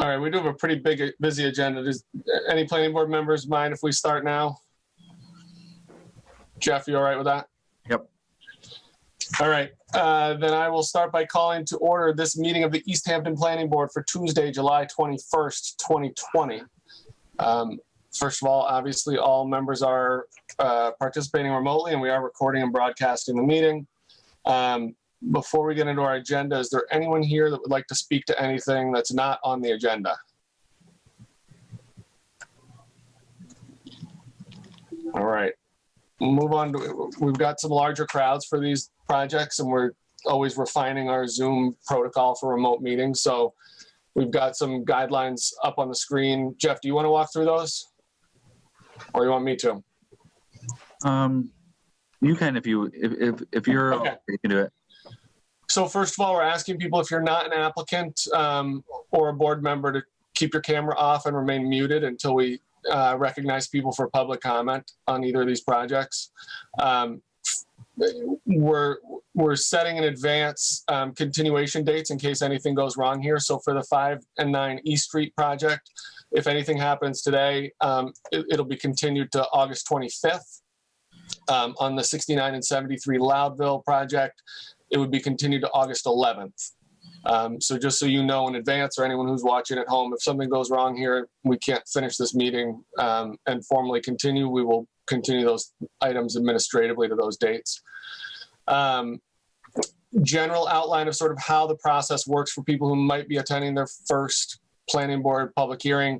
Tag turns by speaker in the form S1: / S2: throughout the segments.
S1: All right, we do have a pretty busy agenda. Does any planning board members mind if we start now? Jeff, you all right with that?
S2: Yep.
S1: All right, then I will start by calling to order this meeting of the Easthampton Planning Board for Tuesday, July 21st, 2020. First of all, obviously all members are participating remotely and we are recording and broadcasting the meeting. Before we get into our agenda, is there anyone here that would like to speak to anything that's not on the agenda? All right, we'll move on to, we've got some larger crowds for these projects and we're always refining our Zoom protocol for remote meetings. So we've got some guidelines up on the screen. Jeff, do you want to walk through those? Or you want me to?
S2: You can if you're
S1: okay.
S2: You can do it.
S1: So first of all, we're asking people, if you're not an applicant or a board member, to keep your camera off and remain muted until we recognize people for public comment on either of these projects. We're setting in advance continuation dates in case anything goes wrong here. So for the 5 and 9 East Street project, if anything happens today, it'll be continued to August 25th. On the 69 and 73 Loudville project, it would be continued to August 11th. So just so you know in advance, or anyone who's watching at home, if something goes wrong here, we can't finish this meeting and formally continue, we will continue those items administratively to those dates. General outline of sort of how the process works for people who might be attending their first planning board public hearing.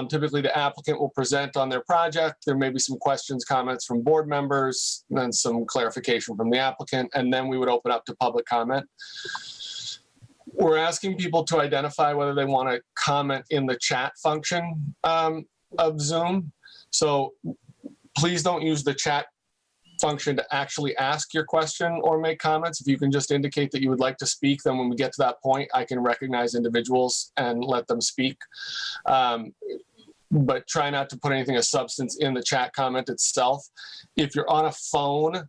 S1: Typically the applicant will present on their project. There may be some questions, comments from board members, and then some clarification from the applicant, and then we would open up to public comment. We're asking people to identify whether they want to comment in the chat function of Zoom. So please don't use the chat function to actually ask your question or make comments. If you can just indicate that you would like to speak, then when we get to that point, I can recognize individuals and let them speak. But try not to put anything of substance in the chat comment itself. If you're on a phone,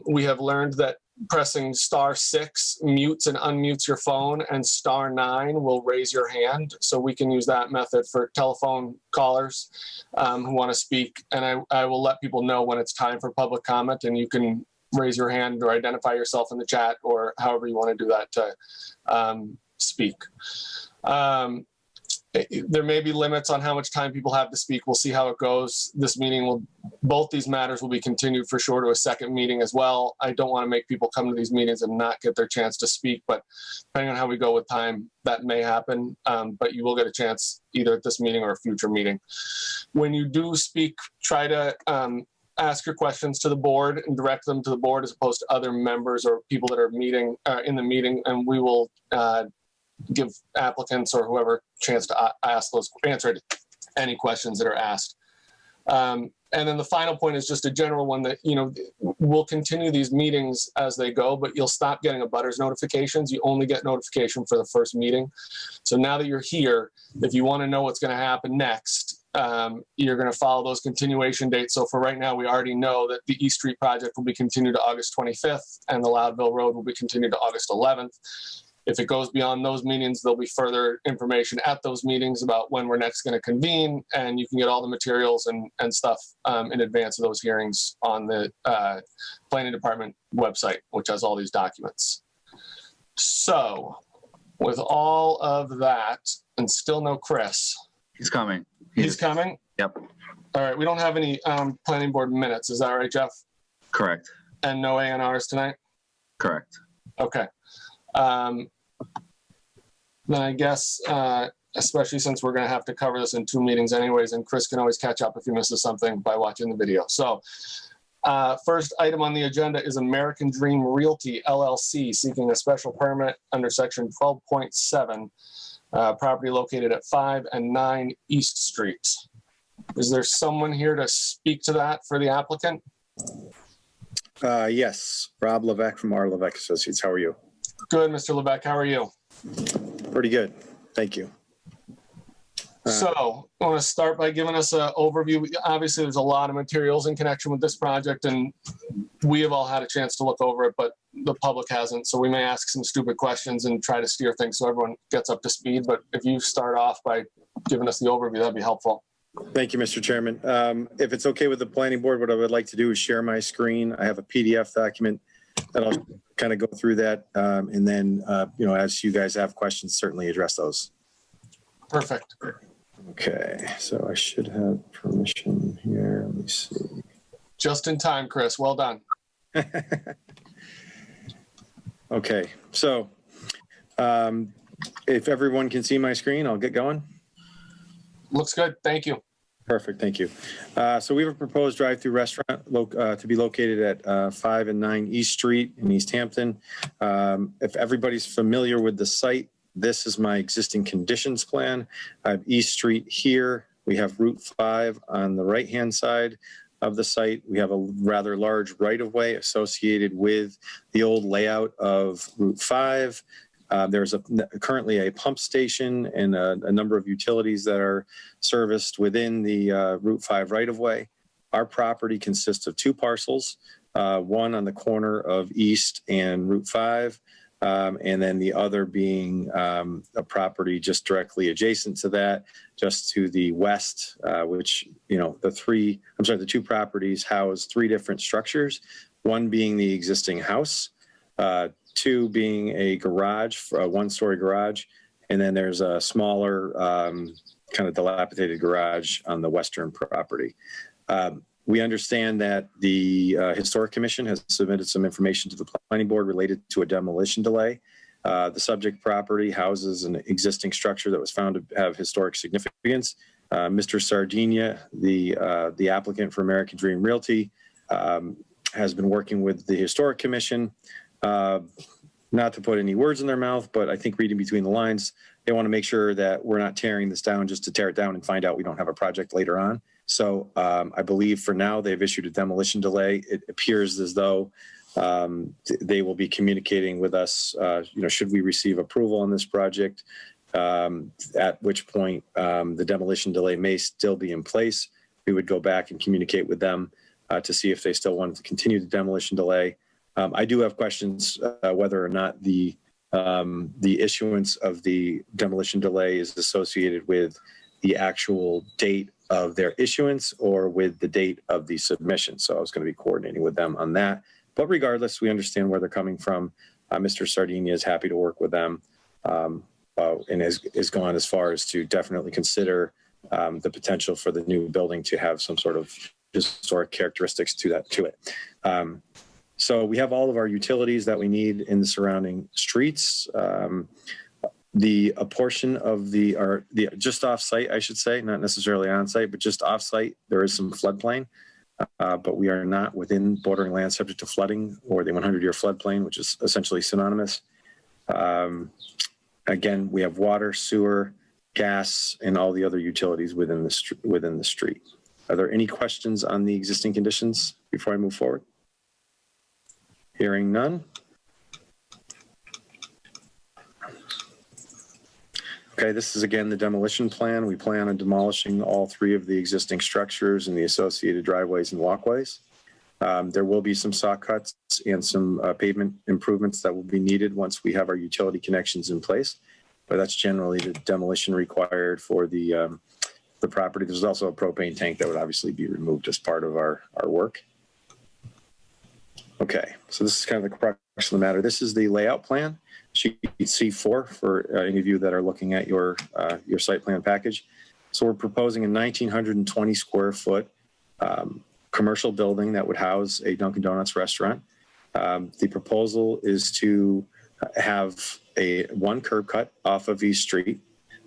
S1: we have learned that pressing *6 mutes and unmutes your phone, and *9 will raise your hand. So we can use that method for telephone callers who want to speak. And I will let people know when it's time for public comment, and you can raise your hand or identify yourself in the chat or however you want to do that to speak. There may be limits on how much time people have to speak. We'll see how it goes. This meeting will, both these matters will be continued for sure to a second meeting as well. I don't want to make people come to these meetings and not get their chance to speak, but depending on how we go with time, that may happen. But you will get a chance either at this meeting or a future meeting. When you do speak, try to ask your questions to the board and direct them to the board as opposed to other members or people that are meeting in the meeting, and we will give applicants or whoever chance to answer any questions that are asked. And then the final point is just a general one that, you know, we'll continue these meetings as they go, but you'll stop getting abutters notifications. You only get notification for the first meeting. So now that you're here, if you want to know what's going to happen next, you're going to follow those continuation dates. So for right now, we already know that the East Street project will be continued to August 25th and the Loudville Road will be continued to August 11th. If it goes beyond those meetings, there'll be further information at those meetings about when we're next going to convene, and you can get all the materials and stuff in advance of those hearings on the Planning Department website, which has all these documents. So with all of that, and still no Chris.
S2: He's coming.
S1: He's coming?
S2: Yep.
S1: All right, we don't have any planning board minutes. Is that right, Jeff?
S2: Correct.
S1: And no A&Rs tonight?
S2: Correct.
S1: Okay. Then I guess, especially since we're going to have to cover this in 2 meetings anyways, and Chris can always catch up if he misses something by watching the video. So first item on the agenda is American Dream Realty, LLC, seeking a special permit under section 12.7, property located at 5 and 9 East Street. Is there someone here to speak to that for the applicant?
S3: Yes, Rob Levesque from R. Levesque Associates. How are you?
S1: Good, Mr. Levesque. How are you?
S3: Pretty good. Thank you.
S1: So I want to start by giving us an overview. Obviously, there's a lot of materials in connection with this project, and we have all had a chance to look over it, but the public hasn't. So we may ask some stupid questions and try to steer things so everyone gets up to speed. But if you start off by giving us the overview, that'd be helpful.
S3: Thank you, Mr. Chairman. If it's okay with the planning board, what I would like to do is share my screen. I have a PDF document that I'll kind of go through that. And then, as you guys have questions, certainly address those.
S1: Perfect.
S3: Okay, so I should have permission here. Let me see.
S1: Just in time, Chris. Well done.
S3: Okay, so if everyone can see my screen, I'll get going.
S1: Looks good. Thank you.
S3: Perfect, thank you. So we have a proposed drive-through restaurant to be located at 5 and 9 East Street in Easthampton. If everybody's familiar with the site, this is my existing conditions plan. I have East Street here. We have Route 5 on the right-hand side of the site. We have a rather large right-of-way associated with the old layout of Route 5. There's currently a pump station and a number of utilities that are serviced within the Route 5 right-of-way. Our property consists of two parcels, one on the corner of East and Route 5, and then the other being a property just directly adjacent to that, just to the west, which, the two properties house three different structures, one being the existing house, two being a garage, a one-story garage, and then there's a smaller kind of dilapidated garage on the western property. We understand that the Historic Commission has submitted some information to the Planning Board related to a demolition delay. The subject property houses an existing structure that was found to have historic significance. Mr. Sardinia, the applicant for American Dream Realty, has been working with the Historic Commission. Not to put any words in their mouth, but I think reading between the lines, they want to make sure that we're not tearing this down just to tear it down and find out we don't have a project later on. So I believe for now they've issued a demolition delay. It appears as though they will be communicating with us, should we receive approval on this project, at which point the demolition delay may still be in place. We would go back and communicate with them to see if they still wanted to continue the demolition delay. I do have questions whether or not the issuance of the demolition delay is associated with the actual date of their issuance or with the date of the submission. So I was going to be coordinating with them on that. But regardless, we understand where they're coming from. Mr. Sardinia is happy to work with them and is gone as far as to definitely consider the potential for the new building to have some sort of historic characteristics to it. So we have all of our utilities that we need in the surrounding streets. A portion of the just off site, I should say, not necessarily on site, but just off site, there is some floodplain, but we are not within bordering land subject to flooding or the 100-year floodplain, which is essentially synonymous. Again, we have water, sewer, gas, and all the other utilities within the street. Are there any questions on the existing conditions before I move forward? Hearing none. Okay, this is again the demolition plan. We plan on demolishing all three of the existing structures and the associated driveways and walkways. There will be some saw cuts and some pavement improvements that will be needed once we have our utility connections in place. But that's generally the demolition required for the property. There's also a propane tank that would obviously be removed as part of our work. Okay, so this is kind of the crux of the matter. This is the layout plan, sheet C4 for any of you that are looking at your site plan package. So we're proposing a 1,920 square foot commercial building that would house a Dunkin' Donuts restaurant. The proposal is to have one curb cut off of East Street,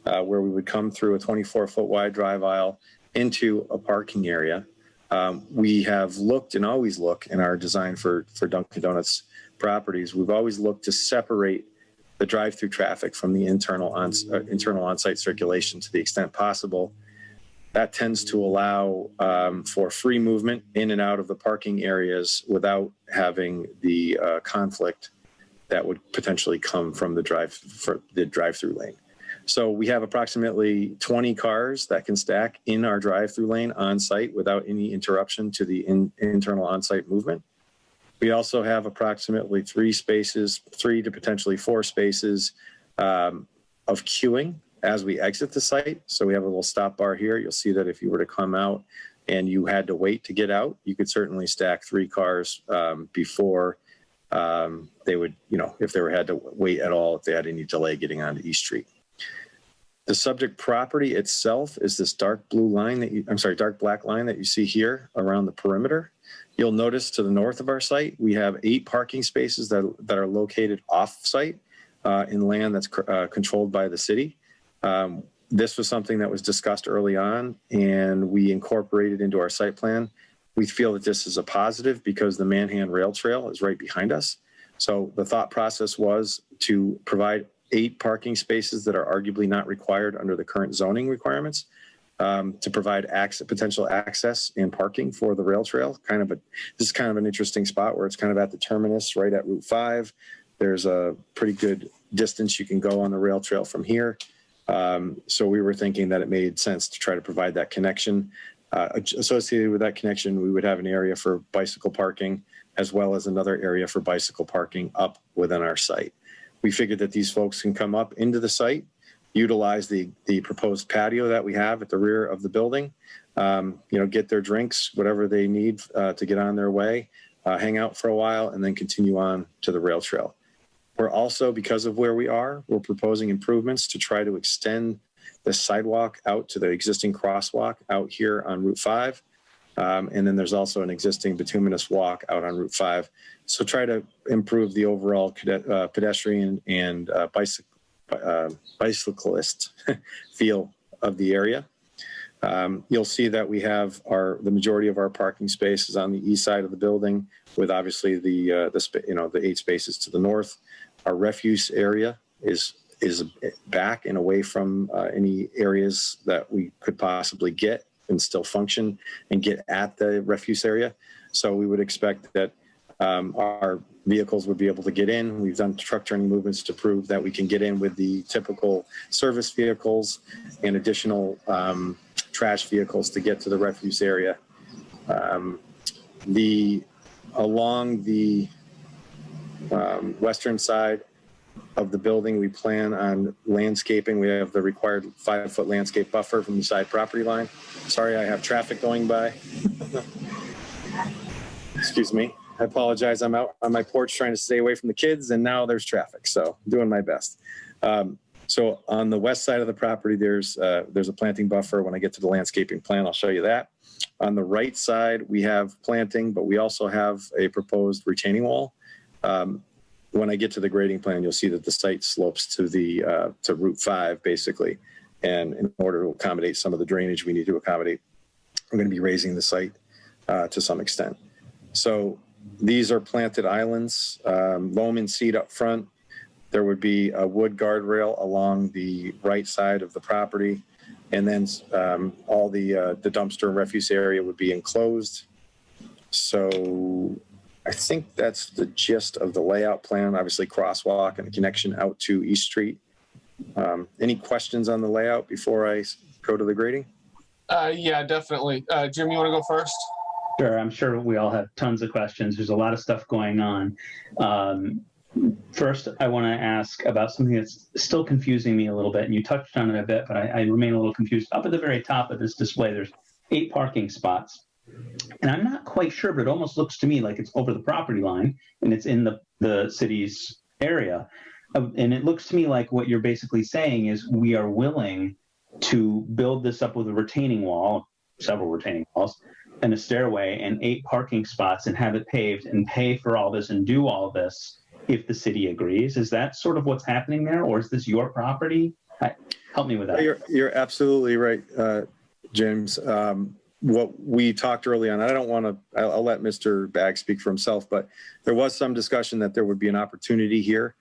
S3: where we would come through a 24-foot wide drive aisle into a parking area. We have looked and always look in our design for Dunkin' Donuts properties. We've always looked to separate the drive-through traffic from the internal on-site circulation to the extent possible. That tends to allow for free movement in and out of the parking areas without having the conflict that would potentially come from the drive-through lane. So we have approximately 20 cars that can stack in our drive-through lane on site without any interruption to the internal on-site movement. We also have approximately 3 to potentially 4 spaces of queuing as we exit the site. So we have a little stop bar here. You'll see that if you were to come out and you had to wait to get out, you could certainly stack 3 cars before they would, if they had to wait at all, if they had any delay getting onto East Street. The subject property itself is this dark black line that you see here around the perimeter. You'll notice to the north of our site, we have 8 parking spaces that are located off-site in land that's controlled by the city. This was something that was discussed early on, and we incorporated into our site plan. We feel that this is a positive because the Manhan Rail Trail is right behind us. So the thought process was to provide 8 parking spaces that are arguably not required under the current zoning requirements, to provide potential access and parking for the rail trail. This is kind of an interesting spot where it's kind of at the terminus right at Route 5. There's a pretty good distance you can go on the rail trail from here. So we were thinking that it made sense to try to provide that connection. Associated with that connection, we would have an area for bicycle parking as well as another area for bicycle parking up within our site. We figured that these folks can come up into the site, utilize the proposed patio that we have at the rear of the building, get their drinks, whatever they need to get on their way, hang out for a while, and then continue on to the rail trail. We're also, because of where we are, we're proposing improvements to try to extend the sidewalk out to the existing crosswalk out here on Route 5. And then there's also an existing bituminous walk out on Route 5. So try to improve the overall pedestrian and bicyclist feel of the area. You'll see that we have the majority of our parking spaces on the east side of the building, with obviously the 8 spaces to the north. Our refuse area is back and away from any areas that we could possibly get and still function and get at the refuse area. So we would expect that our vehicles would be able to get in. We've done truck turning movements to prove that we can get in with the typical service vehicles and additional trash vehicles to get to the refuse area. Along the western side of the building, we plan on landscaping. We have the required 5-foot landscape buffer from the side property line. Sorry, I have traffic going by. Excuse me. I apologize. I'm out on my porch trying to stay away from the kids, and now there's traffic, so I'm doing my best. So on the west side of the property, there's a planting buffer. When I get to the landscaping plan, I'll show you that. On the right side, we have planting, but we also have a proposed retaining wall. When I get to the grading plan, you'll see that the site slopes to to Route 5, basically. And in order to accommodate some of the drainage we need to accommodate, we're going to be raising the site to some extent. So these are planted islands, loam and seed up front. There would be a wood guardrail along the right side of the property. And then all the dumpster and refuse area would be enclosed. So I think that's the gist of the layout plan, obviously crosswalk and the connection out to East Street. Any questions on the layout before I go to the grading?
S1: Yeah, definitely. Jim, you want to go first?
S4: Sure, I'm sure we all have tons of questions. There's a lot of stuff going on. First, I want to ask about something that's still confusing me a little bit, and you touched on it a bit, but I remain a little confused. Up at the very top of this display, there's 8 parking spots. And I'm not quite sure, but it almost looks to me like it's over the property line and it's in the city's area. And it looks to me like what you're basically saying is we are willing to build this up with a retaining wall, several retaining walls, and a stairway and 8 parking spots and have it paved and pay for all this and do all this if the city agrees. Is that sort of what's happening there, or is this your property? Help me with that.
S3: You're absolutely right, James. What we talked early on, I'll let Mr. Bagg speak for himself, but there was some discussion that there would be an opportunity here.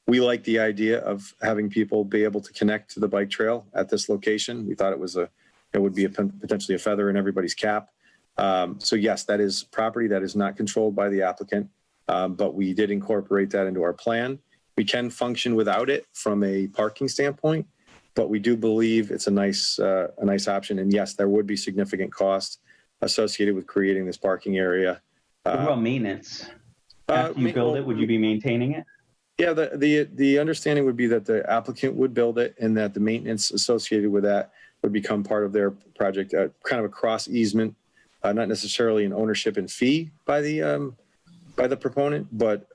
S3: We like the idea of having people be able to connect to the bike trail at this location. We thought it would be potentially a feather in everybody's cap. So yes, that is property that is not controlled by the applicant, but we did incorporate that into our plan. We can function without it from a parking standpoint, but we do believe it's a nice option. And yes, there would be significant cost associated with creating this parking area.
S4: What about maintenance? After you build it, would you be maintaining it?
S3: Yeah, the understanding would be that the applicant would build it and that the maintenance associated with that would become part of their project, kind of a cross easement, not necessarily an ownership and fee by the proponent, but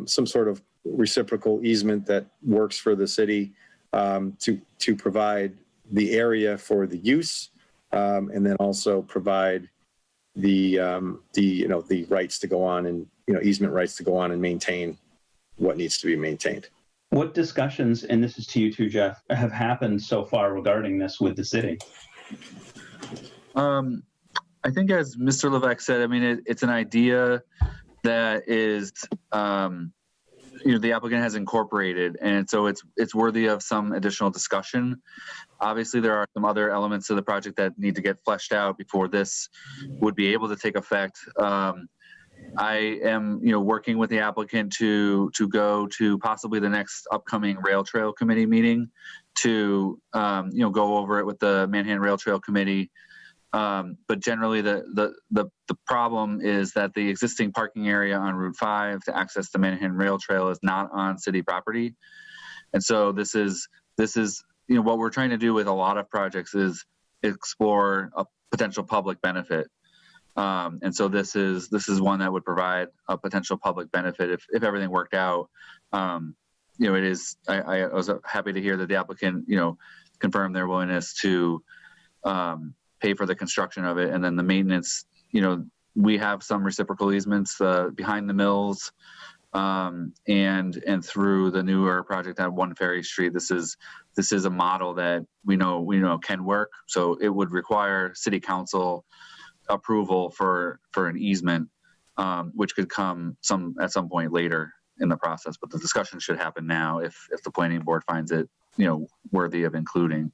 S3: some sort of reciprocal easement that works for the city to provide the area for the use, and then also provide the rights to go on and easement rights to go on and maintain what needs to be maintained.
S4: What discussions, and this is to you too, Jeff, have happened so far regarding this with the city?
S2: I think as Mr. Levesque said, I mean, it's an idea that is, the applicant has incorporated, and so it's worthy of some additional discussion. Obviously, there are some other elements of the project that need to get fleshed out before this would be able to take effect. I am, working with the applicant to go to possibly the next upcoming Rail Trail Committee meeting to, go over it with the Manhattan Rail Trail Committee. But generally, the problem is that the existing parking area on Route 5 to access the Manhattan Rail Trail is not on city property, and so this is what we're trying to do with a lot of projects is explore a potential public benefit. And so this is one that would provide a potential public benefit if everything worked out. It is. I was happy to hear that the applicant, confirmed their willingness to pay for the construction of it, and then the maintenance. We have some reciprocal easements behind the mills, and through the newer project at 1 Ferry Street. This is a model that we know can work. So it would require city council approval for an easement, which could come at some point later in the process. But the discussion should happen now if the planning board finds it worthy of including.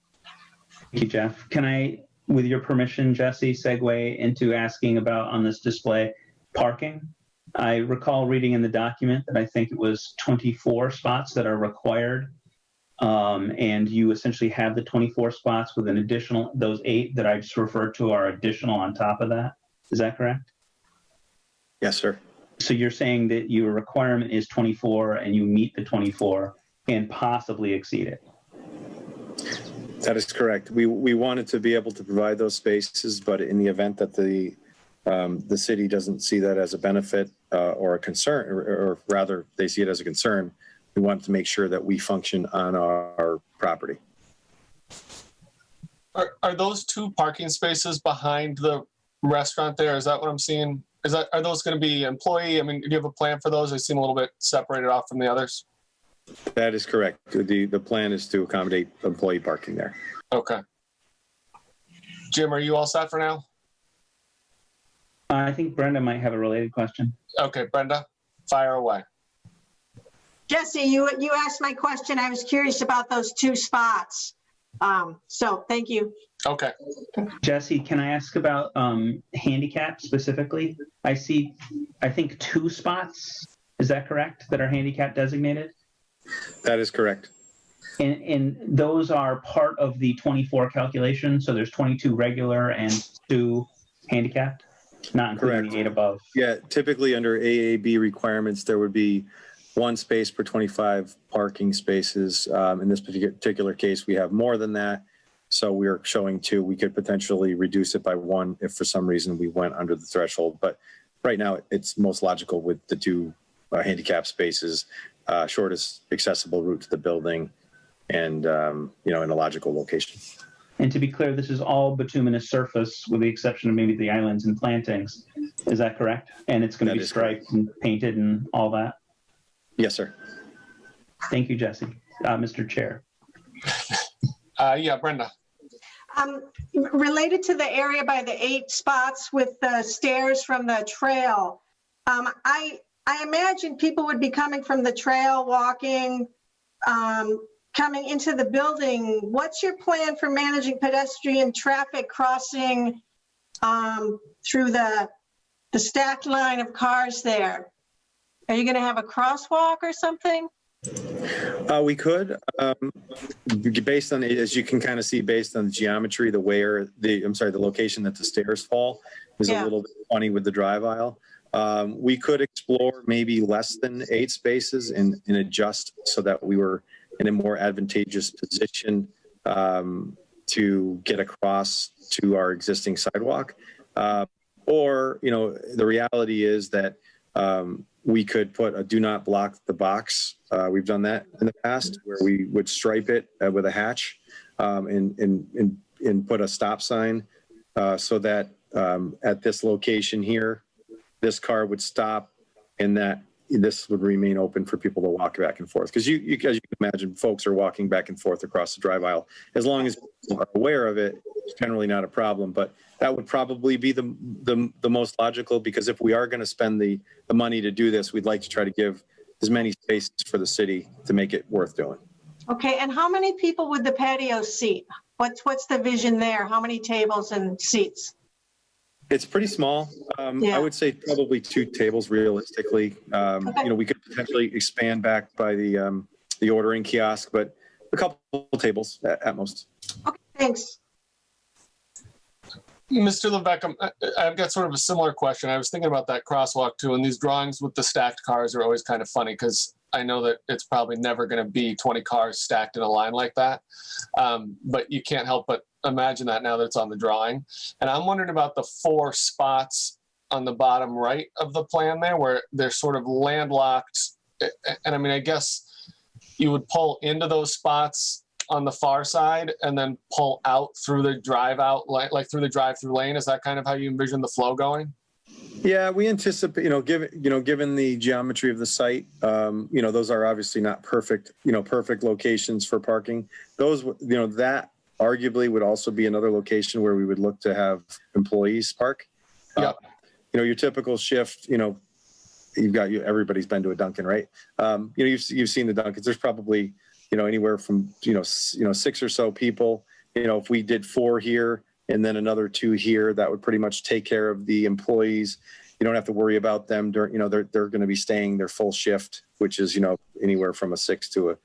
S4: Thank you, Jeff. Can I, with your permission, Jesse, segue into asking about on this display parking? I recall reading in the document that I think it was 24 spots that are required. And you essentially have the 24 spots with an additional, those 8 that I just referred to are additional on top of that. Is that correct?
S3: Yes, sir.
S4: So you're saying that your requirement is 24 and you meet the 24 and possibly exceed it?
S3: That is correct. We wanted to be able to provide those spaces, but in the event that the city doesn't see that as a benefit or a concern, or rather they see it as a concern, we want to make sure that we function on our property.
S1: Are those 2 parking spaces behind the restaurant there? Is that what I'm seeing? Are those going to be employee? I mean, do you have a plan for those? They seem a little bit separated off from the others.
S3: That is correct. The plan is to accommodate employee parking there.
S1: Okay. Jim, are you all set for now?
S4: I think Brenda might have a related question.
S1: Okay, Brenda, fire away.
S5: Jesse, you asked my question. I was curious about those 2 spots. So thank you.
S1: Okay.
S4: Jesse, can I ask about handicap specifically? I see, I think 2 spots. Is that correct? That are handicap designated?
S3: That is correct.
S4: And those are part of the 24 calculation. So there's 22 regular and 2 handicapped, not including
S3: Correct.
S4: the 8 above.
S3: Yeah, typically under AAB requirements, there would be 1 space per 25 parking spaces. In this particular case, we have more than that. So we are showing 2. We could potentially reduce it by 1 if for some reason we went under the threshold. But right now, it's most logical with the 2 handicap spaces, shortest accessible route to the building, and in a logical location.
S4: And to be clear, this is all bituminous surface with the exception of maybe the islands and plantings. Is that correct? And it's going to be striped and painted and all that?
S3: Yes, sir.
S4: Thank you, Jesse. Mr. Chair.
S1: Yeah, Brenda.
S5: Related to the area by the 8 spots with the stairs from the trail, I imagine people would be coming from the trail, walking, coming into the building. What's your plan for managing pedestrian traffic crossing through the stacked line of cars there? Are you going to have a crosswalk or something?
S3: We could, based on, as you can kind of see, based on the geometry, the location that the stairs fall is a
S5: Yeah.
S3: little bit funny with the drive aisle. We could explore maybe less than 8 spaces and adjust so that we were in a more advantageous position to get across to our existing sidewalk. Or, the reality is that we could put a do not block the box. We've done that in the past where we would stripe it with a hatch and put a stop sign so that at this location here, this car would stop and that this would remain open for people to walk back and forth. Because as you can imagine, folks are walking back and forth across the drive aisle. As long as people are aware of it, it's generally not a problem. But that would probably be the most logical, because if we are going to spend the money to do this, we'd like to try to give as many spaces for the city to make it worth doing.
S5: Okay, and how many people would the patio seat? What's the vision there? How many tables and seats?
S3: It's pretty small.
S5: Yeah.
S3: I would say probably 2 tables realistically.
S5: Okay.
S3: We could potentially expand back by the ordering kiosk, but a couple tables at most.
S5: Okay, thanks.
S1: Mr. Levesque, I've got sort of a similar question. I was thinking about that crosswalk too, and these drawings with the stacked cars are always kind of funny because I know that it's probably never going to be 20 cars stacked in a line like that. But you can't help but imagine that now that it's on the drawing. And I'm wondering about the 4 spots on the bottom right of the plan there where they're sort of landlocked. And I mean, I guess you would pull into those spots on the far side and then pull out through the through the drive-through lane. Is that kind of how you envision the flow going?
S3: Yeah, we anticipate, given the geometry of the site, those are obviously not perfect locations for parking. Those, that arguably would also be another location where we would look to have employees park.
S1: Yeah.
S3: Your typical shift, everybody's been to a Dunkin', right? You've seen the Dunkins. There's probably, anywhere from, 6 or so people. If we did 4 here and then another 2 here, that would pretty much take care of the employees. You don't have to worry about them during, they're going to be staying their full shift, which is, anywhere from a 6 to an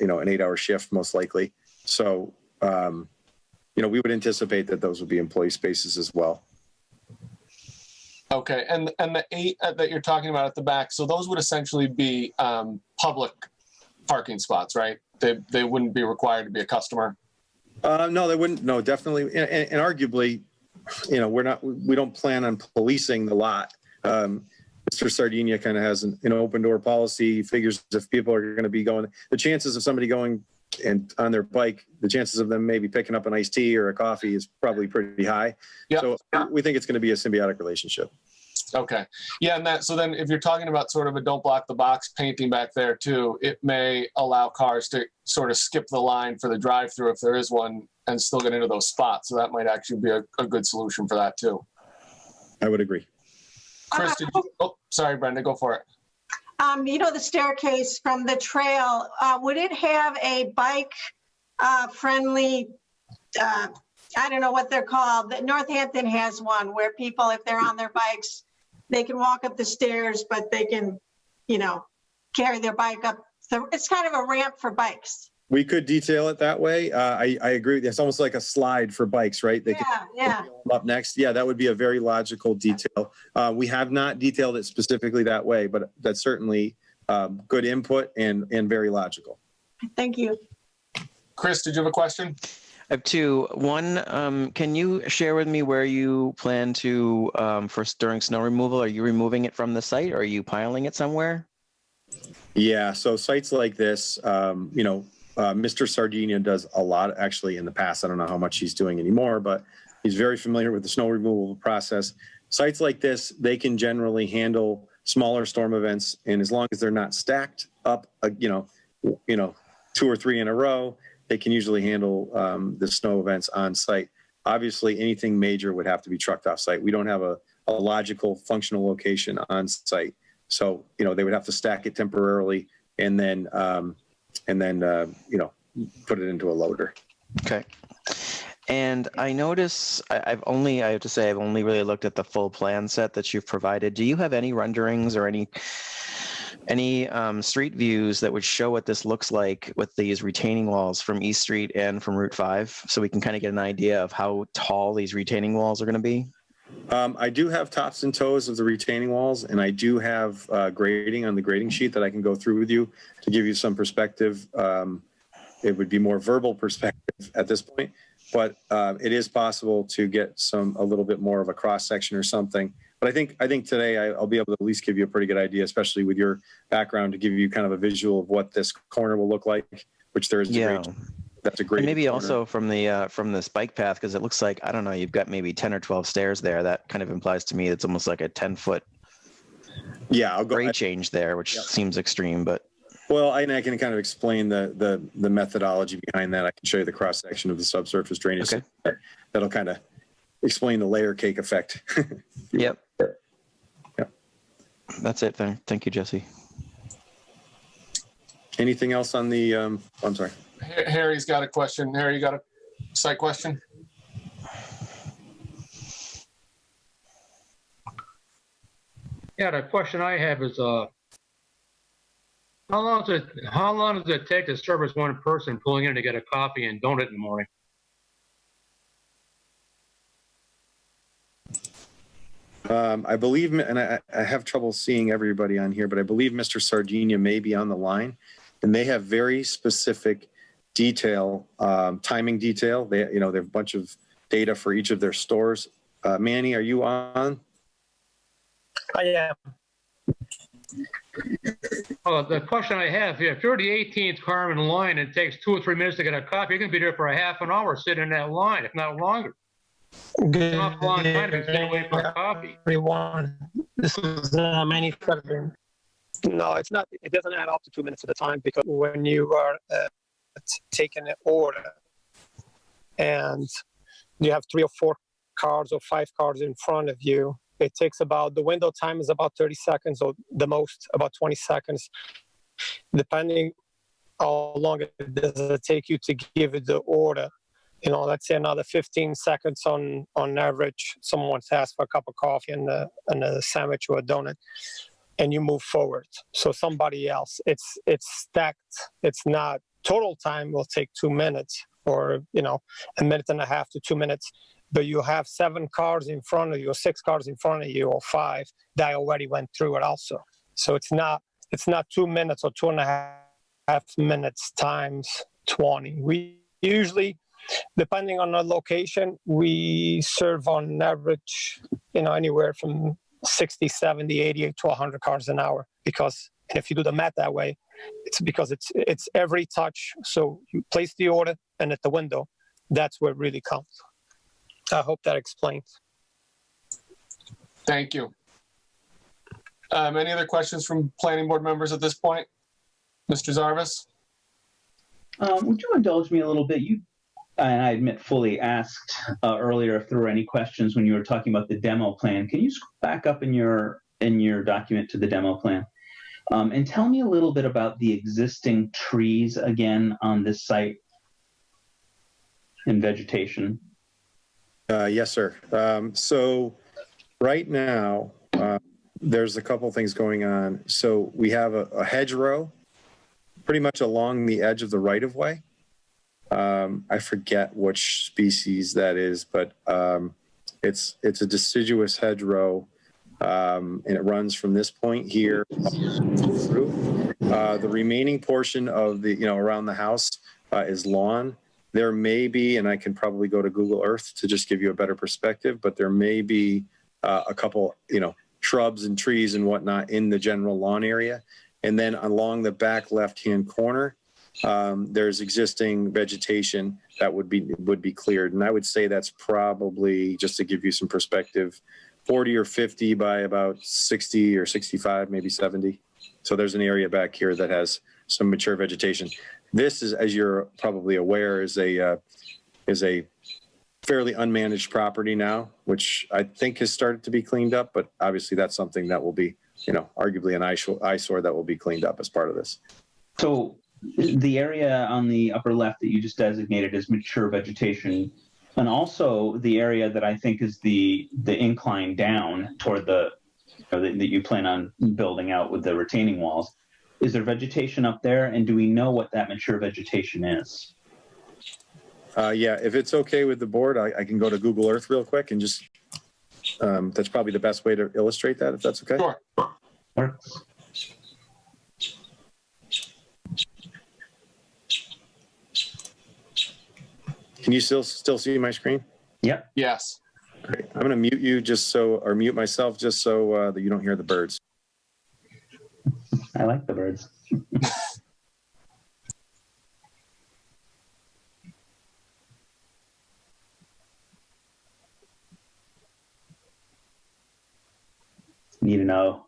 S3: 8-hour shift, most likely. So, we would anticipate that those would be employee spaces as well.
S1: Okay, and the 8 that you're talking about at the back, so those would essentially be public parking spots, right? They wouldn't be required to be a customer.
S3: No, they wouldn't. No, definitely. And arguably, we don't plan on policing the lot. Mr. Sardinia kind of has an open door policy. He figures if people are going to be going, the chances of somebody going and on their bike, the chances of them maybe picking up an iced tea or a coffee is probably pretty high.
S1: Yeah.
S3: So we think it's going to be a symbiotic relationship.
S1: Okay. Yeah, and so then if you're talking about sort of a don't block the box painting back there too, it may allow cars to sort of skip the line for the drive-through if there is one and still get into those spots. So that might actually be a good solution for that too.
S3: I would agree.
S1: Chris, sorry, Brenda, go for it.
S5: The staircase from the trail, would it have a bike friendly, I don't know what they're called. Northampton has one where people, if they're on their bikes, they can walk up the stairs, but they can, carry their bike up. So it's kind of a ramp for bikes.
S3: We could detail it that way. I agree. It's almost like a slide for bikes, right? They
S5: Yeah.
S3: Up next. Yeah, that would be a very logical detail. We have not detailed it specifically that way, but that's certainly good input and very logical.
S5: Thank you.
S1: Chris, did you have a question?
S6: I have 2. One, can you share with me where you plan to, during snow removal, are you removing it from the site or are you piling it somewhere?
S3: Yeah, so sites like this, Mr. Sardinia does a lot actually in the past. I don't know how much he's doing anymore, but he's very familiar with the snow removal process. Sites like this, they can generally handle smaller storm events. And as long as they're not stacked up, 2 or 3 in a row, they can usually handle the snow events on site. Obviously, anything major would have to be trucked off site. We don't have a logical functional location on site. So, they would have to stack it temporarily and then put it into a loader.
S6: Okay. And I notice I have to say, I've only really looked at the full plan set that you've provided. Do you have any renderings or any any street views that would show what this looks like with these retaining walls from East Street and from Route 5, so we can kind of get an idea of how tall these retaining walls are going to be?
S3: I do have tops and toes of the retaining walls, and I do have grading on the grading sheet that I can go through with you to give you some perspective. It would be more verbal perspective at this point, but it is possible to get a little bit more of a cross section or something. But I think today I'll be able to at least give you a pretty good idea, especially with your background, to give you kind of a visual of what this corner will look like, which there is.
S6: Yeah.
S3: That's a great.
S6: And maybe
S3: corner.
S6: also from this bike path, because it looks like, I don't know, you've got maybe 10 or 12 stairs there. That kind of implies to me it's almost like a 10-foot
S3: I'll go.
S6: grade change there, which seems extreme, but.
S3: Well, I can kind of explain the methodology behind that. I can show you the cross section of the subsurface drainage.
S6: Okay.
S3: That'll kind of explain the layer cake effect.
S6: Yep.
S3: Yep.
S6: That's it then. Thank you, Jesse.
S3: Anything else on the? I'm sorry.
S1: Harry's got a question. Harry, you got a site question?
S7: Yeah, the question I have is, how long does it take to service one person pulling in to get a coffee and donut in the morning?
S3: I believe, and I have trouble seeing everybody on here, but I believe Mr. Sardinia may be on the line, and they have very specific detail, timing detail. They have a bunch of data for each of their stores. Manny, are you on?
S8: I am.
S7: Well, the question I have, if you're the 18th car in line and it takes 2 or 3 minutes to get a coffee, you're going to be there for a half an hour sitting in that line, if not longer.
S8: Good
S7: An awful long time to sit away for a coffee.
S8: everyone. This is Manny Sullivan. No, it's not. It doesn't add up to 2 minutes at a time, because when you are taking an order and you have 3 or 4 cars or 5 cars in front of you, it takes the window time is about 30 seconds, or the most about 20 seconds, depending how long it does take you to give it the order. Let's say another 15 seconds on average. Someone wants to ask for a cup of coffee and a sandwich or a donut, and you move forward. So somebody else, it's stacked. It's not total time will take 2 minutes, or a minute and a half to 2 minutes. But you have 7 cars in front of you, or 6 cars in front of you, or 5 that already went through it also. So it's not 2 minutes or 2.5 minutes times 20. We usually, depending on the location, we serve on average, anywhere from 60, 70, 80 to 100 cars an hour. Because if you do the math that way, it's because it's every touch. So you place the order, and at the window, that's where it really counts. I hope that explains.
S1: Thank you. Any other questions from planning board members at this point? Mr. Zarvis?
S4: Would you indulge me a little bit? And I admit, fully asked earlier if there were any questions when you were talking about the demo plan. Can you scroll back up in your document to the demo plan? And tell me a little bit about the existing trees again on this site and vegetation.
S3: Yes, sir. So right now, there's a couple things going on. So we have a hedgerow pretty much along the edge of the right-of-way. I forget which species that is, but it's a deciduous hedgerow, and it runs from this point here through. The remaining portion of the, around the house is lawn. There may be, and I can probably go to Google Earth to just give you a better perspective, but there may be a couple, shrubs and trees and whatnot in the general lawn area. And then along the back left-hand corner, there's existing vegetation that would be cleared. And I would say that's probably, just to give you some perspective, 40 or 50 by about 60 or 65, maybe 70. So there's an area back here that has some mature vegetation. This is, as you're probably aware, is a fairly unmanaged property now, which I think has started to be cleaned up, but obviously that's something that will be, arguably an eyesore that will be cleaned up as part of this.
S4: So the area on the upper left that you just designated as mature vegetation, and also the area that I think is the incline down toward the that you plan on building out with the retaining walls. Is there vegetation up there, and do we know what that mature vegetation is?
S3: Yeah, if it's okay with the board, I can go to Google Earth real quick and just, that's probably the best way to illustrate that, if that's okay.
S1: Sure.
S4: Works.
S3: Can you still see my screen?
S4: Yep.
S1: Yes.
S3: Great. I'm going to mute you or mute myself just so that you don't hear the birds.
S4: I like the birds. Need to know.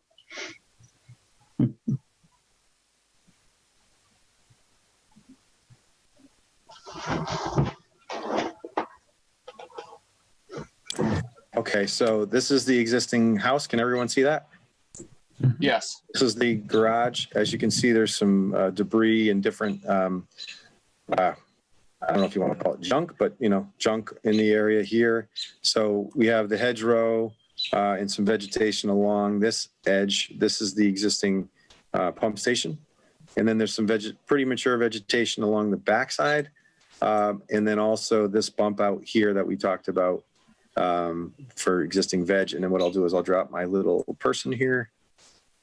S3: Okay, so this is the existing house. Can everyone see that?
S1: Yes.
S3: This is the garage. As you can see, there's some debris and different, I don't know if you want to call it junk, but junk in the area here. So we have the hedgerow and some vegetation along this edge. This is the existing pump station. And then there's some pretty mature vegetation along the backside. And then also this bump out here that we talked about for existing veg. And then what I'll do is I'll drop my little person here,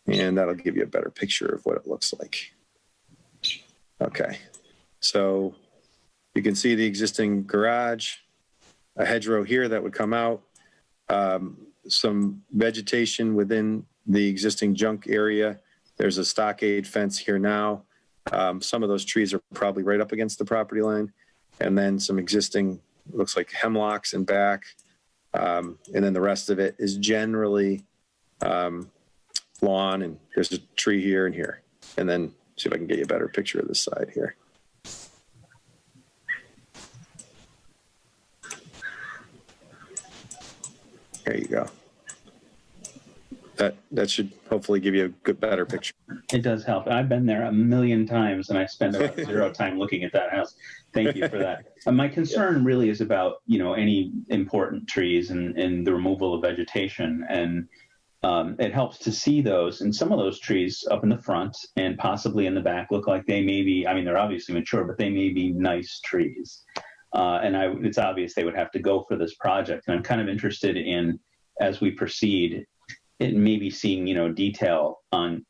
S3: and that'll give you a better picture of what it looks like. Okay, so you can see the existing garage, a hedgerow here that would come out, some vegetation within the existing junk area. There's a stockade fence here now. Some of those trees are probably right up against the property line. And then some existing, looks like hemlocks in back. And then the rest of it is generally lawn, and there's a tree here and here. And then see if I can get you a better picture of this side here. There you go. That should hopefully give you a good, better picture.
S4: It does help. I've been there a million times, and I spend about zero time looking at that house. Thank you for that. My concern really is about any important trees and the removal of vegetation, and it helps to see those. And some of those trees up in the front and possibly in the back look like they may be. I mean, they're obviously mature, but they may be nice trees. It's obvious they would have to go for this project. And I'm kind of interested in, as we proceed, it may be seeing, detail on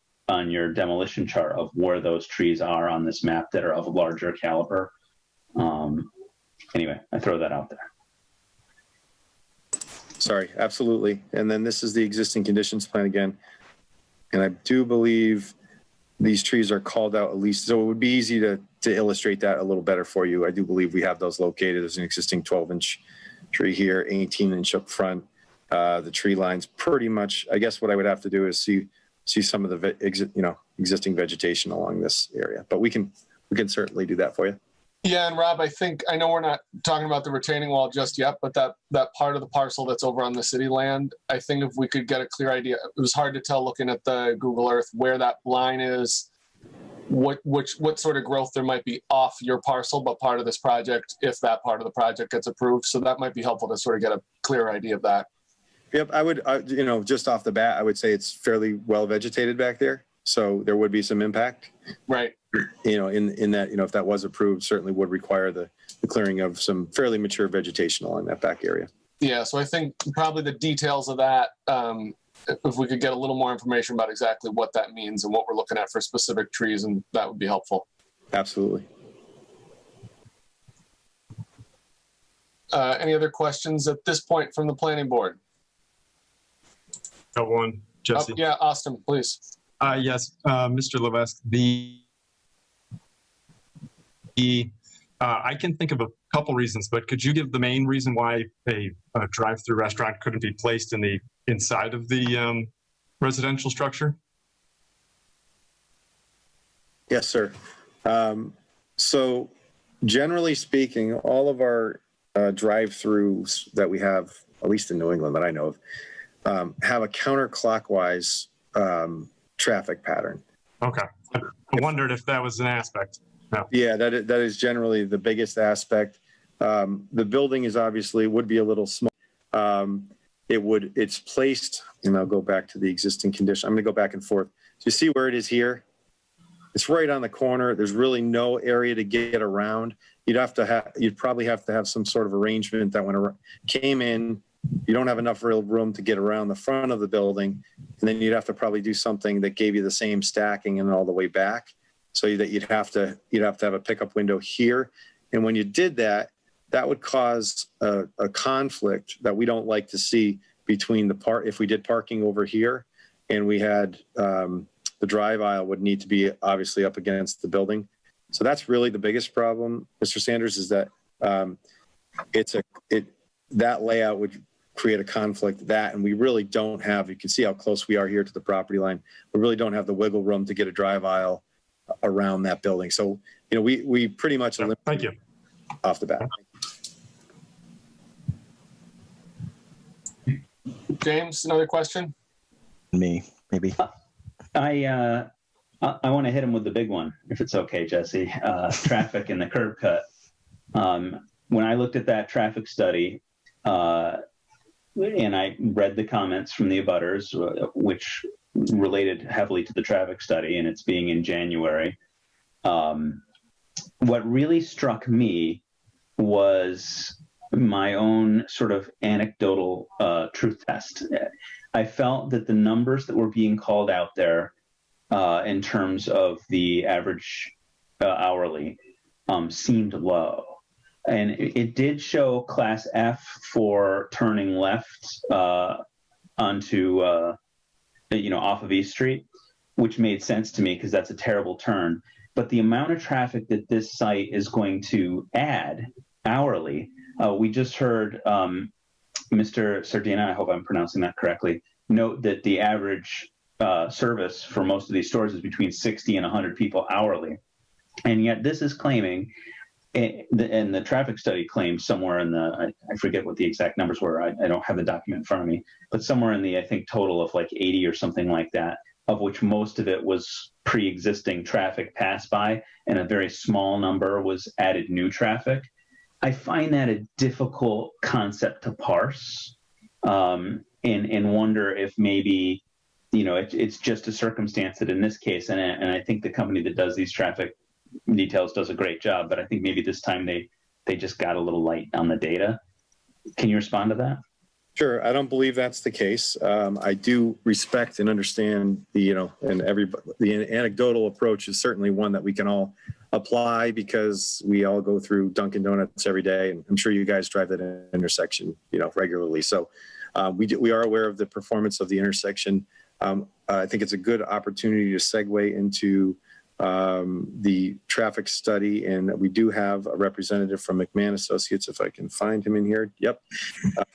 S4: your demolition chart of where those trees are on this map that are of larger caliber. Anyway, I throw that out there.
S3: Sorry, absolutely. And then this is the existing conditions plan again. And I do believe these trees are called out at least, so it would be easy to illustrate that a little better for you. I do believe we have those located. There's an existing 12-inch tree here, 18-inch up front. The tree lines pretty much, I guess what I would have to do is see some of the existing vegetation along this area, but we can certainly do that for you.
S1: Yeah, and Rob, I know we're not talking about the retaining wall just yet, but that part of the parcel that's over on the city land, I think if we could get a clear idea, it was hard to tell looking at the Google Earth where that line is, what sort of growth there might be off your parcel, but part of this project, if that part of the project gets approved. So that might be helpful to sort of get a clear idea of that.
S3: Yep, I would, just off the bat, I would say it's fairly well vegetated back there. So there would be some impact.
S1: Right.
S3: In that, if that was approved, certainly would require the clearing of some fairly mature vegetation along that back area.
S1: Yeah, so I think probably the details of that, if we could get a little more information about exactly what that means and what we're looking at for specific trees, and that would be helpful.
S3: Absolutely.
S1: Any other questions at this point from the planning board?
S9: Got one, Jesse.
S1: Yeah, Austin, please.
S9: Yes, Mr. Levesque, I can think of a couple reasons, but could you give the main reason why a drive-through restaurant couldn't be placed in the inside of the residential structure?
S3: Yes, sir. So generally speaking, all of our drive-throughs that we have, at least in New England that I know of, have a counterclockwise traffic pattern.
S9: Okay. I wondered if that was an aspect. No.
S3: Yeah, that is generally the biggest aspect. The building is obviously would be a little small. it's placed, and I'll go back to the existing condition. I'm going to go back and forth. So you see where it is here? It's right on the corner. There's really no area to get around. You'd probably have to have some sort of arrangement that when it came in, you don't have enough real room to get around the front of the building. And then you'd have to probably do something that gave you the same stacking and all the way back. So that you'd have to have a pickup window here. And when you did that, that would cause a conflict that we don't like to see between if we did parking over here and we had, the drive aisle would need to be obviously up against the building. So that's really the biggest problem, Mr. Sanders, is that that layout would create a conflict and we really don't have, you can see how close we are here to the property line. We really don't have the wiggle room to get a drive aisle around that building. So, we pretty much eliminate
S9: Thank you.
S3: off the bat.
S1: James, another question?
S6: Me, maybe.
S4: I want to hit him with the big one, if it's okay, Jesse. Traffic and the curb cut. When I looked at that traffic study, and I read the comments from the abutters, which related heavily to the traffic study, and it's being in January. What really struck me was my own sort of anecdotal truth test. I felt that the numbers that were being called out there in terms of the average hourly seemed low. And it did show class F for turning left onto, off of East Street, which made sense to me because that's a terrible turn. But the amount of traffic that this site is going to add hourly, we just heard Mr. Sardina, I hope I'm pronouncing that correctly, note that the average service for most of these stores is between 60 and 100 people hourly. And yet this is claiming, and the traffic study claims somewhere in I forget what the exact numbers were, I don't have the document in front of me, but somewhere in the, I think, total of like 80 or something like that, of which most of it was pre-existing traffic passed by, and a very small number was added new traffic. I find that a difficult concept to parse, and wonder if maybe, it's just a circumstance that in this case, and I think the company that does these traffic details does a great job, but I think maybe this time they just got a little light on the data. Can you respond to that?
S3: Sure. I don't believe that's the case. I do respect and understand the anecdotal approach is certainly one that we can all apply because we all go through Dunkin' Donuts every day. And I'm sure you guys drive that intersection, regularly. So we are aware of the performance of the intersection. I think it's a good opportunity to segue into the traffic study, and we do have a representative from McMahon Associates, if I can find him in here. Yep.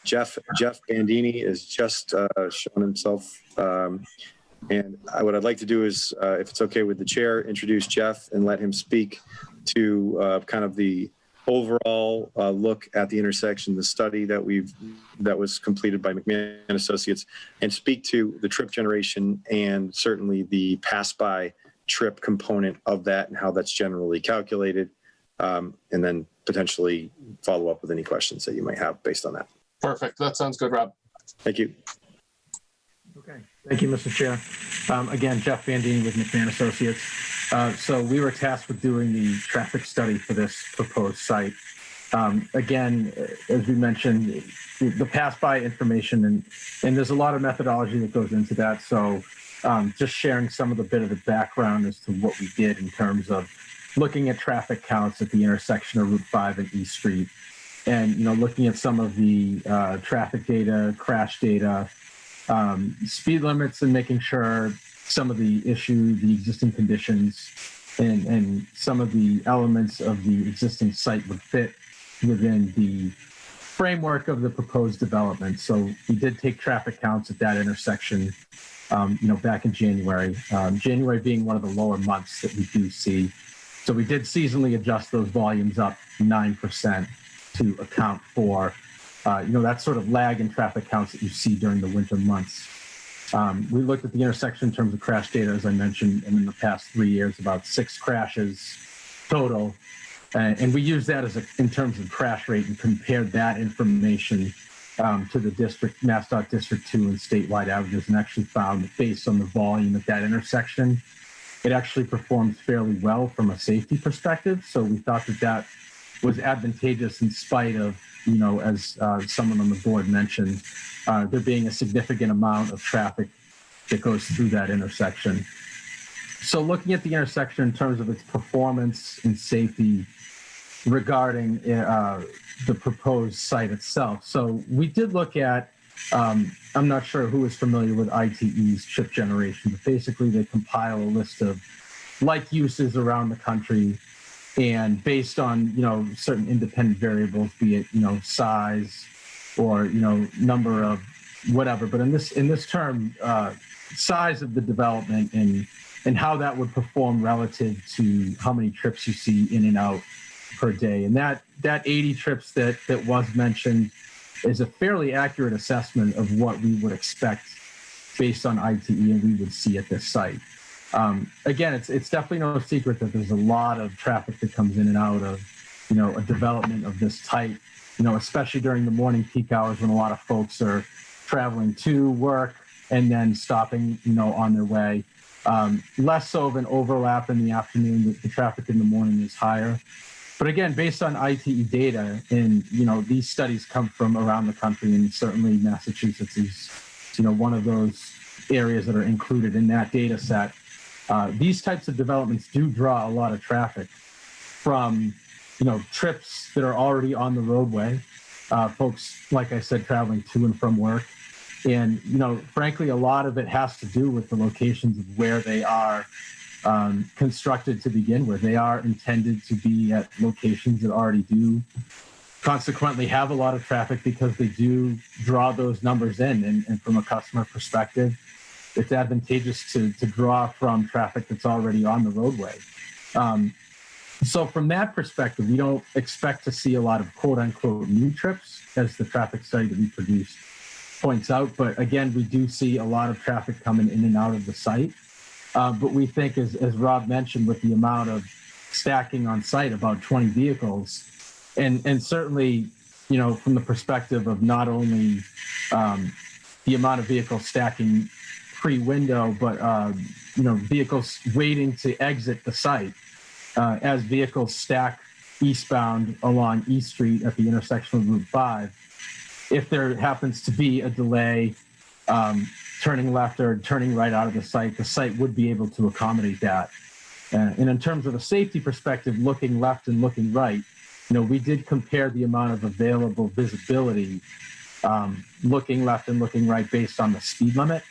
S3: Jeff Bandini is just shown himself. And what I'd like to do is, if it's okay with the chair, introduce Jeff and let him speak to kind of the overall look at the intersection, the study that was completed by McMahon Associates, and speak to the trip generation and certainly the pass-by trip component of that and how that's generally calculated, and then potentially follow up with any questions that you might have based on that.
S1: Perfect. That sounds good, Rob.
S3: Thank you.
S10: Okay. Thank you, Mr. Chair. Again, Jeff Bandini with McMahon Associates. So we were tasked with doing the traffic study for this proposed site. Again, as we mentioned, the pass-by information, and there's a lot of methodology that goes into that. So just sharing some of the bit of the background as to what we did in terms of looking at traffic counts at the intersection of Route 5 and East Street, and looking at some of the traffic data, crash data, speed limits, and making sure some of the existing conditions and some of the elements of the existing site would fit within the framework of the proposed development. So we did take traffic counts at that intersection back in January, January being one of the lower months that we do see. So we did seasonally adjust those volumes up 9% to account for, that sort of lag in traffic counts that you see during the winter months. We looked at the intersection in terms of crash data, as I mentioned, and in the past 3 years, about 6 crashes total. And we used that in terms of crash rate and compared that information to the district, MassDOT District 2 and statewide averages, and actually found that based on the volume at that intersection, it actually performs fairly well from a safety perspective. So we thought that that was advantageous in spite of, as someone on the board mentioned, there being a significant amount of traffic that goes through that intersection. So looking at the intersection in terms of its performance and safety regarding the proposed site itself. So we did look at, I'm not sure who is familiar with ITE's trip generation, but basically they compile a list of like uses around the country, and based on, certain independent variables, be it, size or, number of whatever. But in this term, size of the development and how that would perform relative to how many trips you see in and out per day. And that 80 trips that was mentioned is a fairly accurate assessment of what we would expect based on ITE and we would see at this site. Again, it's definitely no secret that there's a lot of traffic that comes in and out of, a development of this type, especially during the morning peak hours when a lot of folks are traveling to work and then stopping, on their way. Less so of an overlap in the afternoon. The traffic in the morning is higher. But again, based on ITE data, and these studies come from around the country, and certainly Massachusetts is, one of those areas that are included in that data set. These types of developments do draw a lot of traffic from, trips that are already on the roadway, folks, like I said, traveling to and from work. And, frankly, a lot of it has to do with the locations of where they are constructed to begin with. They are intended to be at locations that already do consequently have a lot of traffic because they do draw those numbers in. And from a customer perspective, it's advantageous to draw from traffic that's already on the roadway. So from that perspective, we don't expect to see a lot of quote unquote new trips, as the traffic study that we produced points out. But again, we do see a lot of traffic coming in and out of the site. But we think, as Rob mentioned, with the amount of stacking on site, about 20 vehicles, and certainly, from the perspective of not only the amount of vehicles stacking pre-window, but, vehicles waiting to exit the site as vehicles stack eastbound along East Street at the intersection of Route 5. If there happens to be a delay, turning left or turning right out of the site would be able to accommodate that. And in terms of a safety perspective, looking left and looking right, we did compare the amount of available visibility, looking left and looking right based on the speed limit.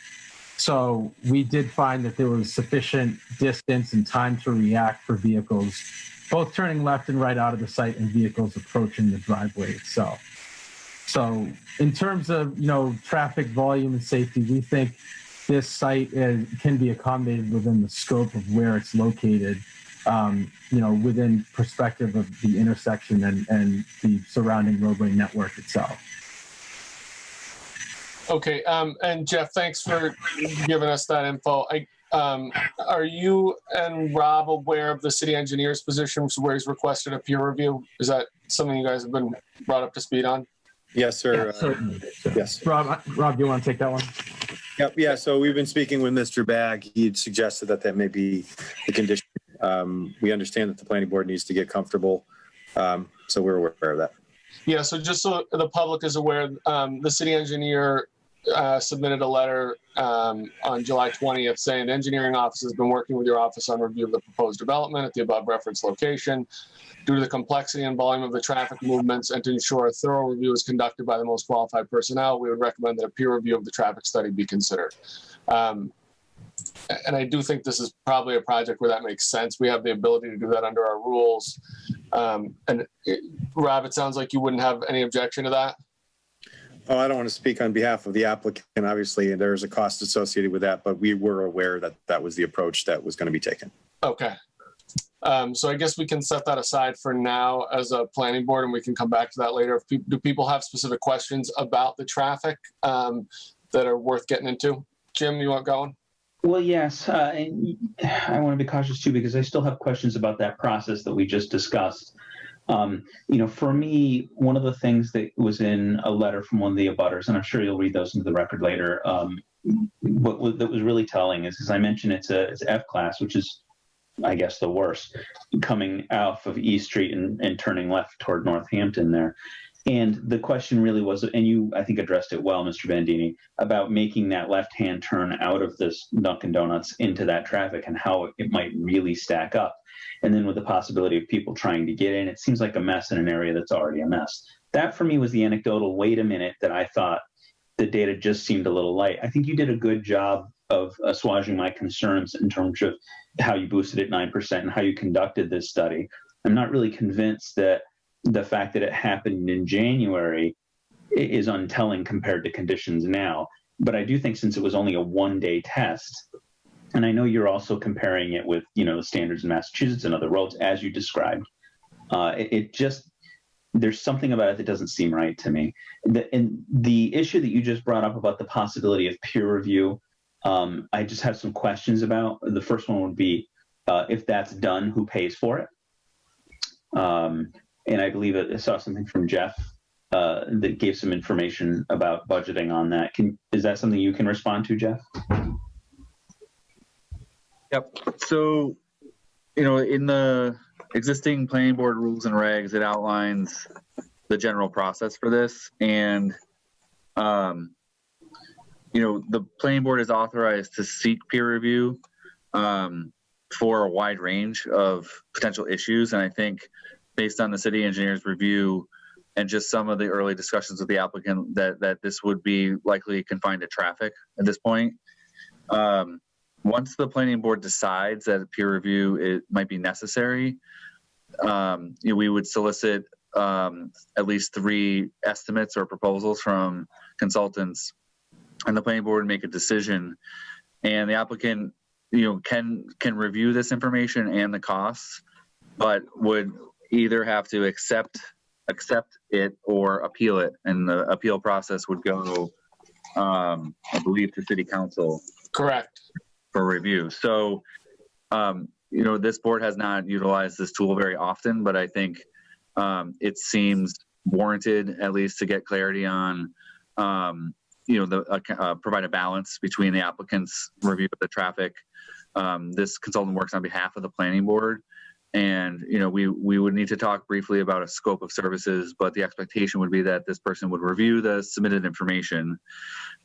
S10: So we did find that there was sufficient distance and time to react for vehicles, both turning left and right out of the site and vehicles approaching the driveway itself. So in terms of, traffic volume and safety, we think this site can be accommodated within the scope of where it's located, within perspective of the intersection and the surrounding roadway network itself.
S1: Okay, and Jeff, thanks for giving us that info. Are you and Rob aware of the city engineer's position where he's requested a peer review? Is that something you guys have been brought up to speed on?
S3: Yes, sir.
S10: Yeah, certainly.
S3: Yes.
S10: Rob, do you want to take that one?
S3: Yep. Yeah. So we've been speaking with Mr. Bagg. He'd suggested that may be the condition. We understand that the planning board needs to get comfortable. So we're aware of that.
S1: Yeah. So just so the public is aware, the city engineer submitted a letter on July 20th saying the engineering office has been working with your office on review of the proposed development at the above referenced location. Due to the complexity and volume of the traffic movements and to ensure a thorough review is conducted by the most qualified personnel, we would recommend that a peer review of the traffic study be considered. And I do think this is probably a project where that makes sense. We have the ability to do that under our rules. Rob, it sounds like you wouldn't have any objection to that.
S3: Oh, I don't want to speak on behalf of the applicant. Obviously, there's a cost associated with that, but we were aware that that was the approach that was going to be taken.
S1: Okay. So I guess we can set that aside for now as a planning board, and we can come back to that later. Do people have specific questions about the traffic that are worth getting into? Jim, you want going?
S4: Well, yes. And I want to be cautious too, because I still have questions about that process that we just discussed. For me, one of the things that was in a letter from one of the abutters, and I'm sure you'll read those into the record later, that was really telling is, as I mentioned, it's F class, which is, I guess, the worst, coming off of East Street and turning left toward Northampton there. And the question really was, and you, I think, addressed it well, Mr. Bandini, about making that left-hand turn out of this Dunkin' Donuts into that traffic and how it might really stack up. And then with the possibility of people trying to get in, it seems like a mess in an area that's already a mess. That for me was the anecdotal, wait a minute, that I thought the data just seemed a little light. I think you did a good job of assuaging my concerns in terms of how you boosted it 9% and how you conducted this study. I'm not really convinced that the fact that it happened in January is untelling compared to conditions now. But I do think since it was only a one-day test, and I know you're also comparing it with, the standards in Massachusetts and other roads, as you described, there's something about it that doesn't seem right to me. And the issue that you just brought up about the possibility of peer review, I just have some questions about. The first one would be, if that's done, who pays for it? And I believe I saw something from Jeff that gave some information about budgeting on that. Is that something you can respond to, Jeff?
S2: Yep. So, in the existing planning board rules and regs, it outlines the general process for this. And, the planning board is authorized to seek peer review for a wide range of potential issues. And I think based on the city engineer's review and just some of the early discussions with the applicant, that this would be likely confined to traffic at this point. Once the planning board decides that peer review it might be necessary, we would solicit at least 3 estimates or proposals from consultants, and the planning board would make a decision. And the applicant, can review this information and the costs, but would either have to accept it or appeal it, and the appeal process would go, I believe, to city council.
S1: Correct.
S2: For review. So, this board has not utilized this tool very often, but I think it seems warranted at least to get clarity on, provide a balance between the applicant's review of the traffic. This consultant works on behalf of the planning board. And, we would need to talk briefly about a scope of services, but the expectation would be that this person would review the submitted information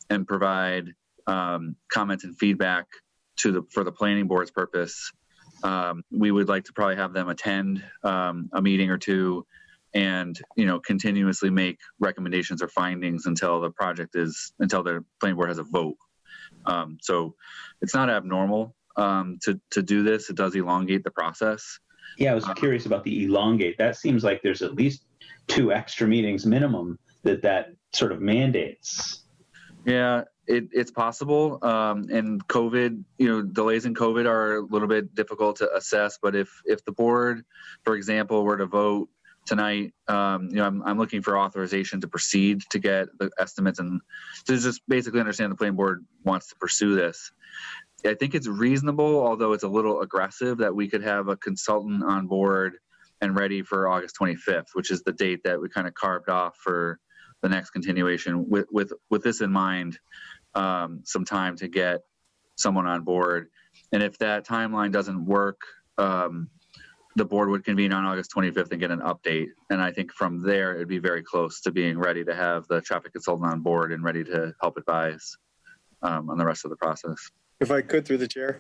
S2: and provide comments and feedback for the planning board's purpose. We would like to probably have them attend a meeting or two and, continuously make recommendations or findings until the planning board has a vote. So it's not abnormal to do this. It does elongate the process.
S4: Yeah, I was curious about the elongate. That seems like there's at least 2 extra meetings minimum that sort of mandates.
S2: Yeah, it's possible. And COVID, delays in COVID are a little bit difficult to assess. But if the board, for example, were to vote tonight, I'm looking for authorization to proceed to get the estimates and to just basically understand the planning board wants to pursue this. I think it's reasonable, although it's a little aggressive, that we could have a consultant on board and ready for August 25th, which is the date that we kind of carved off for the next continuation. With this in mind, some time to get someone on board. And if that timeline doesn't work, the board would convene on August 25th and get an update. And I think from there, it'd be very close to being ready to have the traffic consultant on board and ready to help advise on the rest of the process.
S3: If I could, through the chair.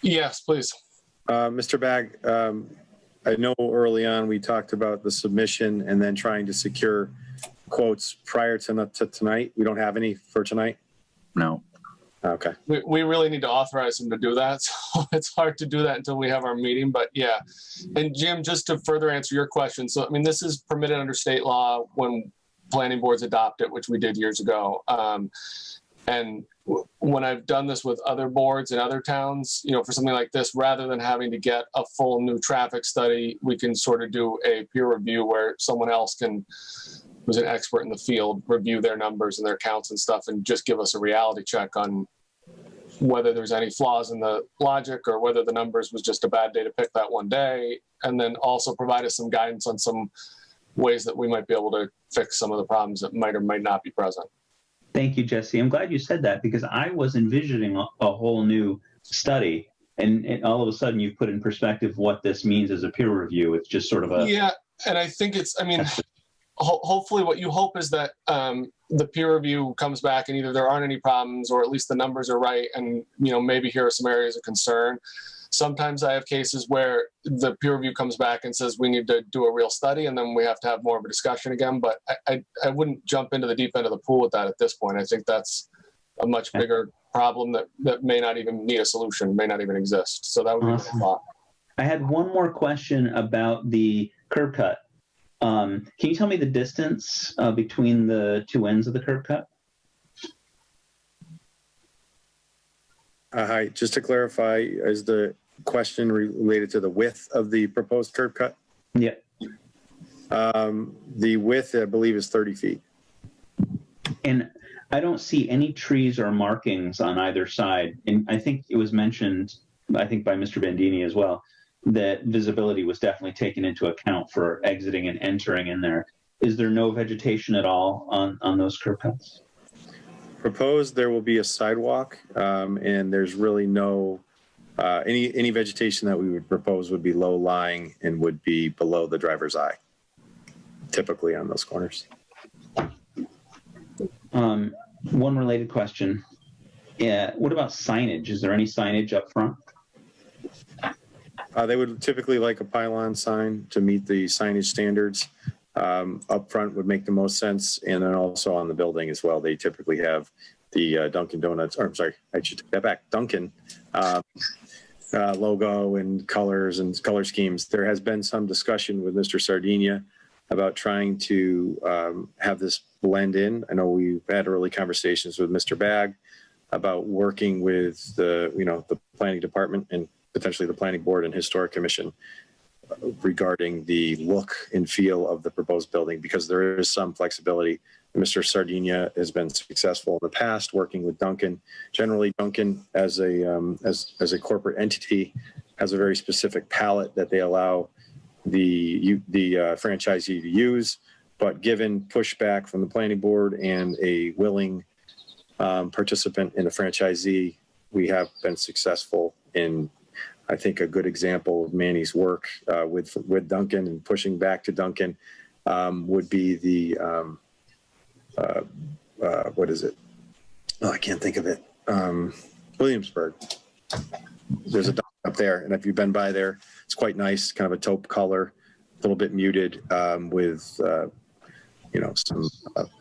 S1: Yes, please.
S3: Mr. Bagg, I know early on we talked about the submission and then trying to secure quotes prior to tonight. We don't have any for tonight?
S2: No.
S3: Okay.
S1: We really need to authorize him to do that. So it's hard to do that until we have our meeting, but yeah. And Jim, just to further answer your question. So, this is permitted under state law when planning boards adopt it, which we did years ago. And when I've done this with other boards in other towns, for something like this, rather than having to get a full new traffic study, we can sort of do a peer review where someone else who's an expert in the field, review their numbers and their counts and stuff and just give us a reality check on whether there's any flaws in the logic or whether the numbers was just a bad day to pick that one day, and then also provide us some guidance on some ways that we might be able to fix some of the problems that might or might not be present.
S4: Thank you, Jesse. I'm glad you said that because I was envisioning a whole new study, and all of a sudden you've put in perspective what this means as a peer review. It's just sort of a
S1: Yeah, and I think it's, I mean, hopefully what you hope is that the peer review comes back and either there aren't any problems or at least the numbers are right, and maybe here are some areas of concern. Sometimes I have cases where the peer review comes back and says we need to do a real study, and then we have to have more of a discussion again. But I wouldn't jump into the deep end of the pool with that at this point. I think that's a much bigger problem that may not even need a solution, may not even exist. So that would be
S4: Awesome.
S1: my thought.
S4: I had one more question about the curb cut. Can you tell me the distance between the two ends of the curb cut?
S3: Hi, just to clarify, is the question related to the width of the proposed curb cut?
S4: Yeah.
S3: The width, I believe, is 30 feet.
S4: And I don't see any trees or markings on either side. And I think it was mentioned, I think by Mr. Bandini as well, that visibility was definitely taken into account for exiting and entering in there. Is there no vegetation at all on those curb cuts?
S3: Proposed, there will be a sidewalk, and there's really no, any vegetation that we would propose would be low lying and would be below the driver's eye, typically on those corners.
S4: One related question. What about signage? Is there any signage up front?
S3: They would typically like a pylon sign to meet the signage standards. Up front would make the most sense, and then also on the building as well. They typically have the Dunkin' Donuts, or I'm sorry, I should take that back, Dunkin' logo and colors and color schemes. There has been some discussion with Mr. Sardinia about trying to have this blend in. I know we've had early conversations with Mr. Bagg about working with the planning department and potentially the planning board and historic commission regarding the look and feel of the proposed building, because there is some flexibility. Mr. Sardinia has been successful in the past working with Dunkin'. Generally, Dunkin' as a corporate entity has a very specific palette that they allow the franchisee to use, but given pushback from the planning board and a willing participant in the franchisee, we have been successful in, I think, a good example of Manny's work with Dunkin' and pushing back to Dunkin' would be the what is it? Oh, I can't think of it. Williamsburg. There's a Dunkin' up there, and if you've been by there, it's quite nice, kind of a taupe color, a little bit muted with some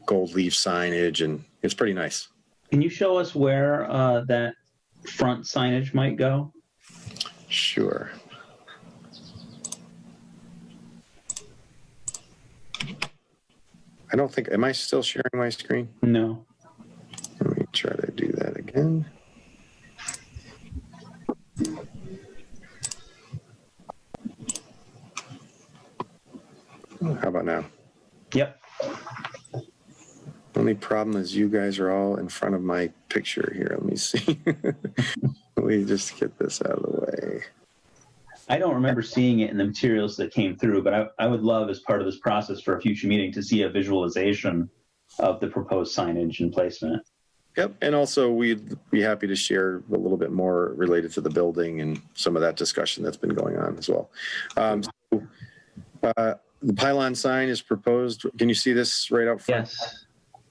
S3: gold leaf signage, and it's pretty nice.
S4: Can you show us where that front signage might go?
S3: Sure. I don't think, am I still sharing my screen?
S4: No.
S3: Let me try to do that again. How about now?
S4: Yep.
S3: Only problem is you guys are all in front of my picture here. Let me see. Let me just get this out of the way.
S4: I don't remember seeing it in the materials that came through, but I would love, as part of this process for a future meeting, to see a visualization of the proposed signage and placement.
S3: Yep, and also we'd be happy to share a little bit more related to the building and some of that discussion that's been going on as well. The pylon sign is proposed. Can you see this right out front?
S4: Yes.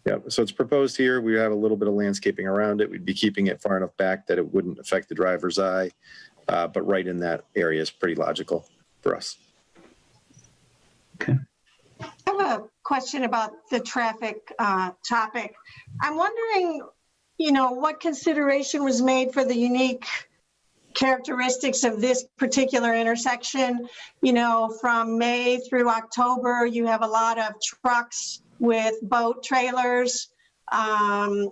S3: Yeah, so it's proposed here. We have a little bit of landscaping around it. We'd be keeping it far enough back that it wouldn't affect the driver's eye, but right in that area is pretty logical for us.
S4: Okay.
S5: I have a question about the traffic topic. I'm wondering, what consideration was made for the unique characteristics of this particular intersection. From May through October, you have a lot of trucks with boat trailers. Was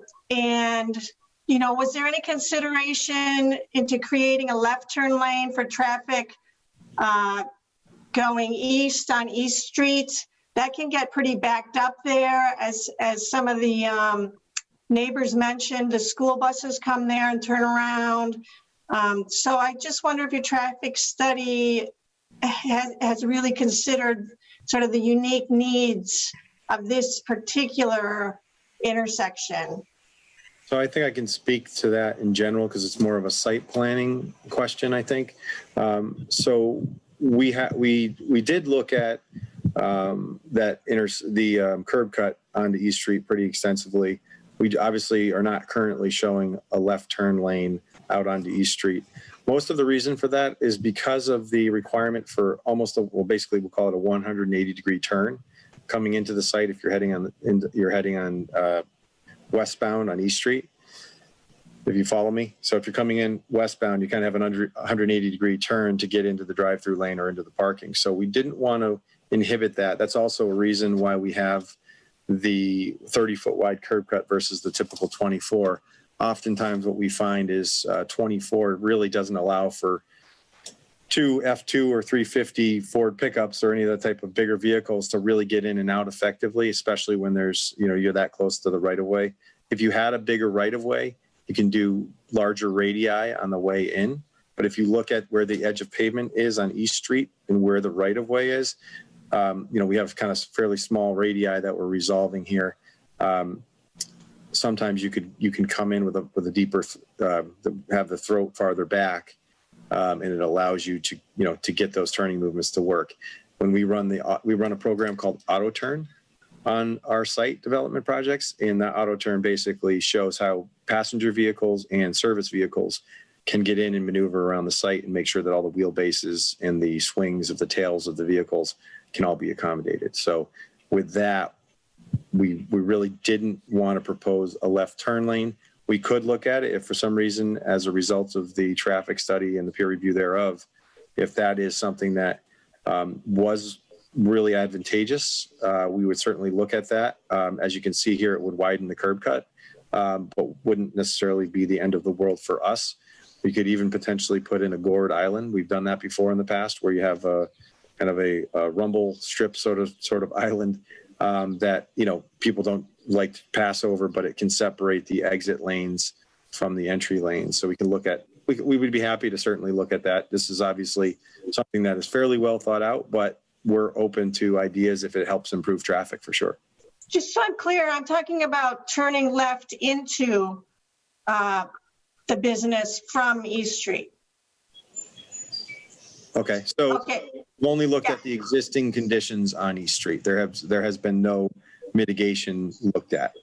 S5: there any consideration into creating a left turn lane for traffic going east on East Street? That can get pretty backed up there as some of the neighbors mentioned the school buses come there and turn around. So I just wonder if your traffic study has really considered sort of the unique needs of this particular intersection.
S3: So I think I can speak to that in general because it's more of a site planning question, I think. So we did look at the curb cut onto East Street pretty extensively. We obviously are not currently showing a left turn lane out onto East Street. Most of the reason for that is because of the requirement for basically we'll call it a 180-degree turn coming into the site if you're heading on westbound on East Street, if you follow me. So if you're coming in westbound, you kind of have an 180-degree turn to get into the drive-through lane or into the parking. So we didn't want to inhibit that. That's also a reason why we have the 30-foot wide curb cut versus the typical 24. Oftentimes what we find is 24 really doesn't allow for two F2 or 350 Ford pickups or any of that type of bigger vehicles to really get in and out effectively, especially when you're that close to the right of way. If you had a bigger right of way, you can do larger radii on the way in. But if you look at where the edge of pavement is on East Street and where the right of way is, we have kind of fairly small radii that we're resolving here. Sometimes you can come in with a deeper, have the throat farther back, and it allows you to get those turning movements to work. When we run a program called Auto Turn on our site development projects, and that Auto Turn basically shows how passenger vehicles and service vehicles can get in and maneuver around the site and make sure that all the wheelbases and the swings of the tails of the vehicles can all be accommodated. So with that, we really didn't want to propose a left turn lane. We could look at it if for some reason, as a result of the traffic study and the peer review thereof, if that is something that was really advantageous, we would certainly look at that. As you can see here, it would widen the curb cut, but wouldn't necessarily be the end of the world for us. We could even potentially put in a gored island. We've done that before in the past, where you have a kind of a rumble strip sort of island that people don't like to pass over, but it can separate the exit lanes from the entry lanes. So we can look at. We would be happy to certainly look at that. This is obviously something that is fairly well thought out, but we're open to ideas if it helps improve traffic for sure.
S5: Just so I'm clear, I'm talking about turning left into the business from East Street.
S3: Okay, so we've only looked
S5: Yeah.
S3: at the existing conditions on East Street. There has been no mitigation looked at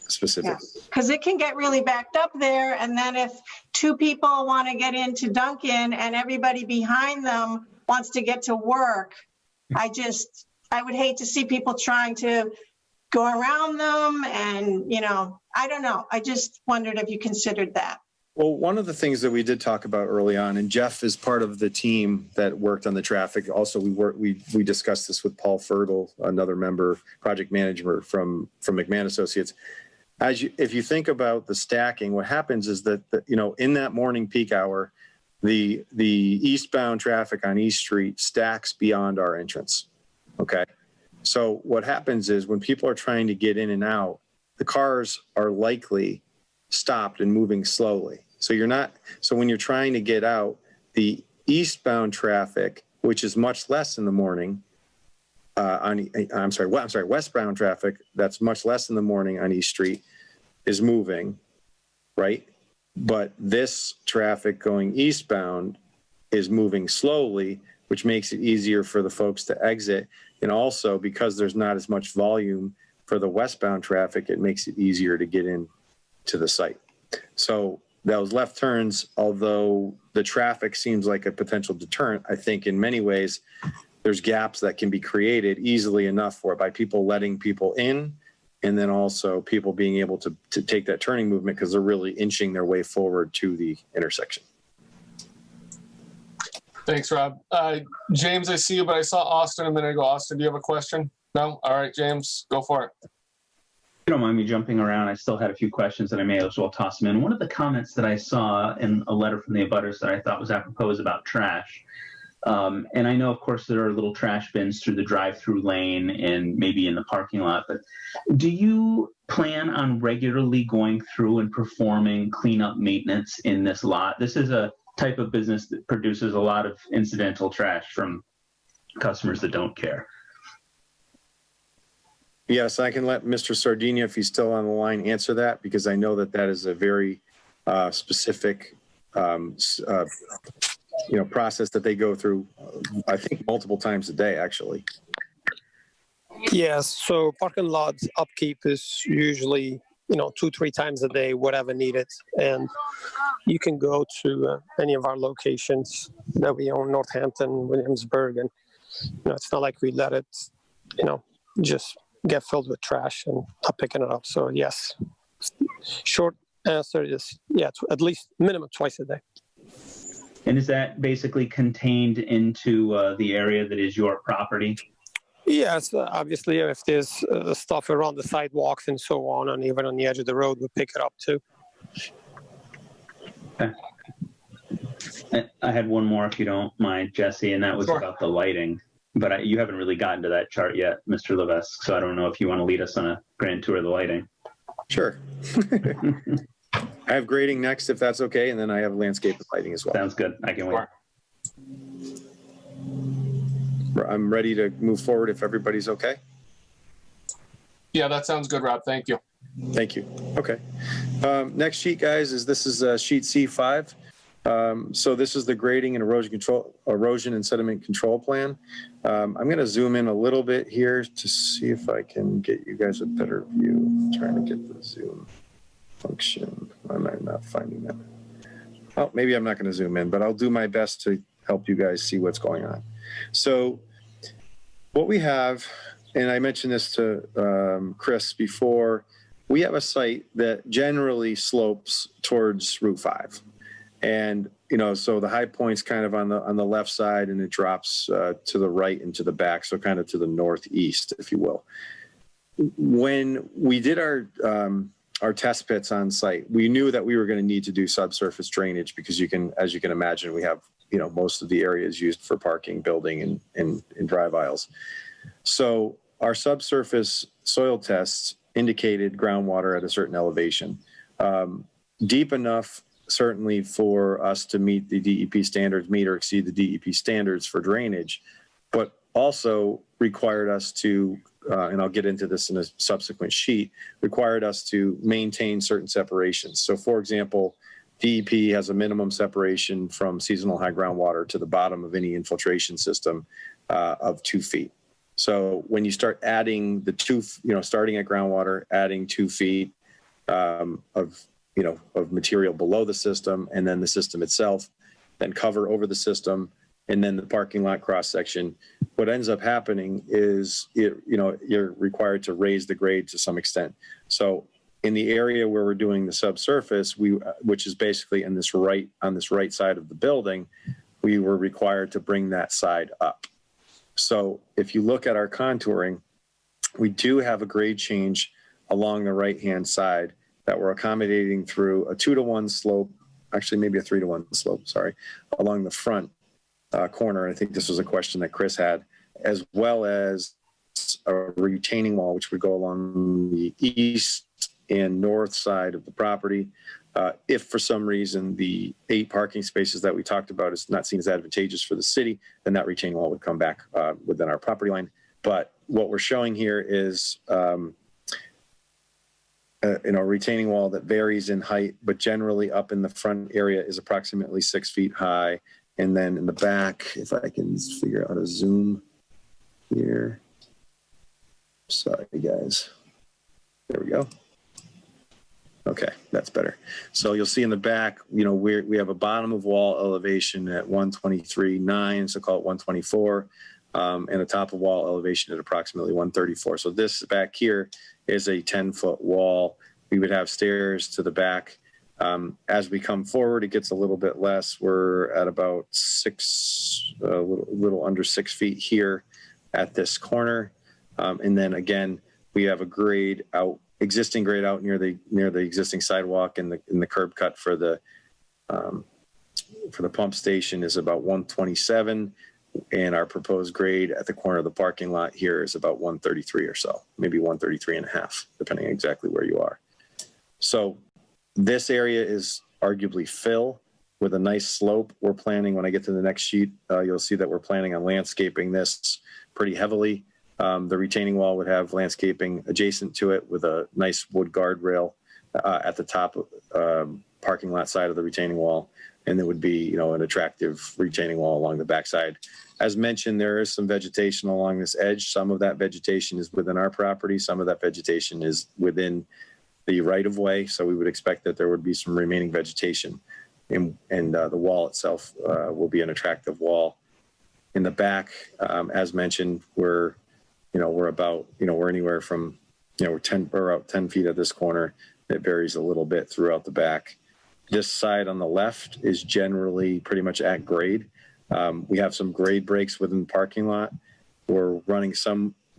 S3: specifically.
S5: Because it can get really backed up there, and then if two people want to get into Dunkin' and everybody behind them wants to get to work, I would hate to see people trying to go around them, and I don't know. I just wondered if you considered that.
S3: Well, one of the things that we did talk about early on, and Jeff is part of the team that worked on the traffic. Also, we discussed this with Paul Fertile, another member, project manager from McMahon Associates. If you think about the stacking, what happens is that in that morning peak hour, the eastbound traffic on East Street stacks beyond our entrance. Okay, so what happens is when people are trying to get in and out, the cars are likely stopped and moving slowly. So when you're trying to get out, the eastbound traffic, which is much less in the morning, westbound traffic that's much less in the morning on East Street is moving, right? But this traffic going eastbound is moving slowly, which makes it easier for the folks to exit. And also because there's not as much volume for the westbound traffic, it makes it easier to get in to the site. So those left turns, although the traffic seems like a potential deterrent, I think in many ways there's gaps that can be created easily enough by people letting people in, and then also people being able to take that turning movement because they're really inching their way forward to the intersection.
S1: Thanks, Rob. James, I see you, but I saw Austin a minute ago. Austin, do you have a question? No? All right, James, go for it.
S4: If you don't mind me jumping around, I still had a few questions that I may as well toss them in. One of the comments that I saw in a letter from the abutters that I thought was apropos about trash And I know, of course, there are little trash bins through the drive-through lane and maybe in the parking lot, but do you plan on regularly going through and performing cleanup maintenance in this lot? This is a type of business that produces a lot of incidental trash from customers that don't care.
S3: Yes, I can let Mr. Sardina, if he's still on the line, answer that, because I know that that is a very specific process that they go through, I think multiple times a day, actually.
S8: Yes, so parking lots upkeep is usually, 2-3 times a day, whatever needed. And you can go to any of our locations that we own, Northampton, Williamsburg, and it's not like we let it, just get filled with trash and not picking it up. So yes, short answer is at least minimum twice a day.
S4: And is that basically contained into the area that is your property?
S8: Yes, obviously, if there's stuff around the sidewalks and so on, and even on the edge of the road, we pick it up too.
S4: Okay. I had one more, if you don't mind, Jesse, and that was
S1: Sure.
S4: about the lighting. But you haven't really gotten to that chart yet, Mr. Levesque, so I don't know if you want to lead us on a grand tour of the lighting.
S3: Sure. I have grading next, if that's okay, and then I have landscape and lighting as well.
S4: Sounds good. I can wait.
S1: Sure.
S3: I'm ready to move forward if everybody's okay.
S1: Yeah, that sounds good, Rob. Thank you.
S3: Thank you. Okay. Next sheet, guys, this is sheet C5. So this is the grading and erosion and sediment control plan. I'm going to zoom in a little bit here to see if I can get you guys a better view. I'm trying to get the zoom function. I'm not finding that. Oh, maybe I'm not going to zoom in, but I'll do my best to help you guys see what's going on. So what we have, and I mentioned this to Chris before, we have a site that generally slopes towards Route 5. And, so the high point's kind of on the left side, and it drops to the right and to the back, so kind of to the northeast, if you will. When we did our test pits on site, we knew that we were going to need to do subsurface drainage because as you can imagine, we have, most of the area is used for parking, building, and drive aisles. So our subsurface soil tests indicated groundwater at a certain elevation, deep enough certainly for us to meet the DEP standards, meet or exceed the DEP standards for drainage, but also required us to, and I'll get into this in a subsequent sheet, required us to maintain certain separations. So for example, DEP has a minimum separation from seasonal high groundwater to the bottom of any infiltration system of 2 feet. So when you start adding starting at groundwater, adding 2 feet of material below the system, and then the system itself, then cover over the system, and then the parking lot cross section, what ends up happening is you're required to raise the grade to some extent. So in the area where we're doing the subsurface, which is basically on this right side of the building, we were required to bring that side up. So if you look at our contouring, we do have a grade change along the right-hand side that we're accommodating through a 2-to-1 slope, actually maybe a 3-to-1 slope, along the front corner. I think this was a question that Chris had, as well as a retaining wall, which would go along the east and north side of the property. If for some reason the 8 parking spaces that we talked about is not seen as advantageous for the city, then that retaining wall would come back within our property line. But what we're showing here is retaining wall that varies in height, but generally up in the front area is approximately 6 feet high. And then in the back, if I can figure out how to zoom here. Sorry, guys. There we go. Okay, that's better. So you'll see in the back, we have a bottom of wall elevation at 123.9, so call it 124, and a top of wall elevation at approximately 134. So this back here is a 10-foot wall. We would have stairs to the back. As we come forward, it gets a little bit less. We're at about a little under 6 feet here at this corner. And then again, we have a existing grade out near the existing sidewalk, and the curb cut for the pump station is about 127. And our proposed grade at the corner of the parking lot here is about 133 or so, maybe 133 and a half, depending exactly where you are. So this area is arguably fill with a nice slope. We're planning, when I get to the next sheet, you'll see that we're planning on landscaping this pretty heavily. The retaining wall would have landscaping adjacent to it with a nice wood guardrail at the top parking lot side of the retaining wall. And there would be, an attractive retaining wall along the backside. As mentioned, there is some vegetation along this edge. Some of that vegetation is within our property. Some of that vegetation is within the right of way. So we would expect that there would be some remaining vegetation. And the wall itself will be an attractive wall. In the back, as mentioned, we're about, we're anywhere from, we're about 10 feet at this corner. It varies a little bit throughout the back. This side on the left is generally pretty much at grade. We have some grade breaks within the parking lot. We're running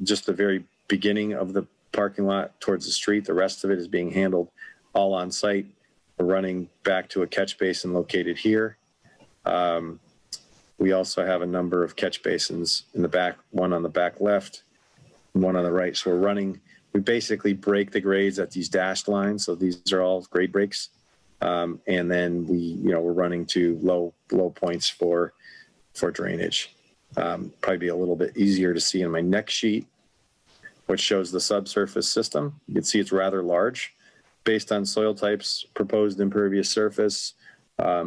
S3: just the very beginning of the parking lot towards the street. The rest of it is being handled all on site. We're running back to a catch basin located here. We also have a number of catch basins in the back, one on the back left, one on the right. So we basically break the grades at these dashed lines. So these are all grade breaks. And then we're running to low points for drainage. Probably be a little bit easier to see in my next sheet, which shows the subsurface system. You can see it's rather large based on soil types, proposed impervious surface,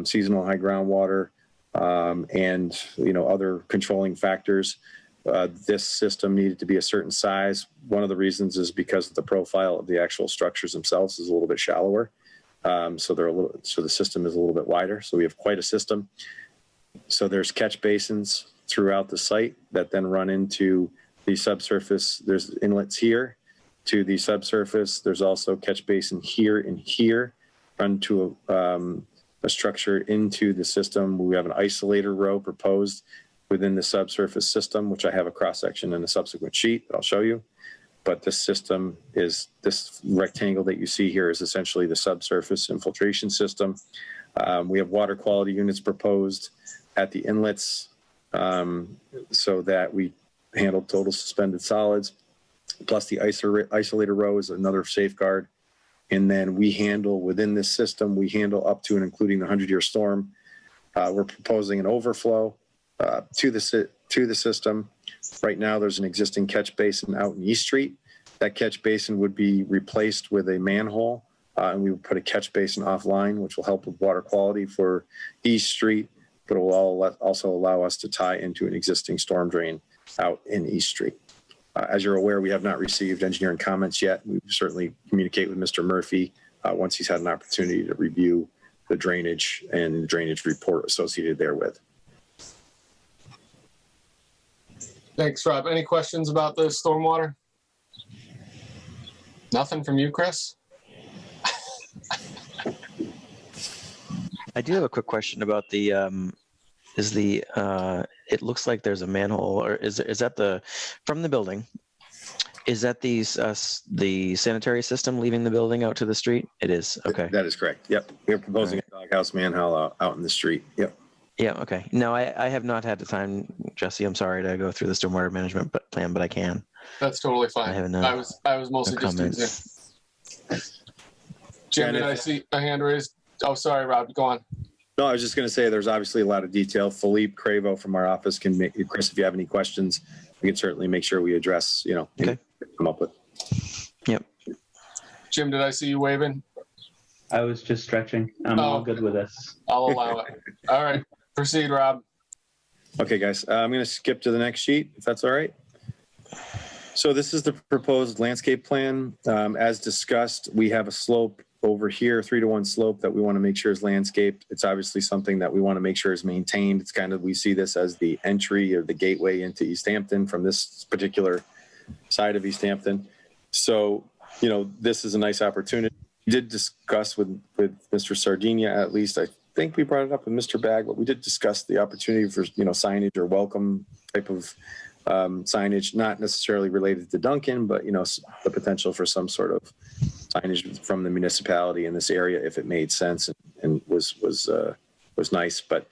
S3: seasonal high groundwater, and other controlling factors. This system needed to be a certain size. One of the reasons is because the profile of the actual structures themselves is a little bit shallower. So the system is a little bit wider. So we have quite a system. So there's catch basins throughout the site that then run into the subsurface. There's inlets here to the subsurface. There's also catch basin here and here, run to a structure into the system. We have an isolator row proposed within the subsurface system, which I have a cross section in a subsequent sheet that I'll show you. But this system is, this rectangle that you see here is essentially the subsurface infiltration system. We have water quality units proposed at the inlets so that we handle total suspended solids. Plus the isolator row is another safeguard. And then we handle within this system, we handle up to and including the 100-year storm. We're proposing an overflow to the system. Right now, there's an existing catch basin out in East Street. That catch basin would be replaced with a manhole, and we would put a catch basin offline, which will help with water quality for East Street, but it will also allow us to tie into an existing storm drain out in East Street. As you're aware, we have not received engineering comments yet. We certainly communicate with Mr. Murphy once he's had an opportunity to review the drainage and the drainage report associated therewith.
S1: Thanks, Rob. Any questions about the stormwater? Nothing from you, Chris?
S6: I do have a quick question about the, it looks like there's a manhole, or is that from the building, is that the sanitary system leaving the building out to the street? It is, okay.
S3: That is correct. Yep. We're proposing a doghouse manhole out in the street. Yep.
S6: Yeah, okay. No, I have not had the time, Jesse, I'm sorry to go through the stormwater management plan, but I can.
S1: That's totally fine.
S6: I have
S1: I was mostly just using. Jim, did I see a hand raised? Oh, sorry, Rob, go on.
S3: No, I was just going to say there's obviously a lot of detail. Philippe Cravo from our office can make, Chris, if you have any questions, we can certainly make sure we address,
S6: Okay.
S3: come up with.
S6: Yep.
S1: Jim, did I see you waving?
S4: I was just stretching. I'm all good with this.
S1: I'll allow it. All right, proceed, Rob.
S3: Okay, guys, I'm going to skip to the next sheet, if that's all right. So this is the proposed landscape plan. As discussed, we have a slope over here, 3-to-1 slope that we want to make sure is landscaped. It's obviously something that we want to make sure is maintained. It's kind of, we see this as the entry or the gateway into Easthampton from this particular side of Easthampton. So, this is a nice opportunity. We did discuss with Mr. Sardinia, at least I think we brought it up with Mr. Bagg, but we did discuss the opportunity for, signage or welcome type of signage, not necessarily related to Duncan, but, the potential for some sort of signage from the municipality in this area if it made sense and was nice. But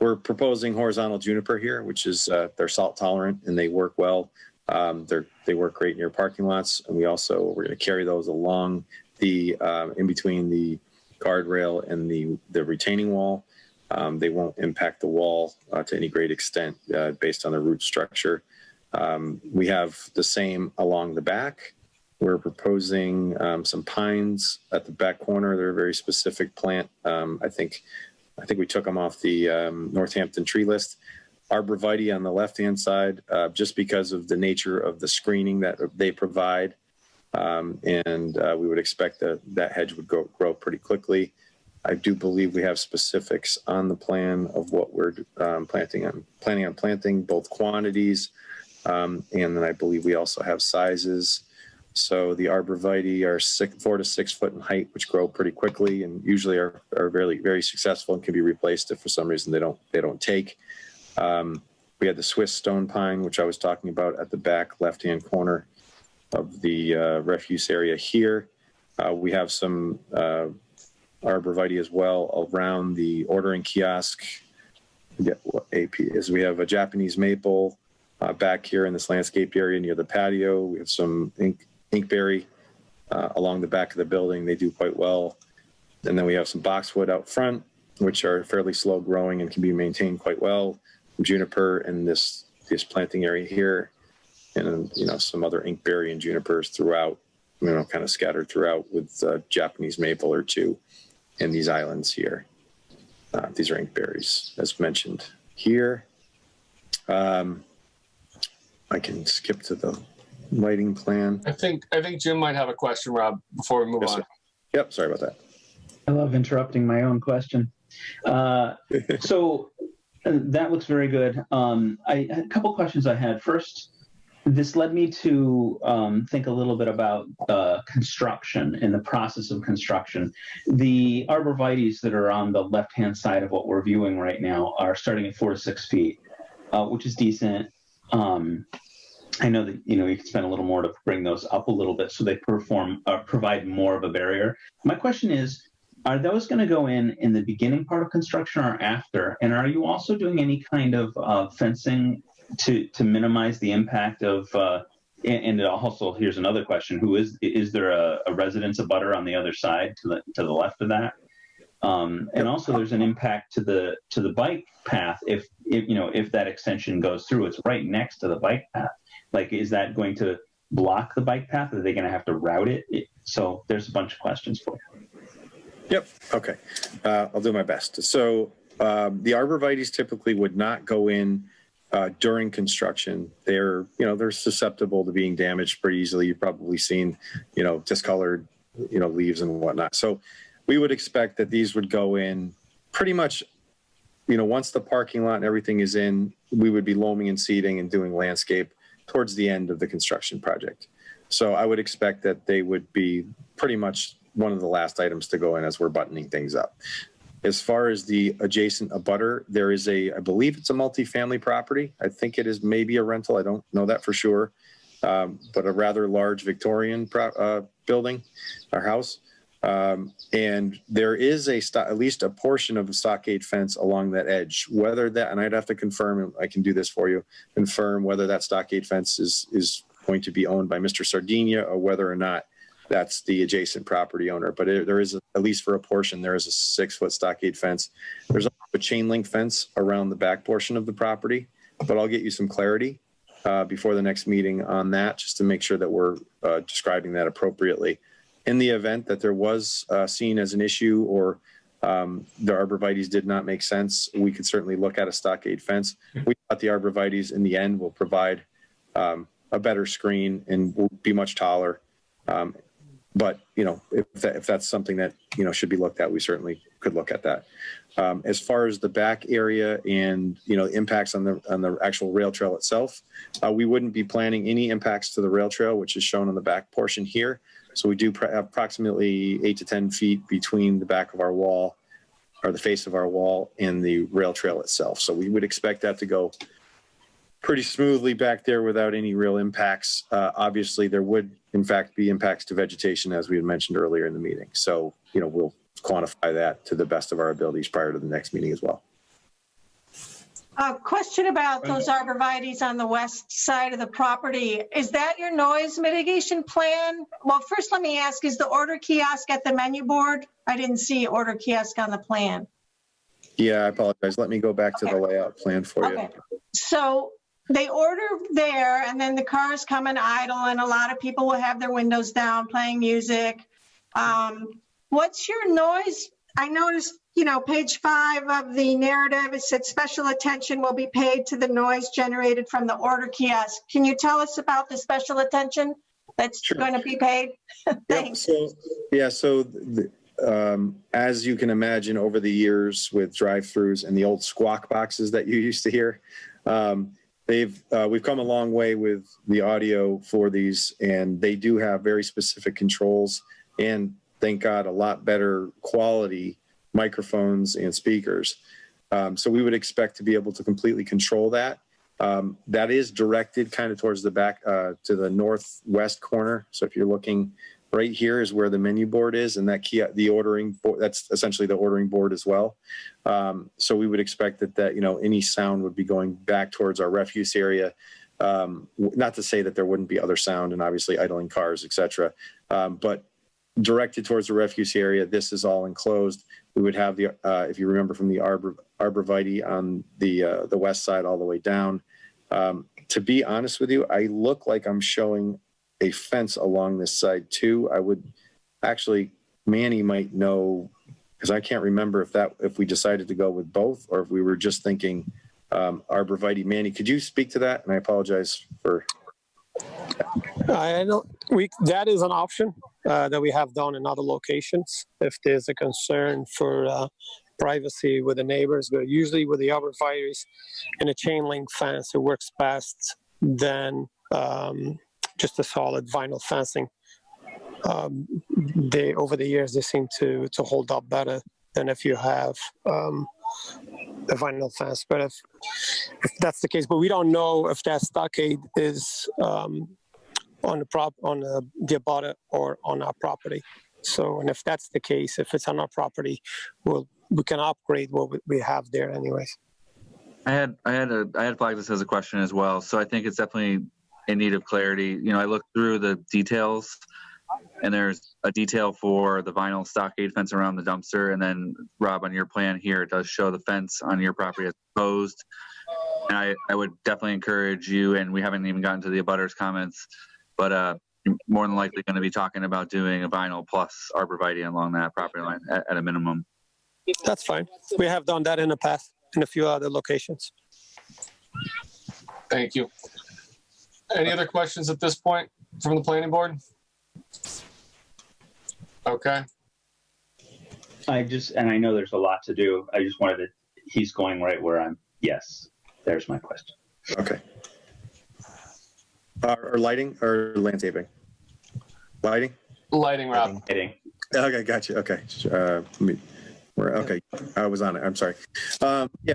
S3: we're proposing horizontal juniper here, which is they're salt tolerant and they work well. They work great near parking lots, and we're going to carry those along the in between the guardrail and the retaining wall. They won't impact the wall to any great extent based on the root structure. We have the same along the back. We're proposing some pines at the back corner. They're a very specific plant. I think we took them off the Northampton tree list. Arborvitae on the left-hand side, just because of the nature of the screening that they provide. We would expect that hedge would grow pretty quickly. I do believe we have specifics on the plan of what we're planning on planting, both quantities, and then I believe we also have sizes. So the arborvitae are 4 to 6 foot in height, which grow pretty quickly and usually are very, very successful and can be replaced if for some reason they don't take. We had the Swiss stone pine, which I was talking about at the back left-hand corner of the refuse area here. We have some arborvitae as well around the ordering kiosk. I forget what AP is. We have a Japanese maple back here in this landscaped area near the patio. We have some inkberry along the back of the building. They do quite well. And then we have some boxwood out front, which are fairly slow growing and can be maintained quite well. Juniper in this planting area here, and some other inkberry and junipers throughout, kind of scattered throughout with Japanese maple or two in these islands here. These are inkberries, as mentioned here. I can skip to the lighting plan.
S1: I think Jim might have a question, Rob, before we move on.
S3: Sir. Yep, sorry about that.
S4: I love interrupting my own question. So that looks very good. A couple questions I had. First, this led me to think a little bit about construction and the process of construction. The arborvitaes that are on the left-hand side of what we're viewing right now are starting at 4 to 6 feet, which is decent. I know that you can spend a little more to bring those up a little bit so they provide more of a barrier. My question is, are those going to go in the beginning part of construction or after? And are you also doing any kind of fencing to minimize the impact of? And also, here's another question: is there a residence abutter on the other side to the left of that? And also, there's an impact to the bike path if that extension goes through. It's right next to the bike path. Like, is that going to block the bike path? Are they going to have to route it? So there's a bunch of questions for you.
S3: Yep. Okay. I'll do my best. So the arborvitaes typically would not go in during construction. They're susceptible to being damaged pretty easily. You've probably seen, discolored, leaves and whatnot. So we would expect that these would go in pretty much, once the parking lot and everything is in, we would be loaming and seeding and doing landscape towards the end of the construction project. So I would expect that they would be pretty much one of the last items to go in as we're buttoning things up. As far as the adjacent abutter, there is I believe it's a multifamily property. I think it is maybe a rental. I don't know that for sure, but a rather large Victorian building or house. And there is at least a portion of the stockade fence along that edge. Whether that, and I'd have to confirm, and I can do this for you, confirm whether that stockade fence is going to be owned by Mr. Sardinia or whether or not that's the adjacent property owner. But there is, at least for a portion, there is a 6-foot stockade fence. There's also a chain link fence around the back portion of the property, but I'll get you some clarity before the next meeting on that, just to make sure that we're describing that appropriately. In the event that there was seen as an issue or the arborvitaes did not make sense, we could certainly look at a stockade fence. We thought the arborvitaes in the end will provide a better screen and will be much taller. But if that's something that should be looked at, we certainly could look at that. As far as the back area and impacts on the actual rail trail itself, we wouldn't be planning any impacts to the rail trail, which is shown on the back portion here. So we do have approximately 8 to 10 feet between the back of our wall, or the face of our wall, and the rail trail itself. So we would expect that to go pretty smoothly back there without any real impacts. Obviously, there would, in fact, be impacts to vegetation, as we had mentioned earlier in the meeting. So, we'll quantify that to the best of our abilities prior to the next meeting as well.
S5: A question about those arborvitaes on the west side of the property. Is that your noise mitigation plan? Well, first let me ask, is the order kiosk at the menu board? I didn't see order kiosk on the plan.
S3: Yeah, I apologize. Let me go back to the layout plan for you.
S5: Okay, so they order there and then the cars come and idle and a lot of people will have their windows down playing music. What's your noise? I noticed, page 5 of the narrative, it said special attention will be paid to the noise generated from the order kiosk. Can you tell us about the special attention that's going to be paid? Thanks.
S3: As you can imagine, over the years with drive-throughs and the old squawk boxes that you used to hear, we've come a long way with the audio for these, and they do have very specific controls and, thank God, a lot better quality microphones and speakers. So we would expect to be able to completely control that. That is directed kind of towards the back to the northwest corner. So if you're looking right here is where the menu board is, and the ordering board, that's essentially the ordering board as well. So we would expect that any sound would be going back towards our refuse area. Not to say that there wouldn't be other sound and obviously idling cars, et cetera, but directed towards the refuse area. This is all enclosed. We would have the, if you remember from the arborvitae on the west side all the way down. To be honest with you, I look like I'm showing a fence along this side too. I would actually, Manny might know, because I can't remember if we decided to go with both or if we were just thinking arborvitae. Manny, could you speak to that? And I apologize for.
S8: I know that is an option that we have done in other locations if there's a concern for privacy with the neighbors. But usually with the arborvitaes and a chain link fence, it works best than just a solid vinyl fencing. Over the years they seem to hold up better than if you have a vinyl fence. But if that's the case, but we don't know if that stockade is on the abutter or on our property. So, and if that's the case, if it's on our property, we can upgrade what we have there anyways.
S2: I had flagged this as a question as well. So I think it's definitely in need of clarity. I looked through the details, and there's a detail for the vinyl stockade fence around the dumpster. And then Rob, on your plan here, it does show the fence on your property as proposed. And I would definitely encourage you, and we haven't even gotten to the abutters comments, but you're more than likely going to be talking about doing a vinyl plus arborvitae along that property line at a minimum.
S8: That's fine. We have done that in the past in a few other locations.
S1: Thank you. Any other questions at this point from the planning board? Okay.
S4: I know there's a lot to do. I just wanted to, he's going right where I'm. Yes, there's my question.
S3: Okay. Or lighting or landscaping? Lighting?
S1: Lighting, Rob.
S4: Lighting.
S3: Okay, gotcha. Okay. Okay, I was on it. I'm sorry.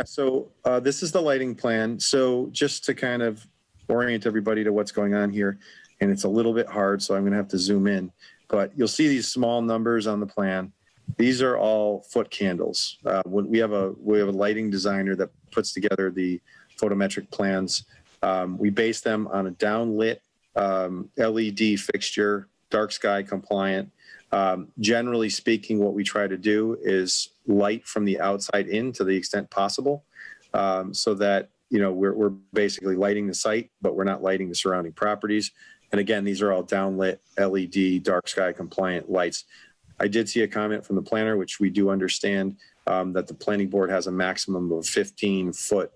S3: So this is the lighting plan. So just to kind of orient everybody to what's going on here, and it's a little bit hard, so I'm going to have to zoom in. But you'll see these small numbers on the plan. These are all foot candles. We have a lighting designer that puts together the photometric plans. We base them on a downlit LED fixture, dark sky compliant. Generally speaking, what we try to do is light from the outside in to the extent possible, so that we're basically lighting the site, but we're not lighting the surrounding properties. And again, these are all downlit LED dark sky compliant lights. I did see a comment from the planner, which we do understand, that the planning board has a maximum of 15-foot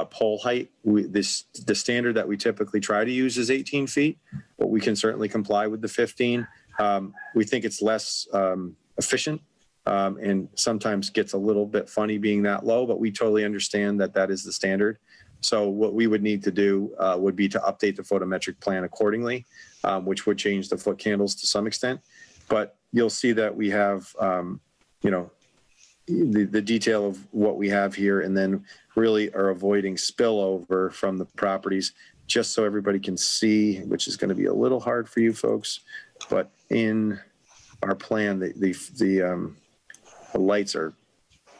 S3: pole height. The standard that we typically try to use is 18 feet, but we can certainly comply with the 15. We think it's less efficient and sometimes gets a little bit funny being that low, but we totally understand that that is the standard. So what we would need to do would be to update the photometric plan accordingly, which would change the foot candles to some extent. But you'll see that we have, the detail of what we have here, and then really are avoiding spillover from the properties, just so everybody can see, which is going to be a little hard for you folks. But in our plan, the lights are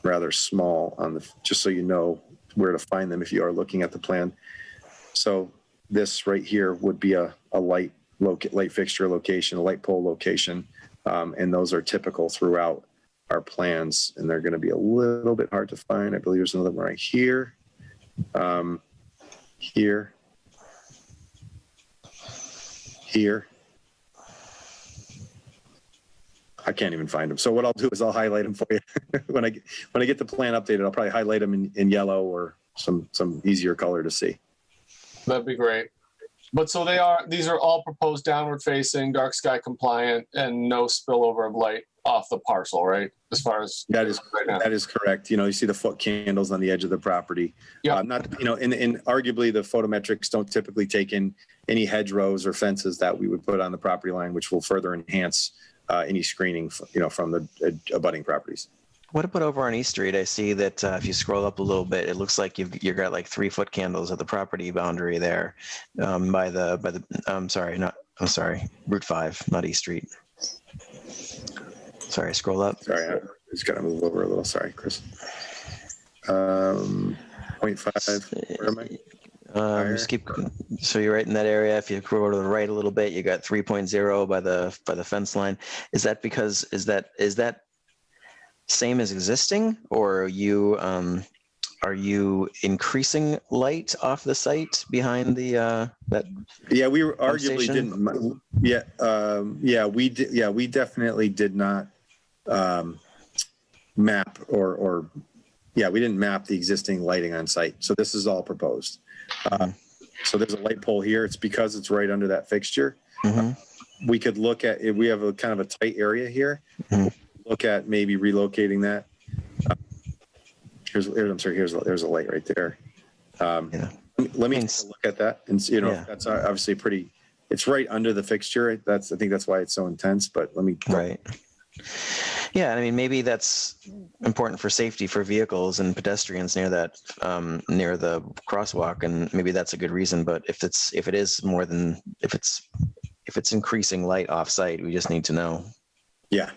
S3: rather small on the, just so you know, where to find them if you are looking at the plan. So this right here would be a light fixture location, a light pole location. And those are typical throughout our plans, and they're going to be a little bit hard to find. I believe there's another one right here, here, here. I can't even find them. So what I'll do is I'll highlight them for you. when I get the plan updated, I'll probably highlight them in yellow or some easier color to see.
S1: That'd be great. But so these are all proposed downward facing, dark sky compliant, and no spillover of light off the parcel, right? As far as
S3: that is
S1: right now.
S3: That is correct. You see the foot candles on the edge of the property.
S1: Yeah.
S3: Not, and arguably the photometrics don't typically take in any hedgerows or fences that we would put on the property line, which will further enhance any screening, from the abutting properties.
S6: What about over on East Street? I see that if you scroll up a little bit, it looks like you've got like 3-foot candles at the property boundary there, by the Route 5, not East Street. Sorry, scroll up.
S3: Sorry, I just got to move over a little. Sorry, Chris. 0.5. Where am I?
S6: So you're right in that area. If you go to the right a little bit, you got 3.0 by the fence line. Is that because is that same as existing, or are you increasing light off the site behind the that?
S3: Yeah, we were arguably
S6: station?
S3: didn't. We did. Yeah, we definitely did not map or we didn't map the existing lighting on site. So this is all proposed. So there's a light pole here. It's because it's right under that fixture. We could look at if we have a kind of a tight area here. Look at maybe relocating that. There's a light right there. Let me take a look at that, and that's obviously pretty. It's right under the fixture. I think that's why it's so intense. But let me.
S6: Right. Yeah, I mean, maybe that's important for safety for vehicles and pedestrians near that, near the crosswalk, and maybe that's a good reason. But if it's increasing light off site, we just need to know. Yeah.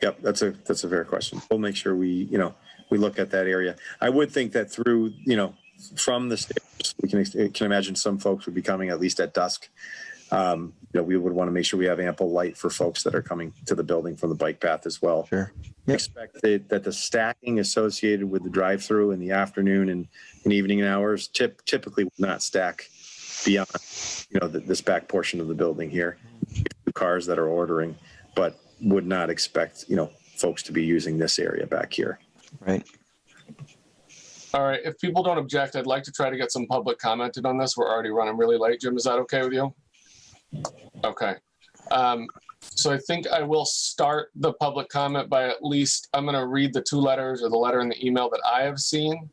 S3: Yep, that's a fair question. We'll make sure we look at that area. I would think that through, from the stairs, we can imagine some folks would be coming at least at dusk. We would want to make sure we have ample light for folks that are coming to the building from the bike path as well.
S6: Sure.
S3: Yep. Expect that the stacking associated with the drive-through in the afternoon and evening hours typically would not stack beyond, this back portion of the building here. The cars that are ordering, but would not expect, folks to be using this area back here.
S6: Right.
S1: All right. If people don't object, I'd like to try to get some public commented on this. We're already running really late. Jim, is that okay with you? Okay. So I think I will start the public comment by I'm going to read the 2 letters or the letter and the email that I have seen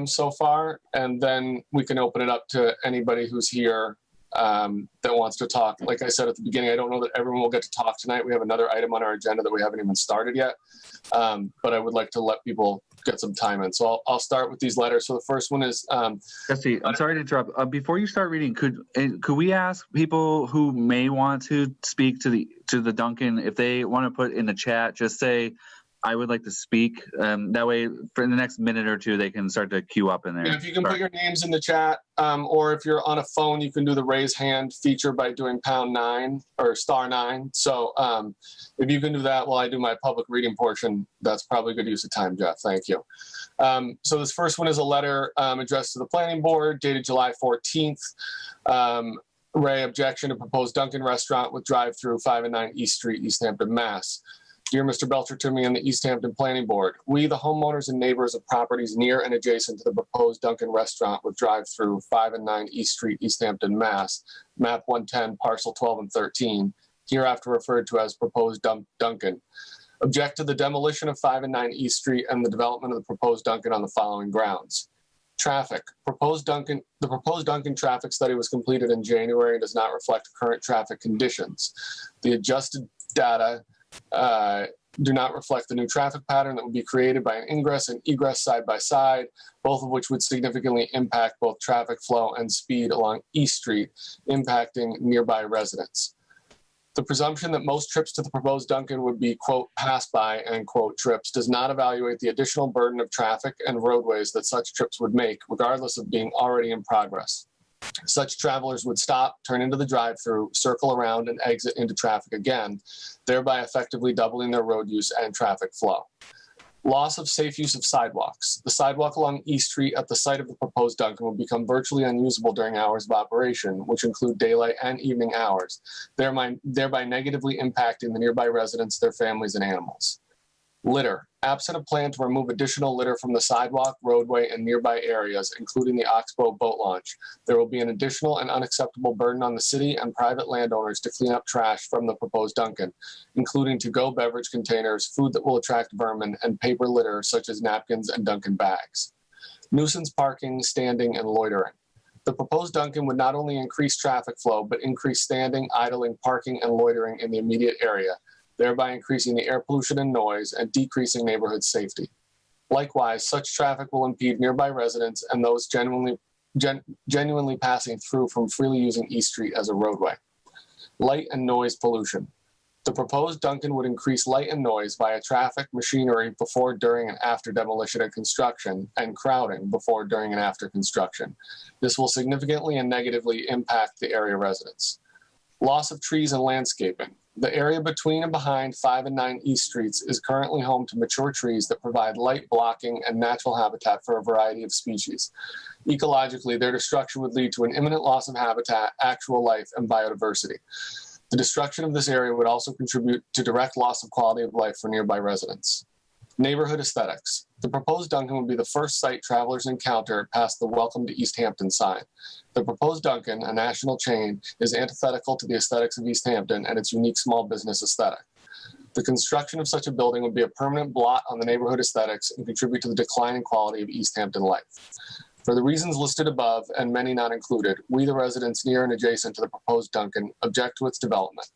S1: so far, and then we can open it up to anybody who's here that wants to talk. Like I said at the beginning, I don't know that everyone will get to talk tonight. We have another item on our agenda that we haven't even started yet, but I would like to let people get some time in. So I'll start with these letters. So the first one is
S2: Jesse, I'm sorry to interrupt. Before you start reading, could we ask people who may want to speak to the Duncan, if they want to put in the chat, just say, I would like to speak. That way, for the next minute or two, they can start to queue up in there.
S1: Yeah, if you can put your names in the chat, or if you're on a phone, you can do the raise hand feature by doing #9 or *9. So if you can do that while I do my public reading portion, that's probably good use of time, Jeff. Thank you. So this first one is a letter addressed to the Planning Board, dated July 14th. Ray, objection to proposed Dunkin' restaurant with drive-through 5 and 9 East Street, Easthampton, Mass. Dear Mr. Belcher, to me and the Easthampton Planning Board, we, the homeowners and neighbors of properties near and adjacent to the proposed Dunkin' restaurant with drive-through 5 and 9 East Street, Easthampton, Mass, map 110, parcel 12 and 13, hereafter referred to as proposed Dunkin', object to the demolition of 5 and 9 East Street and the development of the proposed Dunkin' on the following grounds. Traffic. The proposed Dunkin' traffic study was completed in January and does not reflect current traffic conditions. The adjusted data do not reflect the new traffic pattern that would be created by an ingress and egress side by side, both of which would significantly impact both traffic flow and speed along East Street, impacting nearby residents. The presumption that most trips to the proposed Dunkin' would be, quote, pass by, end quote, trips does not evaluate the additional burden of traffic and roadways that such trips would make, regardless of being already in progress. Such travelers would stop, turn into the drive-through, circle around, and exit into traffic again, thereby effectively doubling their road use and traffic flow. Loss of safe use of sidewalks. The sidewalk along East Street at the site of the proposed Dunkin' will become virtually unusable during hours of operation, which include daylight and evening hours, thereby negatively impacting the nearby residents, their families, and animals. Litter. Absent a plan to remove additional litter from the sidewalk, roadway, and nearby areas, including the Oxbow boat launch, there will be an additional and unacceptable burden on the city and private landowners to clean up trash from the proposed Dunkin', including to-go beverage containers, food that will attract vermin, and paper litter such as napkins and Dunkin' bags. Nuisance parking, standing, and loitering. The proposed Dunkin' would not only increase traffic flow, but increase standing, idling, parking, and loitering in the immediate area, thereby increasing the air pollution and noise and decreasing neighborhood safety. Likewise, such traffic will impede nearby residents and those genuinely passing through from freely using East Street as a roadway. Light and noise pollution. The proposed Dunkin' would increase light and noise via traffic, machinery before, during, and after demolition and construction, and crowding before, during, and after construction. This will significantly and negatively impact the area residents. Loss of trees and landscaping. The area between and behind 5 and 9 East Streets is currently home to mature trees that provide light blocking and natural habitat for a variety of species. Ecologically, their destruction would lead to an imminent loss of habitat, actual life, and biodiversity. The destruction of this area would also contribute to direct loss of quality of life for nearby residents. Neighborhood aesthetics. The proposed Dunkin' would be the first site travelers encounter past the Welcome to Easthampton sign. The proposed Dunkin', a national chain, is antithetical to the aesthetics of Easthampton and its unique small business aesthetic. The construction of such a building would be a permanent blot on the neighborhood aesthetics and contribute to the declining quality of Easthampton life. For the reasons listed above, and many not included, we, the residents near and adjacent to the proposed Dunkin', object to its development.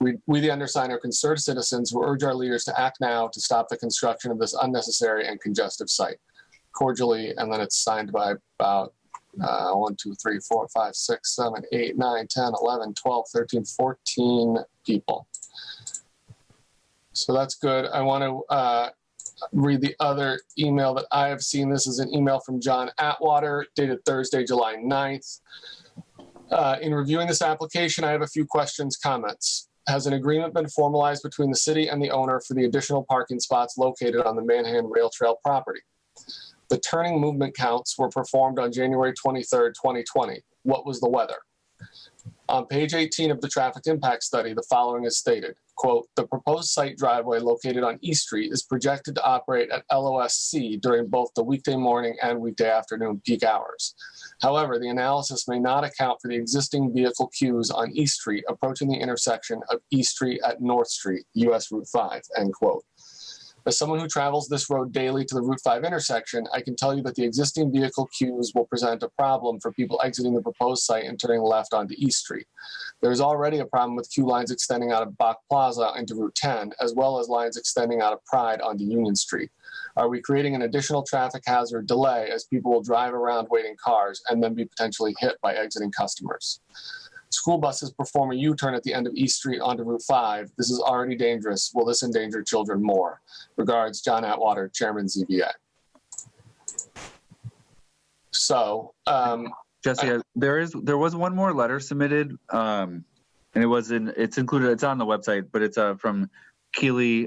S1: We, the undersigned, are concerned citizens who urge our leaders to act now to stop the construction of this unnecessary and congestive site. Cordially, and then it's signed by about 1, 2, 3, 4, 5, 6, 7, 8, 9, 10, 11, 12, 13, 14 people. So that's good. I want to read the other email that I have seen. This is an email from John Atwater, dated Thursday, July 9th. In reviewing this application, I have a few questions, comments. Has an agreement been formalized between the city and the owner for the additional parking spots located on the Manhan Rail Trail property? The turning movement counts were performed on January 23rd, 2020. What was the weather? On page 18 of the traffic impact study, the following is stated, quote, the proposed site driveway located on East Street is projected to operate at LOSC during both the weekday morning and weekday afternoon peak hours. However, the analysis may not account for the existing vehicle queues on East Street approaching the intersection of East Street at North Street, US Route 5, end quote. As someone who travels this road daily to the Route 5 intersection, I can tell you that the existing vehicle queues will present a problem for people exiting the proposed site and turning left onto East Street. There is already a problem with queue lines extending out of Bach Plaza into Route 10, as well as lines extending out of Pride onto Union Street. Are we creating an additional traffic hazard delay as people will drive around waiting cars and then be potentially hit by exiting customers? School buses perform a U-turn at the end of East Street onto Route 5. This is already dangerous. Will this endanger children more? Regards, John Atwater, Chairman, ZBA. So,
S2: Jesse, there was one more letter submitted, and it's included. It's on the website, but it's from Keely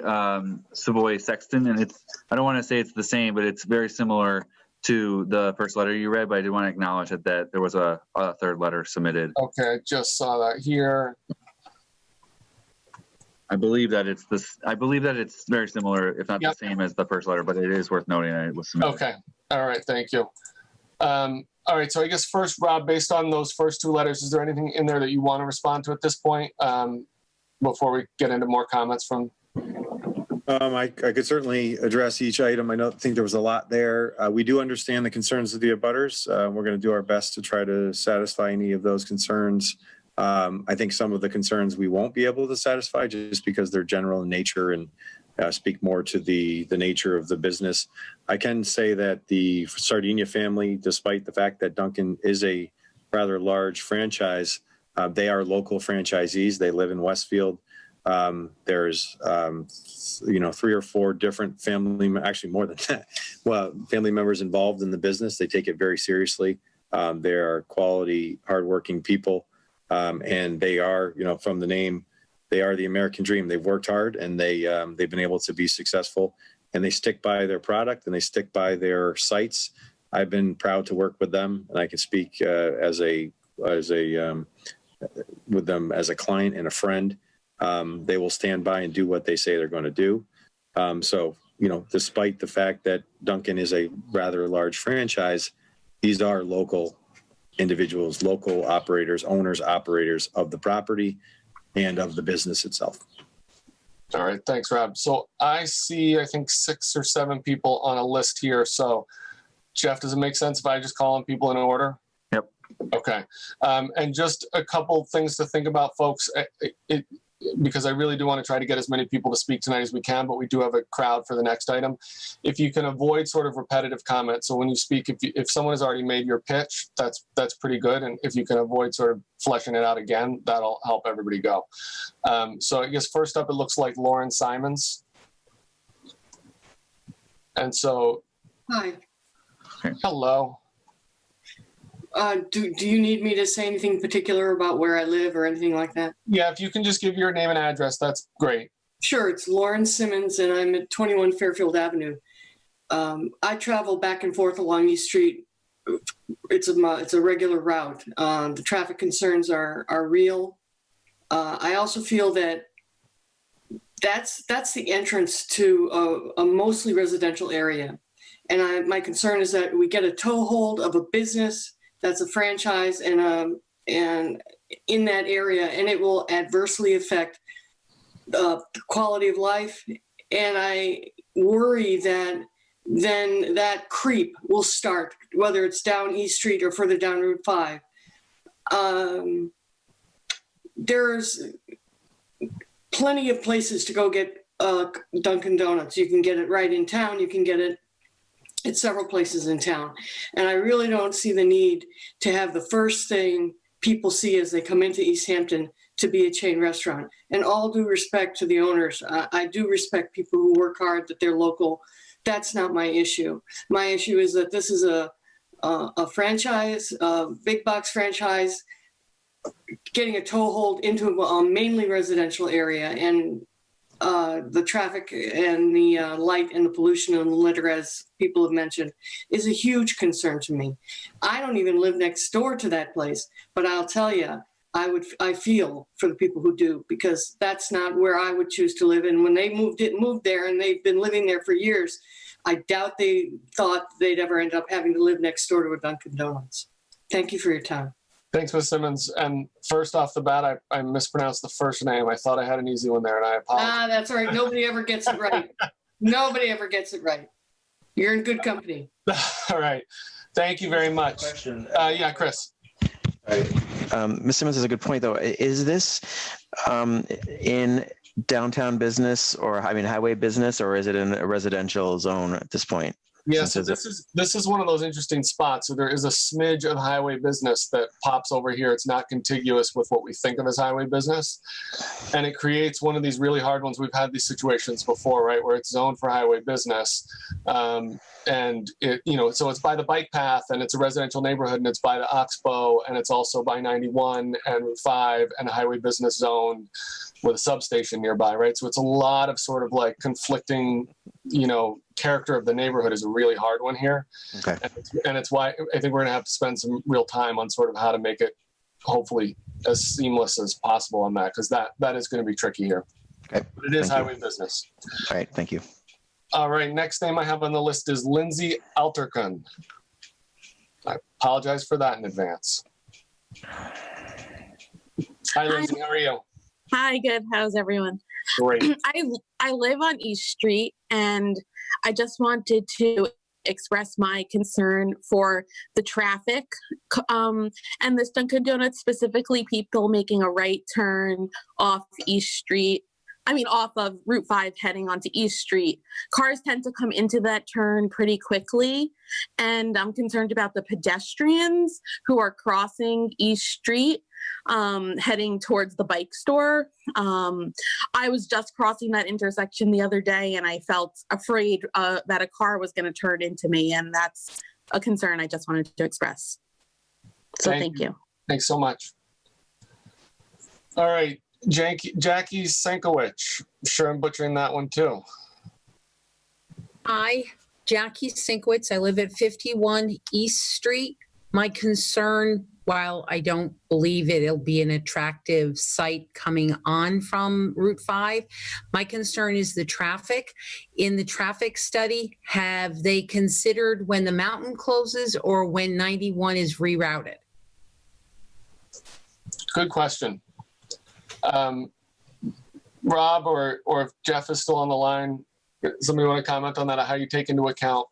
S2: Savoy Sexton, and I don't want to say it's the same, but it's very similar to the first letter you read, but I did want to acknowledge that there was a third letter submitted.
S1: Okay, I just saw that here.
S2: I believe that it's very similar, if not the same as the first letter, but it is worth noting that it was submitted.
S1: Okay, all right, thank you. All right, so I guess first, Rob, based on those first two letters, is there anything in there that you want to respond to at this point before we get into more comments from?
S3: I could certainly address each item. I think there was a lot there. We do understand the concerns of the abutters. We're going to do our best to try to satisfy any of those concerns. I think some of the concerns we won't be able to satisfy just because they're general in nature and speak more to the nature of the business. I can say that the Sardinia family, despite the fact that Dunkin' is a rather large franchise, They are local franchisees. They live in Westfield. There's, 3 or 4 different actually more than that, family members involved in the business. They take it very seriously. They are quality, hardworking people. And they are, from the name, they are the American dream. They've worked hard and they've been able to be successful, and they stick by their product and they stick by their sites. I've been proud to work with them, and I can speak with them as a client and a friend. They will stand by and do what they say they're going to do. Despite the fact that Dunkin' is a rather large franchise, these are local individuals, local operators, owners, operators of the property and of the business itself.
S1: All right, thanks, Rob. So I see, I think 6 or 7 people on a list here. So Jeff, does it make sense if I just call on people in order?
S2: Yep.
S1: Okay. And just a couple things to think about, folks, because I really do want to try to get as many people to speak tonight as we can, but we do have a crowd for the next item. If you can avoid sort of repetitive comments. So when you speak, if someone has already made your pitch, that's pretty good. And if you can avoid sort of fleshing it out again, that'll help everybody go. So I guess first up, it looks like Lauren Simons. And so,
S11: Hi.
S1: Hello.
S11: Do you need me to say anything particular about where I live or anything like that?
S1: Yeah, if you can just give your name and address, that's great.
S11: Sure, it's Lauren Simmons, and I'm at 21 Fairfield Avenue. I travel back and forth along East Street. It's a regular route. The traffic concerns are real. I also feel that that's the entrance to a mostly residential area. And my concern is that we get a toehold of a business that's a franchise and in that area, and it will adversely affect the quality of life. And I worry that then that creep will start, whether it's down East Street or further down Route 5. There's plenty of places to go get Dunkin' Donuts. You can get it right in town. You can get it at several places in town. And I really don't see the need to have the first thing people see as they come into Easthampton to be a chain restaurant. And all due respect to the owners, I do respect people who work hard, that they're local. That's not my issue. My issue is that this is a franchise, a big box franchise, getting a toehold into a mainly residential area, and the traffic and the light and the pollution and the litter, as people have mentioned, is a huge concern to me. I don't even live next door to that place, but I'll tell you, I feel for the people who do, because that's not where I would choose to live. And when they moved there, and they've been living there for years, I doubt they thought they'd ever end up having to live next door to a Dunkin' Donuts. Thank you for your time.
S1: Thanks, Ms. Simmons. And first off the bat, I mispronounced the first name. I thought I had an easy one there, and I apologize.
S11: That's all right. Nobody ever gets it right. Nobody ever gets it right. You're in good company.
S1: All right. Thank you very much.
S6: Question.
S1: Yeah, Chris.
S6: Ms. Simmons has a good point, though. Is this in downtown business, or highway business, or is it in a residential zone at this point?
S1: Yeah, so this is one of those interesting spots. So there is a smidge of highway business that pops over here. It's not contiguous with what we think of as highway business. And it creates one of these really hard ones. We've had these situations before, right, where it's zoned for highway business. And it, so it's by the bike path, and it's a residential neighborhood, and it's by the Oxbow, and it's also by 91 and Route 5 and a highway business zone with a substation nearby, right? So it's a lot of sort of like conflicting, character of the neighborhood is a really hard one here.
S6: Okay.
S1: And it's why I think we're going to have to spend some real time on sort of how to make it hopefully as seamless as possible on that, because that is going to be tricky here.
S6: Okay.
S1: But it is highway business.
S6: All right. Thank you.
S1: All right. Next name I have on the list is Lindsay Altercon. I apologize for that in advance. Hi, Lindsay. How are you?
S12: Hi, good. How's everyone?
S1: Great.
S12: I live on East Street, and I just wanted to express my concern for the traffic and this Dunkin' Donuts, specifically people making a right turn off East Street off of Route 5 heading onto East Street. Cars tend to come into that turn pretty quickly, and I'm concerned about the pedestrians who are crossing East Street heading towards the bike store. I was just crossing that intersection the other day, and I felt afraid that a car was going to turn into me, and that's a concern I just wanted to express. So thank you.
S1: Thanks so much. All right, Jackie Sienkiewicz. Sure, I'm butchering that one too.
S13: Hi, Jackie Sienkiewicz. I live at 51 East Street. My concern, while I don't believe it'll be an attractive site coming on from Route 5, my concern is the traffic. In the traffic study, have they considered when the mountain closes or when 91 is rerouted?
S1: Good question. Rob or if Jeff is still on the line, somebody want to comment on that, how you take into account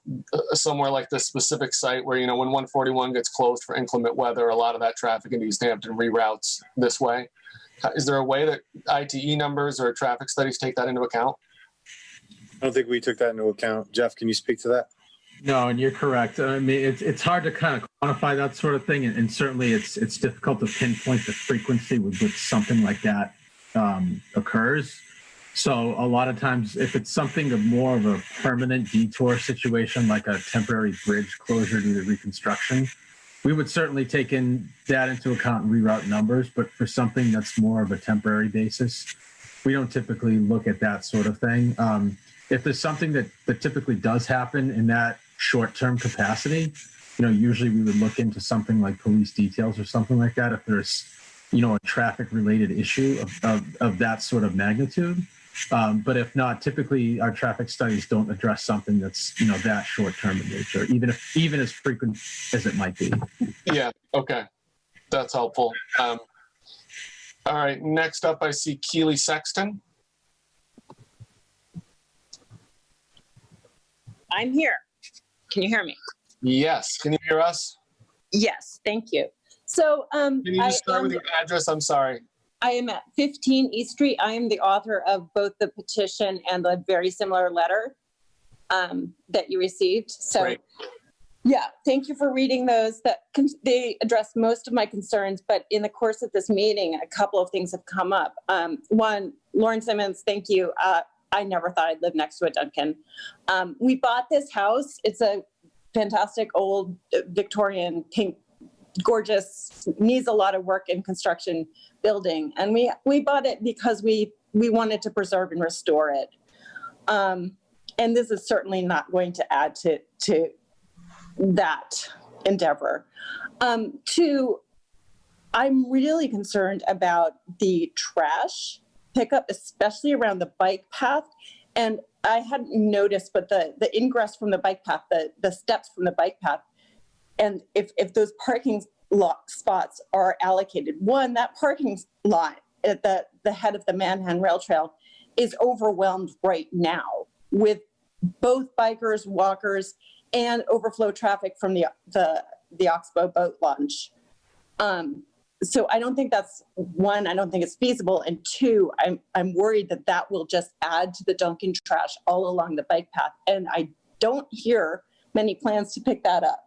S1: somewhere like this specific site where, when 141 gets closed for inclement weather, a lot of that traffic in Easthampton reroutes this way. Is there a way that ITE numbers or traffic studies take that into account?
S3: I don't think we took that into account. Jeff, can you speak to that?
S10: No, and you're correct. I mean, it's hard to kind of quantify that sort of thing, and certainly it's difficult to pinpoint the frequency with which something like that occurs. So a lot of times, if it's something of more of a permanent detour situation, like a temporary bridge closure due to reconstruction, we would certainly take that into account and reroute numbers. But for something that's more of a temporary basis, we don't typically look at that sort of thing. If there's something that typically does happen in that short-term capacity, usually we would look into something like police details or something like that. If there's, a traffic-related issue of that sort of magnitude. But if not, typically our traffic studies don't address something that's, that short-term in nature, even as frequent as it might be.
S1: Yeah. Okay. That's helpful. All right. Next up, I see Keely Sexton.
S14: I'm here. Can you hear me?
S1: Yes. Can you hear us?
S14: Yes, thank you. So,
S1: can you just start with your address? I'm sorry.
S14: I am at 15 East Street. I am the author of both the petition and the very similar letter that you received. So,
S1: Great.
S14: Yeah, thank you for reading those. They address most of my concerns, but in the course of this meeting, a couple of things have come up. One, Lauren Simmons, thank you. I never thought I'd live next to a Dunkin'. We bought this house. It's a fantastic old Victorian pink, gorgeous, needs a lot of work in construction building. And we bought it because we wanted to preserve and restore it. And this is certainly not going to add to that endeavor. Two, I'm really concerned about the trash pickup, especially around the bike path. And I hadn't noticed, but the ingress from the bike path, the steps from the bike path, and if those parking lot spots are allocated, one, that parking lot at the head of the Manhattan Rail Trail is overwhelmed right now with both bikers, walkers, and overflow traffic from the Oxbow boat launch. So I don't think that's one, I don't think it's feasible. And two, I'm worried that will just add to the Dunkin' trash all along the bike path. And I don't hear many plans to pick that up.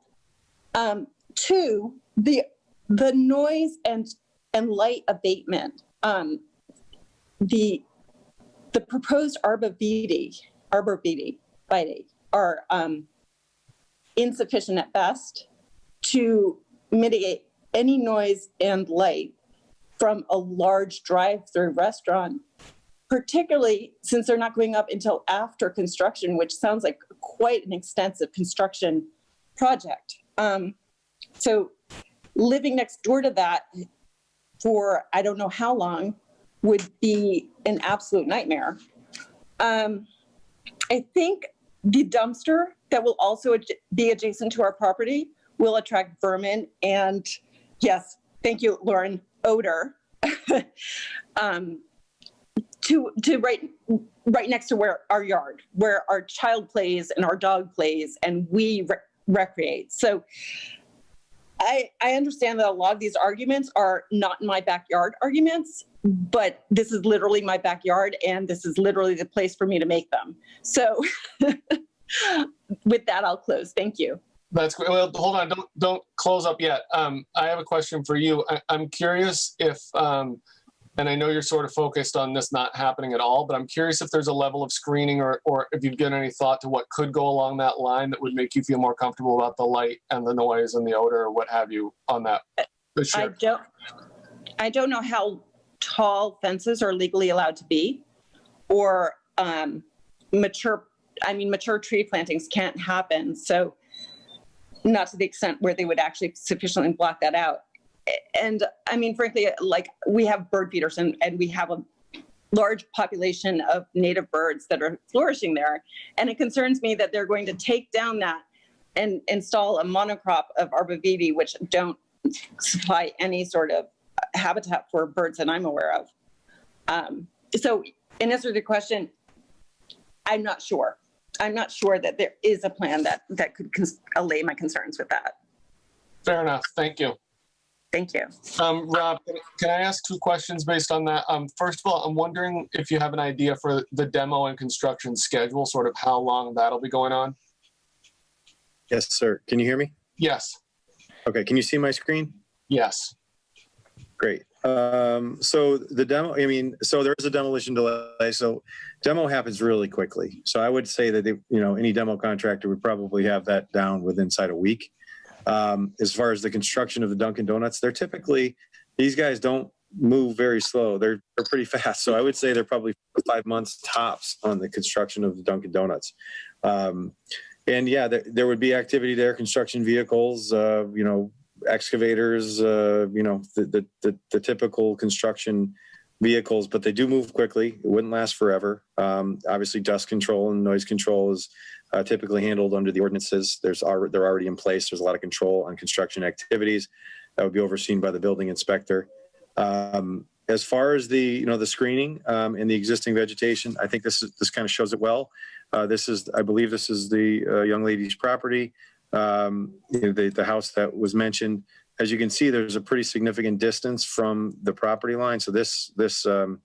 S14: Two, the noise and light abatement. The proposed arborvitae are insufficient at best to mitigate any noise and light from a large drive-through restaurant, particularly since they're not going up until after construction, which sounds like quite an extensive construction project. So living next door to that for I don't know how long would be an absolute nightmare. I think the dumpster that will also be adjacent to our property will attract vermin and, yes, thank you, Lauren, odor to right next to where our yard, where our child plays and our dog plays and we recreate. So I understand that a lot of these arguments are not in my backyard arguments, but this is literally my backyard and this is literally the place for me to make them. So with that, I'll close. Thank you.
S1: That's great. Well, hold on. Don't close up yet. I have a question for you. I'm curious if, and I know you're sort of focused on this not happening at all, but I'm curious if there's a level of screening or if you've given any thought to what could go along that line that would make you feel more comfortable about the light and the noise and the odor or what have you on that. Sure.
S14: I don't know how tall fences are legally allowed to be, or mature tree plantings can't happen. So not to the extent where they would actually sufficiently block that out. And I mean, frankly, like we have bird feeders and we have a large population of native birds that are flourishing there. And it concerns me that they're going to take down that and install a monocrop of arborvitae, which don't supply any sort of habitat for birds that I'm aware of. So in answer to the question, I'm not sure. I'm not sure that there is a plan that could allay my concerns with that.
S1: Fair enough. Thank you.
S14: Thank you.
S1: Rob, can I ask two questions based on that? First of all, I'm wondering if you have an idea for the demo and construction schedule, sort of how long that'll be going on?
S3: Yes, sir. Can you hear me?
S1: Yes.
S3: Okay. Can you see my screen?
S1: Yes.
S3: Great. So the demo, so there is a demolition delay. So demo happens really quickly. So I would say that, any demo contractor would probably have that down within inside a week. As far as the construction of the Dunkin' Donuts, these guys don't move very slow. They're pretty fast. So I would say they're probably 5 months tops on the construction of the Dunkin' Donuts. And yeah, there would be activity there, construction vehicles, excavators, the typical construction vehicles, but they do move quickly. It wouldn't last forever. Obviously, dust control and noise control is typically handled under the ordinances. They're already in place. There's a lot of control on construction activities that would be overseen by the building inspector. As far as the screening and the existing vegetation, I think this kind of shows it well. I believe this is the young lady's property. The house that was mentioned. As you can see, there's a pretty significant distance from the property line. So the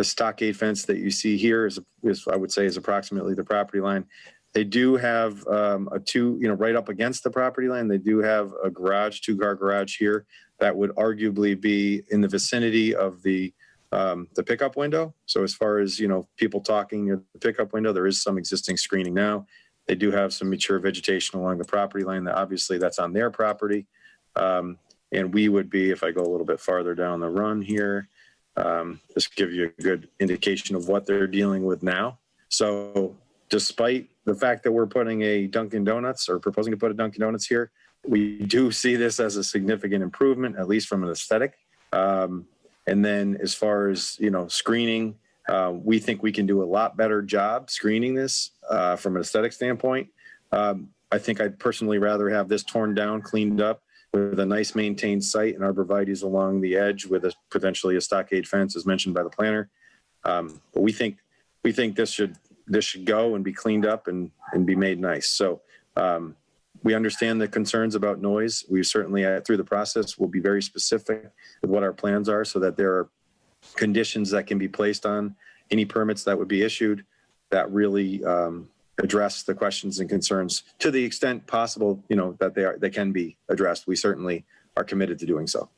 S3: stockade fence that you see here is I would say is approximately the property line. They do have right up against the property line. They do have a garage, 2-car garage here that would arguably be in the vicinity of the pickup window. So as far as people talking near the pickup window, there is some existing screening now. They do have some mature vegetation along the property line that obviously that's on their property. And we would be, if I go a little bit farther down the run here, just give you a good indication of what they're dealing with now. So despite the fact that we're putting a Dunkin' Donuts or proposing to put a Dunkin' Donuts here, we do see this as a significant improvement, at least from an aesthetic. And then as far as, screening, we think we can do a lot better job screening this from an aesthetic standpoint. I think I'd personally rather have this torn down, cleaned up with a nice maintained site and arborvitaes along the edge with potentially a stockade fence as mentioned by the planner. But we think this should go and be cleaned up and be made nice. So we understand the concerns about noise. We certainly through the process will be very specific with what our plans are so that there are conditions that can be placed on any permits that would be issued that really address the questions and concerns to the extent possible, that they can be addressed. We certainly are committed to doing so.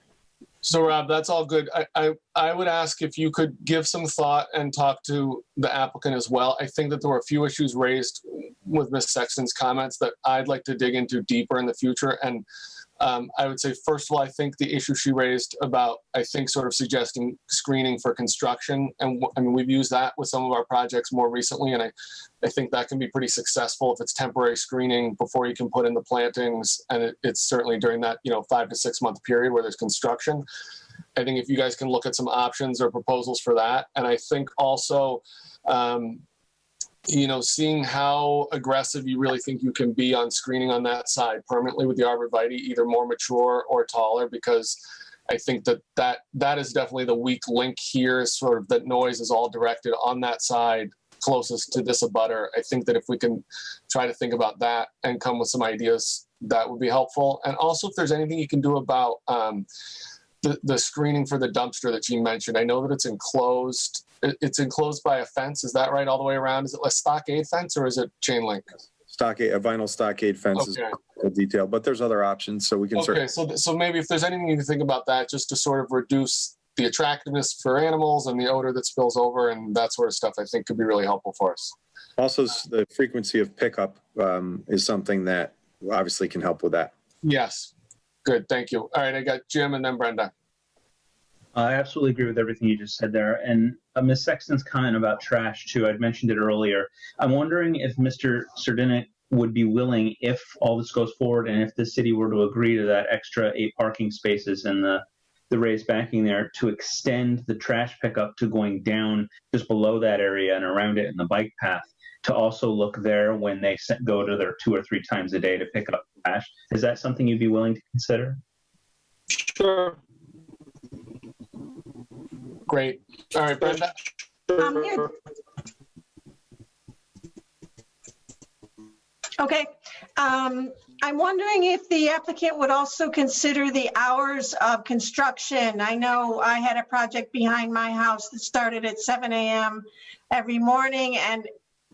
S1: So Rob, that's all good. I would ask if you could give some thought and talk to the applicant as well. I think that there were a few issues raised with Ms. Sexton's comments that I'd like to dig into deeper in the future. And I would say, first of all, I think the issue she raised about, sort of suggesting screening for construction. And we've used that with some of our projects more recently. And I think that can be pretty successful if it's temporary screening before you can put in the plantings. And it's certainly during that, 5 to 6 month period where there's construction. I think if you guys can look at some options or proposals for that. And I think also, seeing how aggressive you really think you can be on screening on that side permanently with the arborvitae, either more mature or taller, because I think that is definitely the weak link here, is sort of that noise is all directed on that side closest to this abutter. I think that if we can try to think about that and come with some ideas, that would be helpful. And also if there's anything you can do about the screening for the dumpster that you mentioned. I know that it's enclosed. It's enclosed by a fence. Is that right all the way around? Is it a stockade fence or is it chain link?
S3: A vinyl stockade fence is a detail, but there's other options, so we can
S1: Okay, so maybe if there's anything you can think about that, just to sort of reduce the attractiveness for animals and the odor that spills over and that sort of stuff, I think could be really helpful for us.
S3: Also, the frequency of pickup is something that obviously can help with that.
S1: Yes. Good. Thank you. All right. I got Jim and then Brenda.
S4: I absolutely agree with everything you just said there. And Ms. Sexton's comment about trash, too, I'd mentioned it earlier. I'm wondering if Mr. Sardinic would be willing, if all this goes forward and if the city were to agree to that extra 8 parking spaces and the raised banking there, to extend the trash pickup to going down just below that area and around it in the bike path, to also look there when they go to their 2 or 3 times a day to pick up trash. Is that something you'd be willing to consider?
S8: Sure.
S1: Great. All right, Brenda.
S5: Okay. I'm wondering if the applicant would also consider the hours of construction. I know I had a project behind my house that started at 7 a.m. every morning, and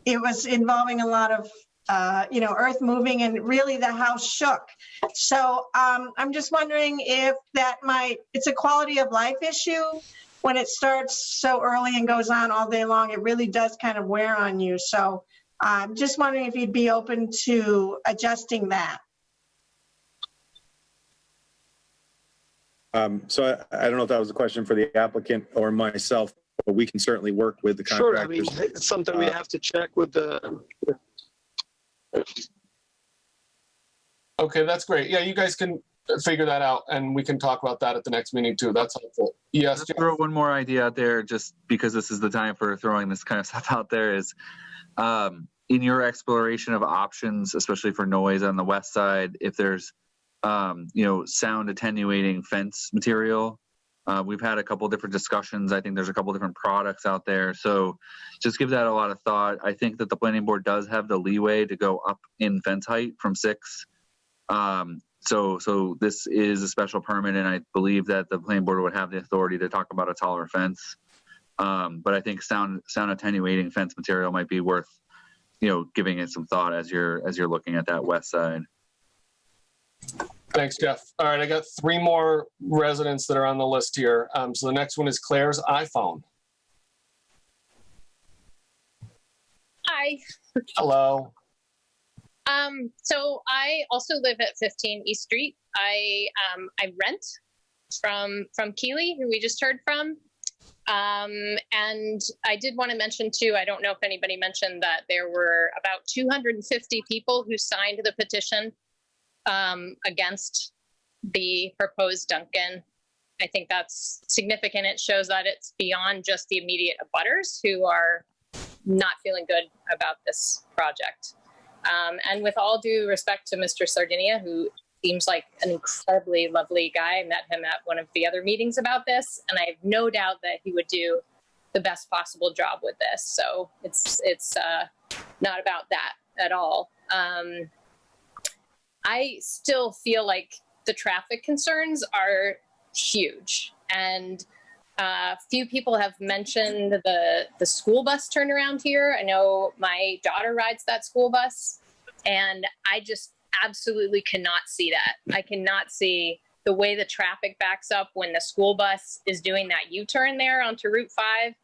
S5: it was involving a lot of, earth moving, and really the house shook. So I'm just wondering if it's a quality of life issue when it starts so early and goes on all day long. It really does kind of wear on you. So I'm just wondering if you'd be open to adjusting that.
S3: So I don't know if that was a question for the applicant or myself, but we can certainly work with the contractors.
S8: Sure, I mean, it's something we have to check with the.
S1: Okay, that's great. Yeah, you guys can figure that out and we can talk about that at the next meeting too. That's helpful. Yes.
S2: Let's throw one more idea out there, just because this is the time for throwing this kind of stuff out there, is in your exploration of options, especially for noise on the west side, if there's sound attenuating fence material. We've had a couple different discussions. I think there's a couple different products out there. So just give that a lot of thought. I think that the planning board does have the leeway to go up in fence height from 6. So this is a special permit, and I believe that the planning board would have the authority to talk about a taller fence. But I think sound attenuating fence material might be worth, giving it some thought as you're looking at that west side.
S1: Thanks, Jeff. All right, I got 3 more residents that are on the list here. So the next one is Claire's iPhone.
S15: Hi.
S1: Hello.
S15: So I also live at 15 East Street. I rent from Keeley, who we just heard from. And I did want to mention too, I don't know if anybody mentioned that there were about 250 people who signed the petition against the proposed Duncan. I think that's significant. It shows that it's beyond just the immediate abutters who are not feeling good about this project. And with all due respect to Mr. Sardinia, who seems like an incredibly lovely guy, I met him at one of the other meetings about this, and I have no doubt that he would do the best possible job with this. So it's not about that at all. I still feel like the traffic concerns are huge, and few people have mentioned the school bus turnaround here. I know my daughter rides that school bus, and I just absolutely cannot see that. I cannot see the way the traffic backs up when the school bus is doing that U-turn there onto Route 5.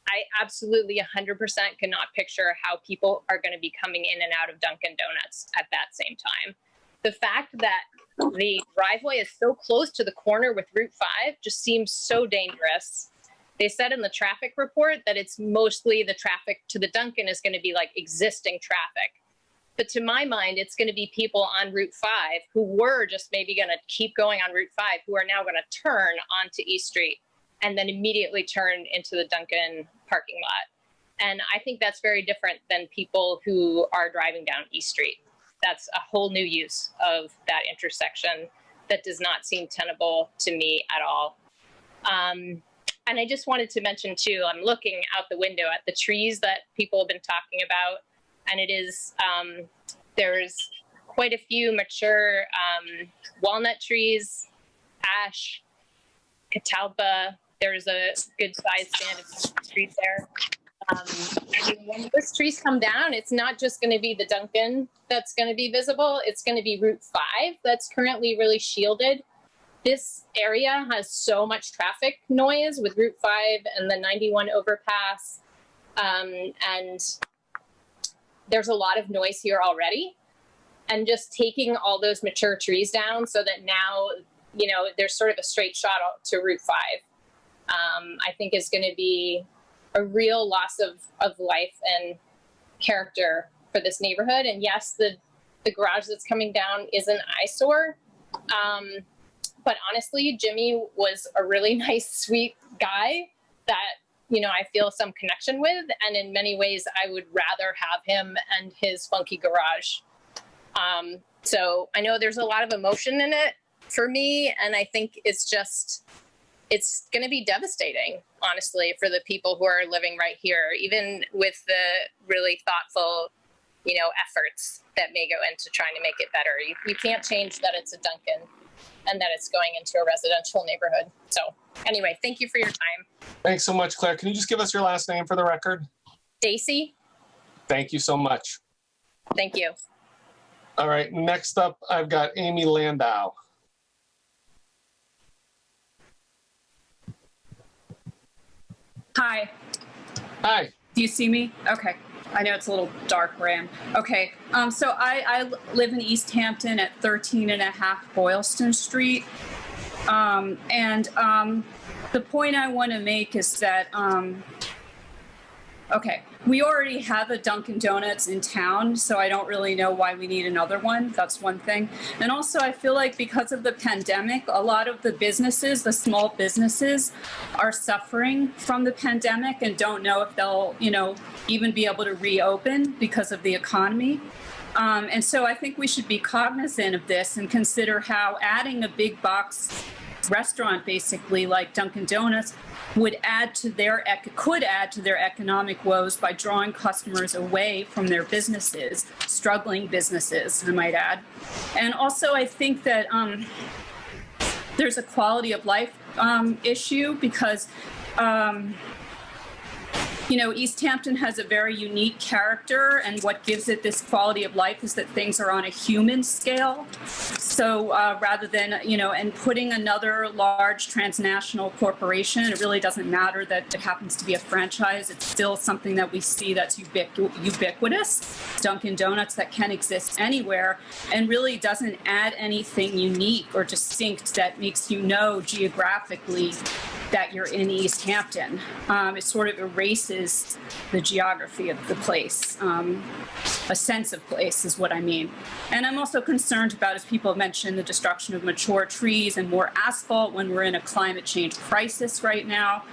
S15: I absolutely 100% cannot picture how people are going to be coming in and out of Dunkin' Donuts at that same time. The fact that the driveway is so close to the corner with Route 5 just seems so dangerous. They said in the traffic report that it's mostly the traffic to the Dunkin' is going to be like existing traffic. But to my mind, it's going to be people on Route 5 who were just maybe going to keep going on Route 5, who are now going to turn onto East Street and then immediately turn into the Dunkin' parking lot. And I think that's very different than people who are driving down East Street. That's a whole new use of that intersection that does not seem tenable to me at all. And I just wanted to mention too, I'm looking out the window at the trees that people have been talking about, and it is, there's quite a few mature walnut trees, ash, catalpa. There's a good sized stand of trees there. When those trees come down, it's not just going to be the Dunkin' that's going to be visible. It's going to be Route 5 that's currently really shielded. This area has so much traffic noise with Route 5 and the 91 overpass. And there's a lot of noise here already. And just taking all those mature trees down so that now, there's sort of a straight shot to Route 5, I think is going to be a real loss of life and character for this neighborhood. And yes, the garage that's coming down is an eyesore. But honestly, Jimmy was a really nice, sweet guy that, I feel some connection with. And in many ways, I would rather have him and his funky garage. So I know there's a lot of emotion in it for me. And I think it's going to be devastating, honestly, for the people who are living right here, even with the really thoughtful, efforts that may go into trying to make it better. You can't change that it's a Dunkin' and that it's going into a residential neighborhood. So anyway, thank you for your time.
S1: Thanks so much, Claire. Can you just give us your last name for the record?
S15: Stacy.
S1: Thank you so much.
S15: Thank you.
S1: All right, next up, I've got Amy Landau.
S16: Hi.
S1: Hi.
S16: Do you see me? Okay. I know it's a little dark where I am. Okay. So I live in Easthampton at 13.5 Boylston Street. The point I want to make is that, okay, we already have a Dunkin' Donuts in town, so I don't really know why we need another one. That's one thing. And also, I feel like because of the pandemic, a lot of the businesses, the small businesses, are suffering from the pandemic and don't know if they'll, even be able to reopen because of the economy. And so I think we should be cognizant of this and consider how adding a big box restaurant, basically like Dunkin' Donuts, could add to their economic woes by drawing customers away from their businesses, struggling businesses, I might add. And also, I think that there's a quality of life issue because Easthampton has a very unique character, and what gives it this quality of life is that things are on a human scale. So rather than, and putting another large transnational corporation, it really doesn't matter that it happens to be a franchise. It's still something that we see that's ubiquitous. Dunkin' Donuts that can exist anywhere and really doesn't add anything unique or distinct that makes geographically that you're in Easthampton. It sort of erases the geography of the place. A sense of place is what I mean. And I'm also concerned about, as people have mentioned, the destruction of mature trees and more asphalt when we're in a climate change crisis right now,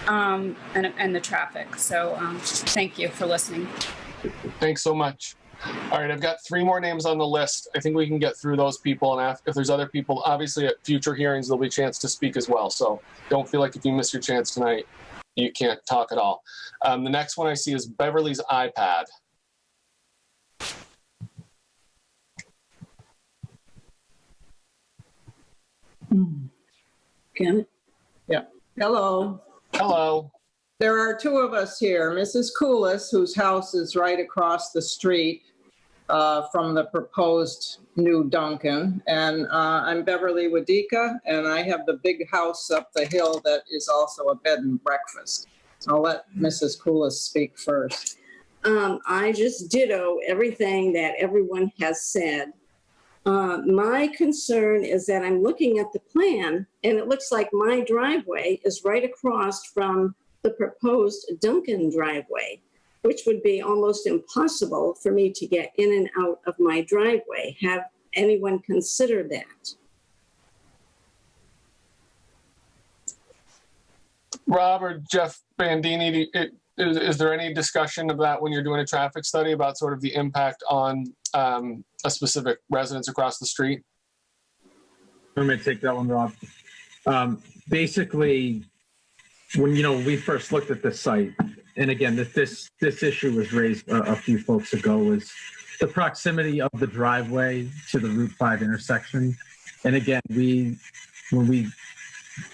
S16: and the traffic. So thank you for listening.
S1: Thanks so much. All right, I've got 3 more names on the list. I think we can get through those people. And if there's other people, obviously at future hearings, there'll be a chance to speak as well. So don't feel like if you miss your chance tonight, you can't talk at all. The next one I see is Beverly's iPad.
S17: Can it? Yeah. Hello.
S1: Hello.
S17: There are 2 of us here. Mrs. Coolis, whose house is right across the street from the proposed new Dunkin'. And I'm Beverly Wadika, and I have the big house up the hill that is also a bed and breakfast. I'll let Mrs. Coolis speak first.
S18: I just ditto everything that everyone has said. My concern is that I'm looking at the plan, and it looks like my driveway is right across from the proposed Dunkin' driveway, which would be almost impossible for me to get in and out of my driveway. Have anyone considered that?
S1: Rob or Jeff Bandini, is there any discussion of that when you're doing a traffic study about sort of the impact on a specific residence across the street?
S10: I'm going to take that one, Rob. Basically, when we first looked at this site, and again, this issue was raised a few folks ago, was the proximity of the driveway to the Route 5 intersection. And again, when we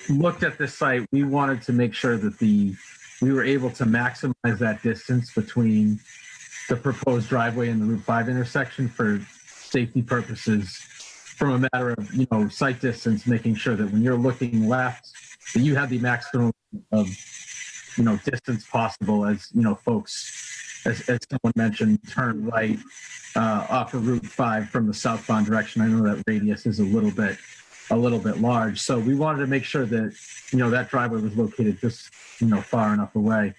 S10: looked at this site, we wanted to make sure that we were able to maximize that distance between the proposed driveway and the Route 5 intersection for safety purposes, from a matter of, sight distance, making sure that when you're looking left, that you have the maximum of, distance possible as, folks, as someone mentioned, turn right off of Route 5 from the southbound direction. I know that radius is a little bit large. So we wanted to make sure that, that driveway was located just, far enough away.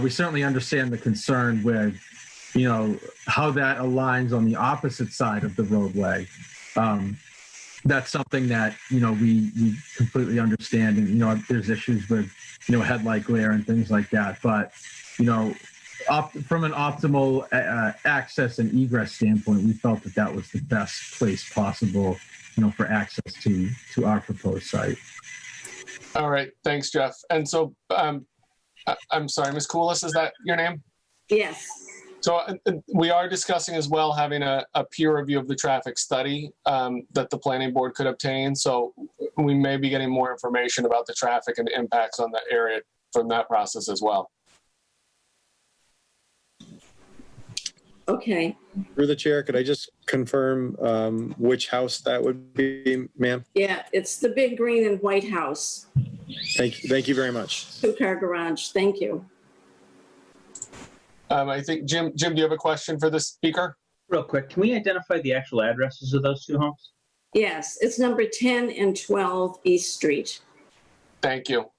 S10: We certainly understand the concern with, how that aligns on the opposite side of the roadway. That's something that, we completely understand. And, there's issues with, headlight glare and things like that. But, from an optimal access and egress standpoint, we felt that that was the best place possible, for access to our proposed site.
S1: All right, thanks, Jeff. And so, I'm sorry, Ms. Koulis, is that your name?
S18: Yes.
S1: So we are discussing as well having a peer review of the traffic study that the planning board could obtain. So we may be getting more information about the traffic and the impacts on the area from that process as well.
S18: Okay.
S3: Through the chair, could I just confirm which house that would be, ma'am?
S18: Yeah, it's the big green and white house.
S3: Thank you very much.
S18: 2-car garage. Thank you.
S1: I think, Jim, do you have a question for the speaker?
S19: Real quick, can we identify the actual addresses of those two homes?
S18: Yes, it's number 10 and 12 East Street.
S1: Thank you.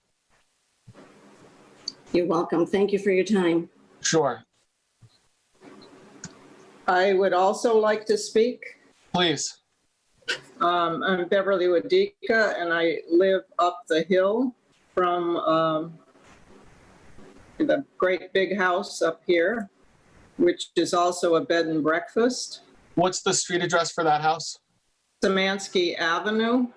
S18: You're welcome. Thank you for your time.
S1: Sure.
S17: I would also like to speak.
S1: Please.
S17: I'm Beverly Wadika, and I live up the hill from the great big house up here, which is also a bed and breakfast.
S1: What's the street address for that house?
S17: Szymanski Avenue,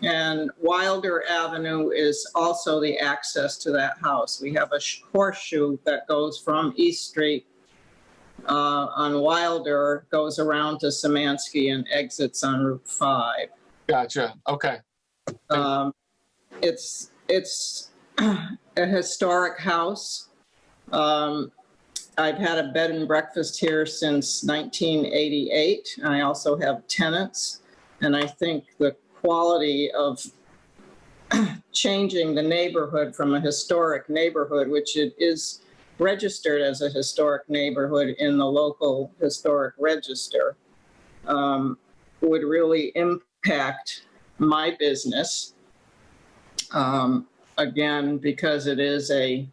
S17: and Wilder Avenue is also the access to that house. We have a horseshoe that goes from East Street on Wilder, goes around to Szymanski and exits on Route 5.
S1: Gotcha. Okay.
S17: It's a historic house. I've had a bed and breakfast here since 1988. I also have tenants, and I think the quality of changing the neighborhood from a historic neighborhood, which it is registered as a historic neighborhood in the local historic register, would really impact my business. Again, because it is a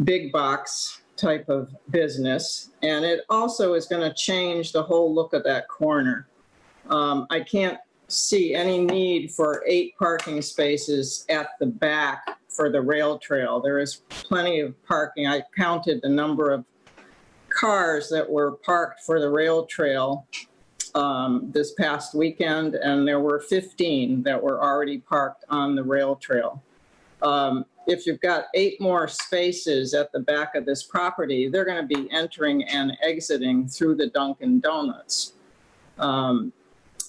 S17: big box type of business, and it also is going to change the whole look of that corner. I can't see any need for 8 parking spaces at the back for the rail trail. There is plenty of parking. I counted the number of cars that were parked for the rail trail this past weekend, and there were 15 that were already parked on the rail trail. If you've got 8 more spaces at the back of this property, they're going to be entering and exiting through the Dunkin' Donuts.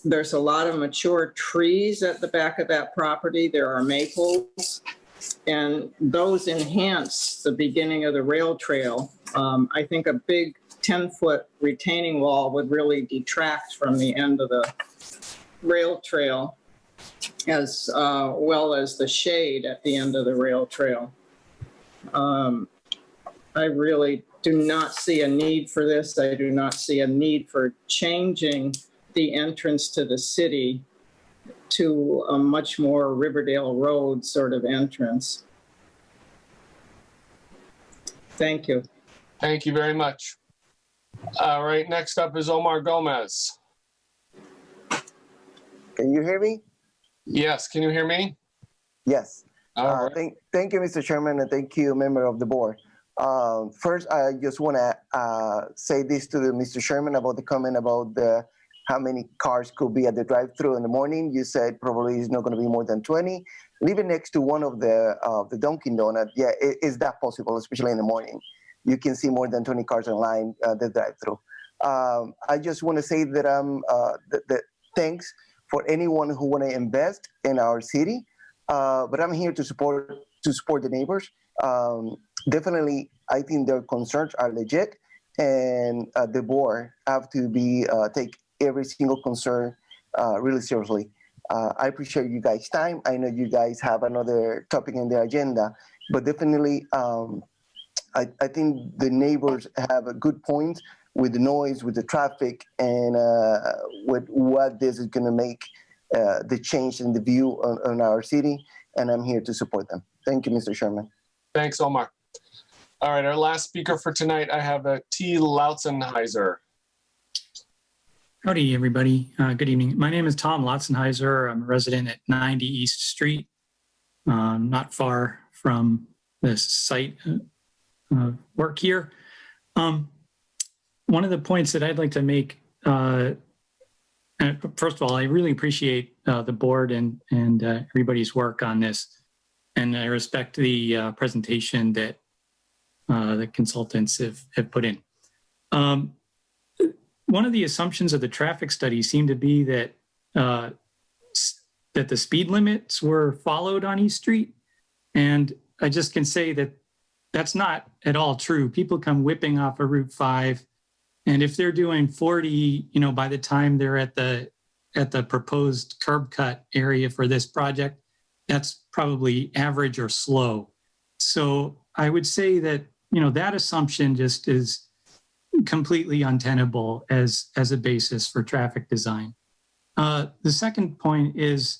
S17: There's a lot of mature trees at the back of that property. There are maples, and those enhance the beginning of the rail trail. I think a big 10-foot retaining wall would really detract from the end of the rail trail, as well as the shade at the end of the rail trail. I really do not see a need for this. I do not see a need for changing the entrance to the city to a much more Riverdale Road sort of entrance. Thank you.
S1: Thank you very much. All right, next up is Omar Gomez.
S20: Can you hear me?
S1: Yes, can you hear me?
S20: Yes.
S1: All right.
S20: Thank you, Mr. Chairman, and thank you, member of the board. First, I just want to say this to Mr. Chairman about the comment about how many cars could be at the drive-thru in the morning. You said probably it's not going to be more than 20. living next to one of the Dunkin' Donut, yeah, is that possible, especially in the morning? You can see more than 20 cars in line, the drive-through. I just want to say that that thanks for anyone who want to invest in our city, but I'm here to support the neighbors. Definitely, I think their concerns are legit, and the board have to be take every single concern really seriously. I appreciate you guys' time. I know you guys have another topic in the agenda, but definitely, I think the neighbors have a good point with the noise, with the traffic, and with what this is going to make the change in the view on our city. And I'm here to support them. Thank you, Mr. Sherman.
S1: Thanks, Omar. All right, our last speaker for tonight, I have T. Lautzenheiser.
S21: Howdy, everybody. Good evening. My name is Tom Lautzenheiser. I'm a resident at 90 East Street, not far from this site work here. One of the points that I'd like to make, first of all, I really appreciate the board and everybody's work on this, and I respect the presentation that the consultants have put in. One of the assumptions of the traffic study seemed to be that that the speed limits were followed on East Street, and I just can say that that's not at all true. People come whipping off of Route 5, and if they're doing 40, by the time they're at the proposed curb cut area for this project, that's probably average or slow. So I would say that that assumption just is completely untenable as a basis for traffic design. The second point is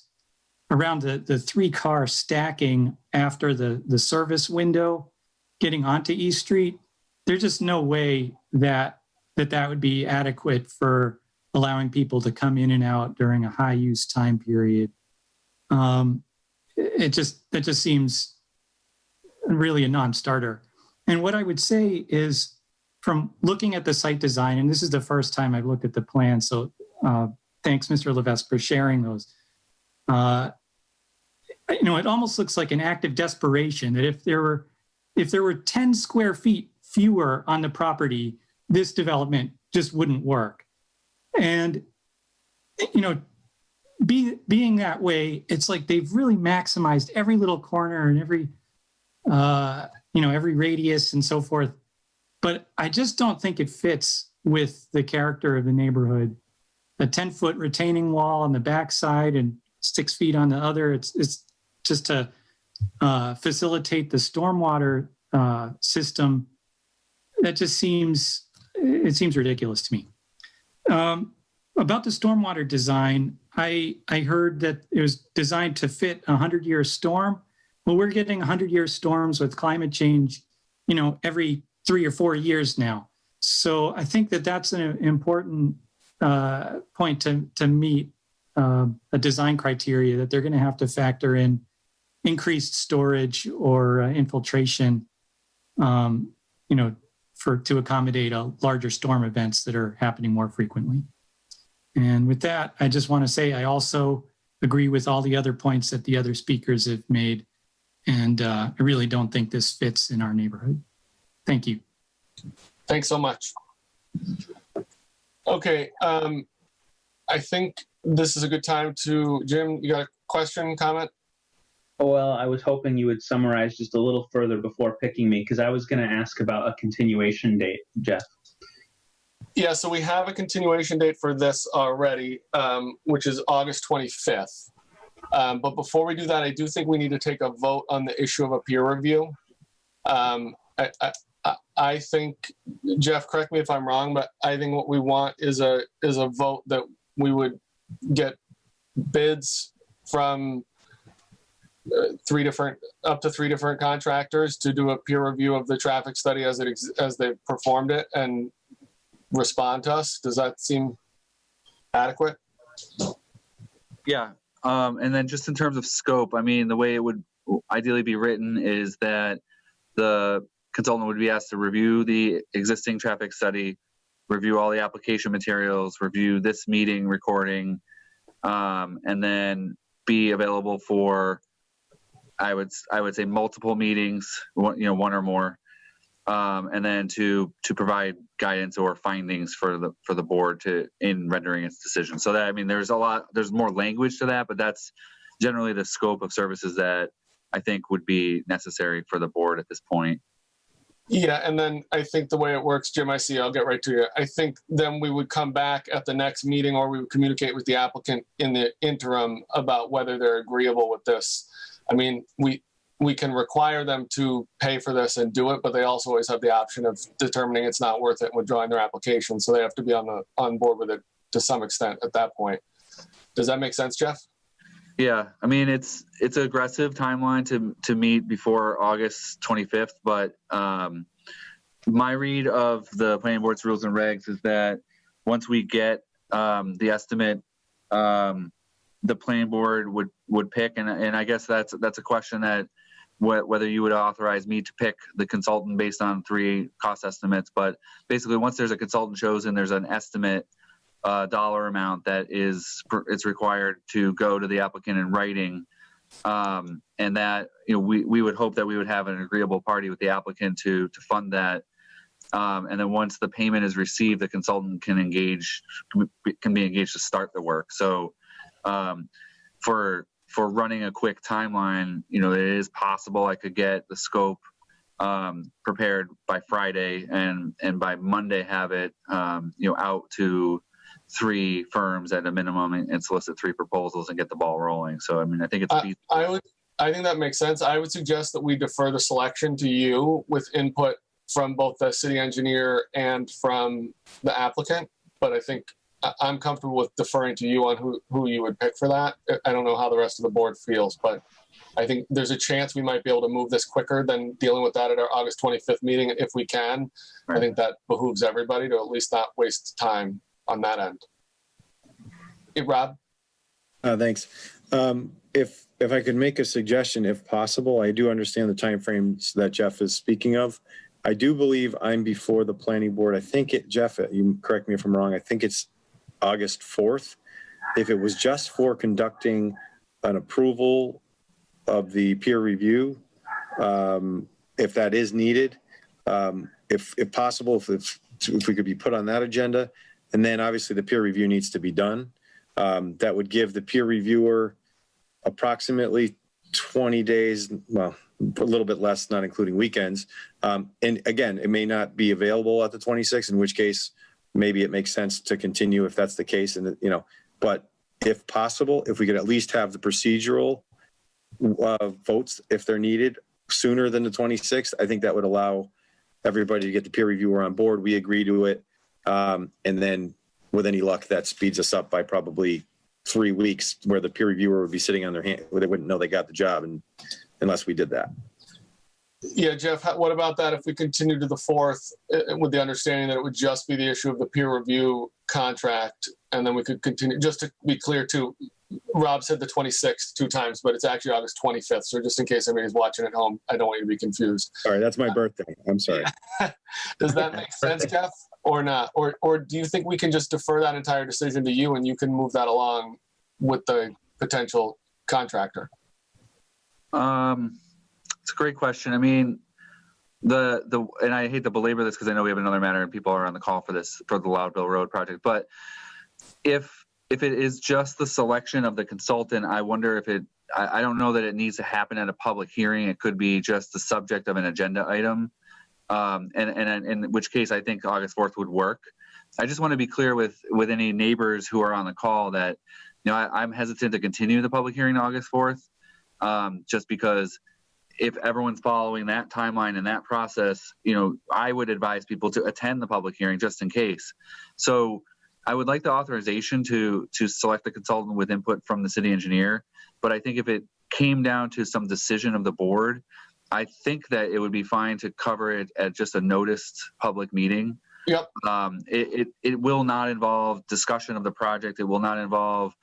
S21: around the 3-car stacking after the service window getting onto East Street. There's just no way that would be adequate for allowing people to come in and out during a high use time period. That just seems really a non-starter. And what I would say is, from looking at the site design, and this is the first time I've looked at the plan, so thanks, Mr. Levesque, for sharing those. It almost looks like an act of desperation that if there were 10 square feet fewer on the property, this development just wouldn't work. And being that way, it's like they've really maximized every little corner and every radius and so forth. But I just don't think it fits with the character of the neighborhood. A 10-foot retaining wall on the backside and 6 feet on the other. It's just to facilitate the stormwater system. That just seems ridiculous to me. About the stormwater design, I heard that it was designed to fit a 100-year storm. Well, we're getting 100-year storms with climate change, every 3 or 4 years now. So I think that's an important point to meet a design criteria, that they're going to have to factor in increased storage or infiltration, to accommodate larger storm events that are happening more frequently. And with that, I just want to say I also agree with all the other points that the other speakers have made, and I really don't think this fits in our neighborhood. Thank you.
S1: Thanks so much. Okay, I think this is a good time to, Jim, you got a question, comment?
S19: Well, I was hoping you would summarize just a little further before picking me, because I was going to ask about a continuation date, Jeff.
S1: Yeah, so we have a continuation date for this already, which is August 25th. But before we do that, I do think we need to take a vote on the issue of a peer review. I think, Jeff, correct me if I'm wrong, but I think what we want is a vote that we would get bids from up to three different contractors to do a peer review of the traffic study as they performed it and respond to us. Does that seem adequate?
S2: Yeah. And then just in terms of scope, I mean, the way it would ideally be written is that the consultant would be asked to review the existing traffic study, review all the application materials, review this meeting recording, and then be available for I would say multiple meetings, one or more, and then to provide guidance or findings for the board in rendering its decision. So that, I mean, there's more language to that, but that's generally the scope of services that I think would be necessary for the board at this point.
S1: Yeah, and then I think the way it works, Jim, I see, I'll get right to you. I think then we would come back at the next meeting, or we would communicate with the applicant in the interim about whether they're agreeable with this. I mean, we can require them to pay for this and do it, but they also always have the option of determining it's not worth it and withdrawing their application. So they have to be on board with it to some extent at that point. Does that make sense, Jeff?
S2: Yeah, I mean, it's an aggressive timeline to meet before August 25th, but my read of the planning board's rules and regs is that once we get the estimate, the planning board would pick, and I guess that's a question that whether you would authorize me to pick the consultant based on 3 cost estimates. But basically, once there's a consultant chosen, there's an estimate dollar amount that it's required to go to the applicant in writing, and that we would hope that we would have an agreeable party with the applicant to fund that, and then once the payment is received, the consultant can be engaged to start the work. So for running a quick timeline, it is possible I could get the scope prepared by Friday and by Monday have it out to 3 firms at a minimum and solicit 3 proposals and get the ball rolling. So, I mean, I think it's feasible.
S1: I think that makes sense. I would suggest that we defer the selection to you with input from both the city engineer and from the applicant. But I think I'm comfortable with deferring to you on who you would pick for that. I don't know how the rest of the board feels, but I think there's a chance we might be able to move this quicker than dealing with that at our August 25th meeting if we can. Right. I think that behooves everybody to at least not waste time on that end. Hey, Rob?
S3: Thanks. If I could make a suggestion, if possible, I do understand the timeframes that Jeff is speaking of. I do believe I'm before the planning board. I think Jeff, you correct me if I'm wrong, I think it's August 4th. If it was just for conducting an approval of the peer review, if that is needed, if possible, if we could be put on that agenda, and then obviously the peer review needs to be done. That would give the peer reviewer approximately 20 days, well, a little bit less, not including weekends. And again, it may not be available at the 26th, in which case maybe it makes sense to continue if that's the case. And, but if possible, if we could at least have the procedural votes, if they're needed, sooner than the 26th, I think that would allow everybody to get the peer reviewer on board. We agree to it. And then with any luck, that speeds us up by probably 3 weeks, where the peer reviewer would be sitting on their hand, where they wouldn't know they got the job unless we did that.
S1: Yeah, Jeff, what about that if we continue to the 4th with the understanding that it would just be the issue of the peer review contract, and then we could continue, just to be clear too, Rob said the 26th 2 times, but it's actually August 25th. So just in case anybody's watching at home, I don't want you to be confused.
S3: Sorry, that's my birthday. I'm sorry.
S1: Does that make sense, Jeff, or not? Or do you think we can just defer that entire decision to you and you can move that along with the potential contractor?
S2: It's a great question. I mean, and I hate to belabor this because I know we have another matter and people are on the call for this, for the Loudville Road project, but if it is just the selection of the consultant, I wonder if I don't know that it needs to happen at a public hearing. It could be just the subject of an agenda item. And in which case I think August 4th would work. I just want to be clear with any neighbors who are on the call that, I'm hesitant to continue the public hearing to August 4th, just because if everyone's following that timeline and that process, I would advise people to attend the public hearing just in case. So I would like the authorization to select the consultant with input from the city engineer. But I think if it came down to some decision of the board, I think that it would be fine to cover it at just a noticed public meeting.
S1: Yep.
S2: It will not involve discussion of the project. It will not involve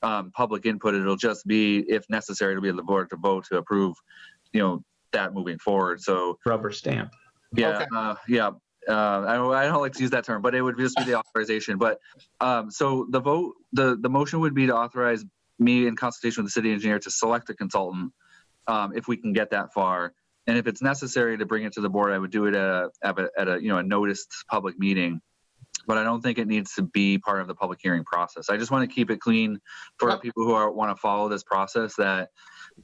S2: public input. It'll just be, if necessary, it'll be the board to vote to approve, that moving forward. So
S19: rubber stamp.
S2: Yeah. Okay. I don't like to use that term, but it would just be the authorization. But so the vote, the motion would be to authorize me in consultation with the city engineer to select a consultant if we can get that far. And if it's necessary to bring it to the board, I would do it at a a noticed public meeting. But I don't think it needs to be part of the public hearing process. I just want to keep it clean for people who want to follow this process, that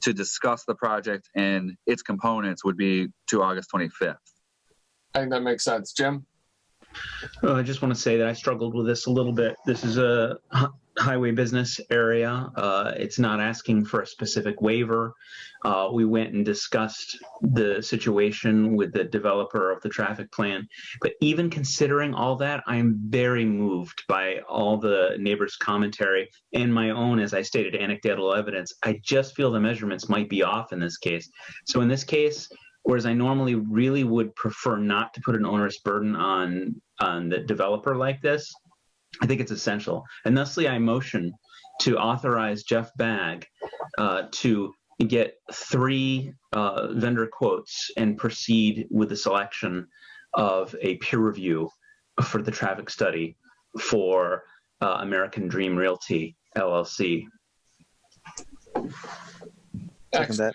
S2: to discuss the project and its components would be to August 25th.
S1: I think that makes sense. Jim?
S19: I just want to say that I struggled with this a little bit. This is a highway business area. It's not asking for a specific waiver. We went and discussed the situation with the developer of the traffic plan. But even considering all that, I'm very moved by all the neighbors' commentary and my own, as I stated, anecdotal evidence. I just feel the measurements might be off in this case. So in this case, whereas I normally really would prefer not to put an onerous burden on the developer like this, I think it's essential. And thusly, I motion to authorize Jeff Bagg to get 3 vendor quotes and proceed with the selection of a peer review for the traffic study for American Dream Realty, LLC.
S6: Second that.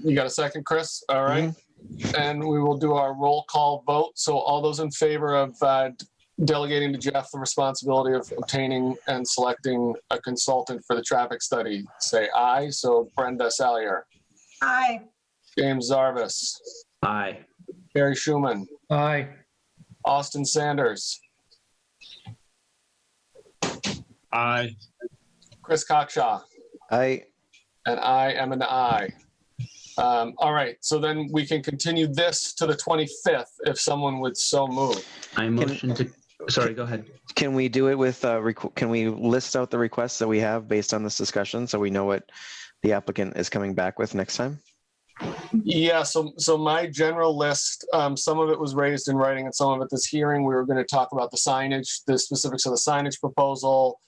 S1: You got a second, Chris? All right. And we will do our roll call vote. So all those in favor of delegating to Jeff the responsibility of obtaining and selecting a consultant for the traffic study, say aye. So Brenda Salyer.
S5: Aye.
S1: James Zarvis.
S19: Aye.
S1: Barry Schumann.
S8: Aye.
S1: Austin Sanders.
S9: Aye.
S1: Chris Cockshaw.
S6: Aye.
S1: And I am an aye. All right, so then we can continue this to the 25th if someone would so move.
S19: I motion to, sorry, go ahead.
S6: Can we do it with, can we list out the requests that we have based on this discussion so we know what the applicant is coming back with next time?
S1: Yeah, so my general list, some of it was raised in writing and some of it this hearing. We were going to talk about the signage, the specifics of the signage proposal,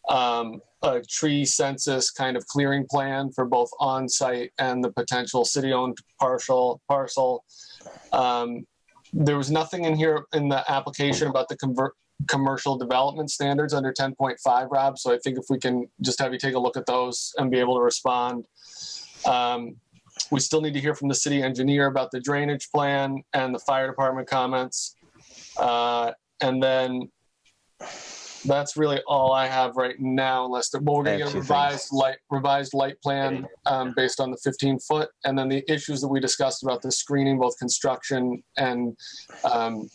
S1: a tree census kind of clearing plan for both on-site and the potential city-owned parcel. There was nothing in here in the application about the commercial development standards under 10.5, Rob. So I think if we can just have you take a look at those and be able to respond. We still need to hear from the city engineer about the drainage plan and the fire department comments. And then that's really all I have right now, unless we're going to get a revised light plan based on the 15-foot, and then the issues that we discussed about the screening, both construction and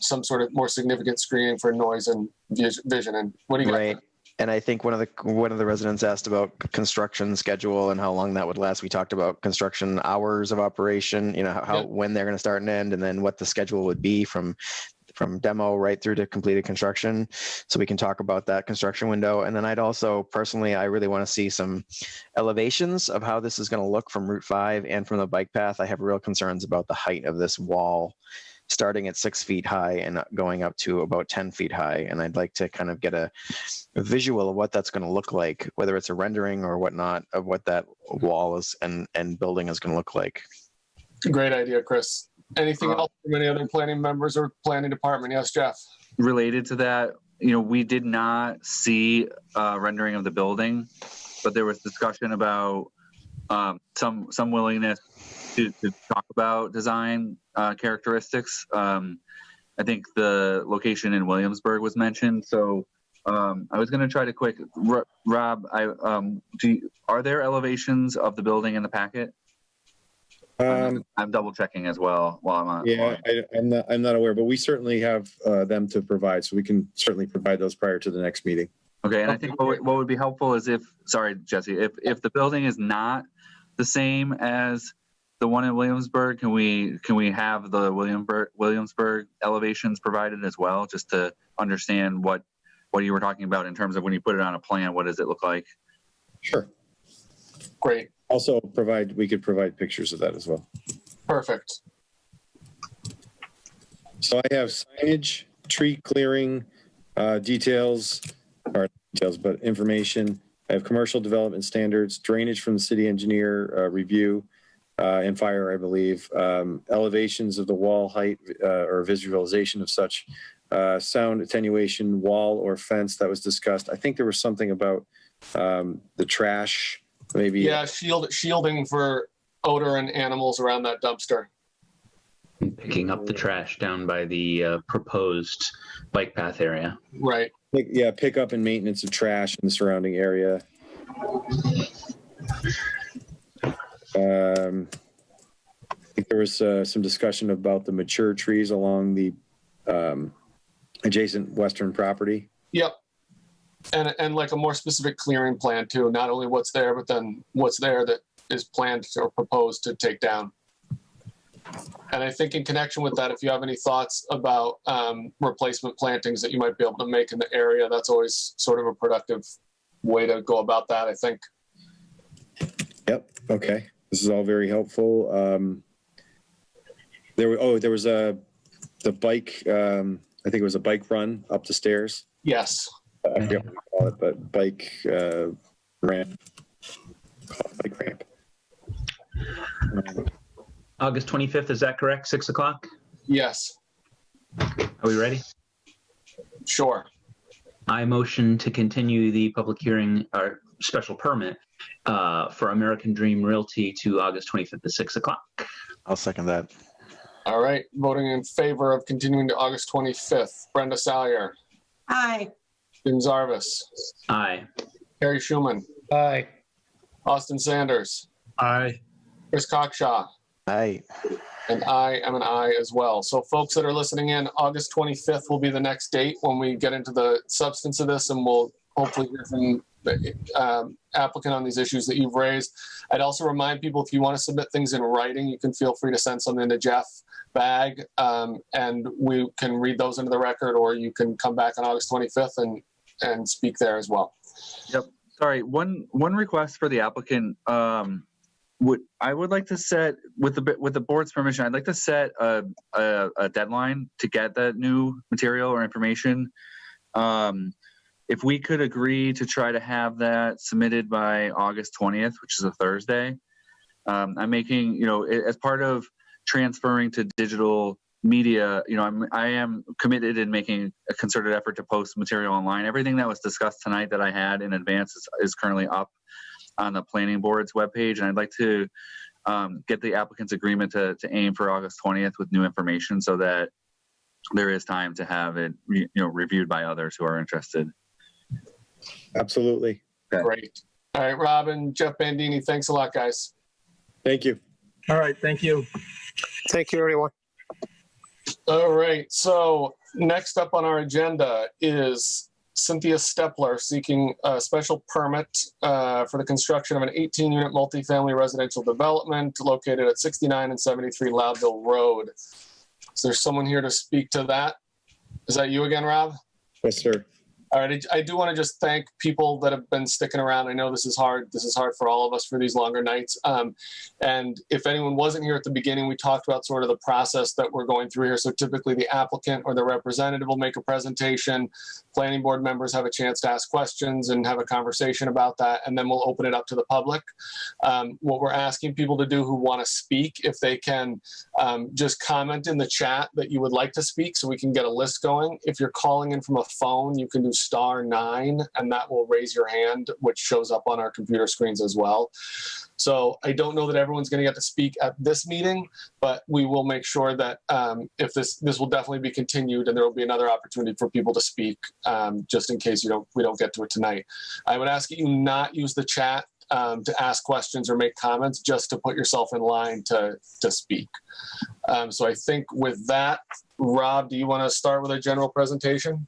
S1: some sort of more significant screening for noise and vision. And what do you got?
S6: Right. And I think one of the residents asked about construction schedule and how long that would last. We talked about construction hours of operation, when they're going to start and end, and then what the schedule would be from demo right through to completed construction. So we can talk about that construction window. And then I'd also personally, I really want to see some elevations of how this is going to look from Route 5 and from the bike path. I have real concerns about the height of this wall, starting at 6 feet high and going up to about 10 feet high. And I'd like to kind of get a visual of what that's going to look like, whether it's a rendering or whatnot, of what that wall is and building is going to look like.
S1: Great idea, Chris. Anything else from any other planning members or planning department? Yes, Jeff.
S2: Related to that, we did not see rendering of the building, but there was discussion about some willingness to talk about design characteristics. I think the location in Williamsburg was mentioned. So I was going to try to Rob, are there elevations of the building in the packet? I'm double checking as well while I'm on.
S3: Yeah, I'm not aware, but we certainly have them to provide, so we can certainly provide those prior to the next meeting.
S2: Okay, and I think what would be helpful is sorry, Jesse, if the building is not the same as the one in Williamsburg, can we have the Williamsburg elevations provided as well, just to understand what you were talking about in terms of when you put it on a plan, what does it look like?
S3: Sure.
S1: Great.
S3: Also we could provide pictures of that as well.
S1: Perfect.
S3: So I have signage, tree clearing, but information. I have commercial development standards, drainage from the city engineer review, and fire, I believe, elevations of the wall height or visualization of such, sound attenuation, wall or fence that was discussed. I think there was something about the trash. Maybe.
S1: Yeah, shielding for odor and animals around that dumpster.
S19: And picking up the trash down by the proposed bike path area.
S1: Right.
S3: Yeah, pick up and maintenance of trash in the surrounding area. I think there was some discussion about the mature trees along the adjacent western property.
S1: Yep. And like a more specific clearing plan too, not only what's there, but then what's there that is planned or proposed to take down. And I think in connection with that, if you have any thoughts about replacement plantings that you might be able to make in the area, that's always sort of a productive way to go about that, I think.
S3: Yep. Okay. This is all very helpful. There was the bike, I think it was a bike run up the stairs.
S1: Yes.
S3: I forget what you call it, but bike ramp. Bike ramp.
S19: August 25th, is that correct? 6 o'clock?
S1: Yes.
S19: Are we ready?
S1: Sure.
S19: I motion to continue the public hearing or special permit for American Dream Realty to August 25th at 6 o'clock.
S6: I'll second that.
S1: All right. Voting in favor of continuing to August 25th. Brenda Salyer.
S5: Aye.
S1: Jim Zarvis.
S19: Aye.
S1: Harry Schuman.
S8: Aye.
S1: Austin Sanders.
S9: Aye.
S1: Chris Cockshaw.
S6: Aye.
S1: And I am an aye as well. So folks that are listening in, August 25th will be the next date when we get into the substance of this, and we'll hopefully hear from the applicant on these issues that you've raised. I'd also remind people, if you want to submit things in writing, you can feel free to send something to Jeff Bag, and we can read those into the record, or you can come back on August 25th and speak there as well.
S2: Yep. Sorry, one request for the applicant. I would like to set, with the board's permission, I'd like to set a deadline to get that new material or information. If we could agree to try to have that submitted by August 20th, which is a Thursday, I'm making, as part of transferring to digital media, I am committed in making a concerted effort to post material online. Everything that was discussed tonight that I had in advance is currently up on the planning board's webpage, and I'd like to get the applicant's agreement to aim for August 20th with new information, so that there is time to have it reviewed by others who are interested.
S3: Absolutely.
S2: Okay.
S1: Great. All right, Rob and Jeff Bandini, thanks a lot, guys.
S3: Thank you.
S10: All right, thank you.
S8: Thank you, everyone.
S1: All right, so next up on our agenda is Cynthia Stepler seeking a special permit for the construction of an 18-unit multifamily residential development located at 69 and 73 Loudville Road. Is there someone here to speak to that? Is that you again, Rob?
S3: Yes, sir.
S1: All right, I do want to just thank people that have been sticking around. I know this is hard. This is hard for all of us for these longer nights. And if anyone wasn't here at the beginning, we talked about sort of the process that we're going through here. So typically the applicant or the representative will make a presentation. Planning board members have a chance to ask questions and have a conversation about that. And then we'll open it up to the public. What we're asking people to do who want to speak, if they can just comment in the chat that you would like to speak so we can get a list going. If you're calling in from a phone, you can do *9, and that will raise your hand, which shows up on our computer screens as well. So I don't know that everyone's going to get to speak at this meeting, but we will make sure that if this will definitely be continued, and there will be another opportunity for people to speak, just in case we don't get to it tonight. I would ask that you not use the chat to ask questions or make comments, just to put yourself in line to speak. So I think with that, Rob, do you want to start with a general presentation?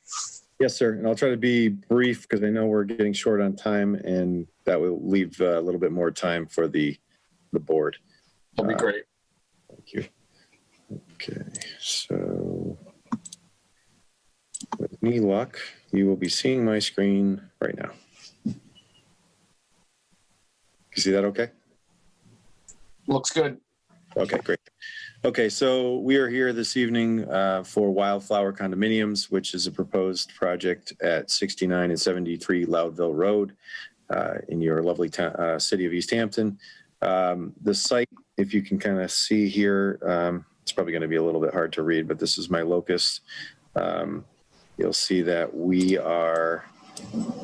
S3: Yes, sir. And I'll try to be brief because I know we're getting short on time, and that will leave a little bit more time for the board.
S1: That'll be great.
S3: Thank you. Okay, so with any luck, you will be seeing my screen right now. You see that okay?
S1: Looks good.
S3: Okay, great. Okay, so we are here this evening for Wildflower Condominiums, which is a proposed project at 69 and 73 Loudville Road in your lovely city of Easthampton. The site, if you can kind of see here, it's probably going to be a little bit hard to read, but this is my locus. You'll see that we are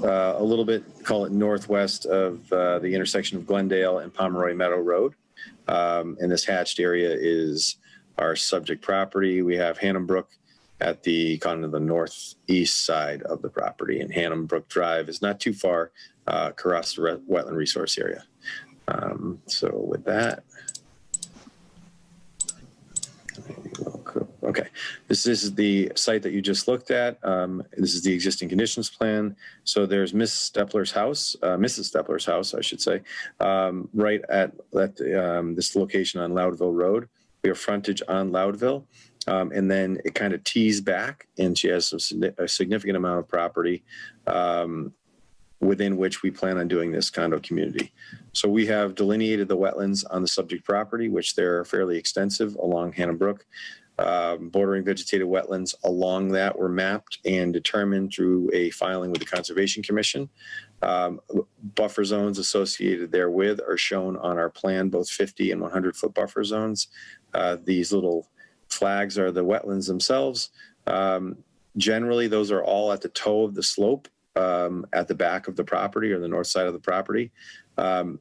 S3: a little bit, call it northwest of the intersection of Glendale and Pomeroy Meadow Road. And this hatched area is our subject property. We have Hannum Brook at the kind of the northeast side of the property, and Hannum Brook Drive is not too far across the wetland resource area. So with that, okay, this is the site that you just looked at. This is the existing conditions plan. So there's Mrs. Stepler's house, I should say, right at this location on Loudville Road. We have frontage on Loudville, and then it kind of tees back, and she has a significant amount of property within which we plan on doing this condo community. So we have delineated the wetlands on the subject property, which they're fairly extensive along Hannum Brook. Bordering vegetated wetlands along that were mapped and determined through a filing with the Conservation Commission. Buffer zones associated therewith are shown on our plan, both 50 and 100-foot buffer zones. These little flags are the wetlands themselves. Generally, those are all at the toe of the slope at the back of the property or the north side of the property.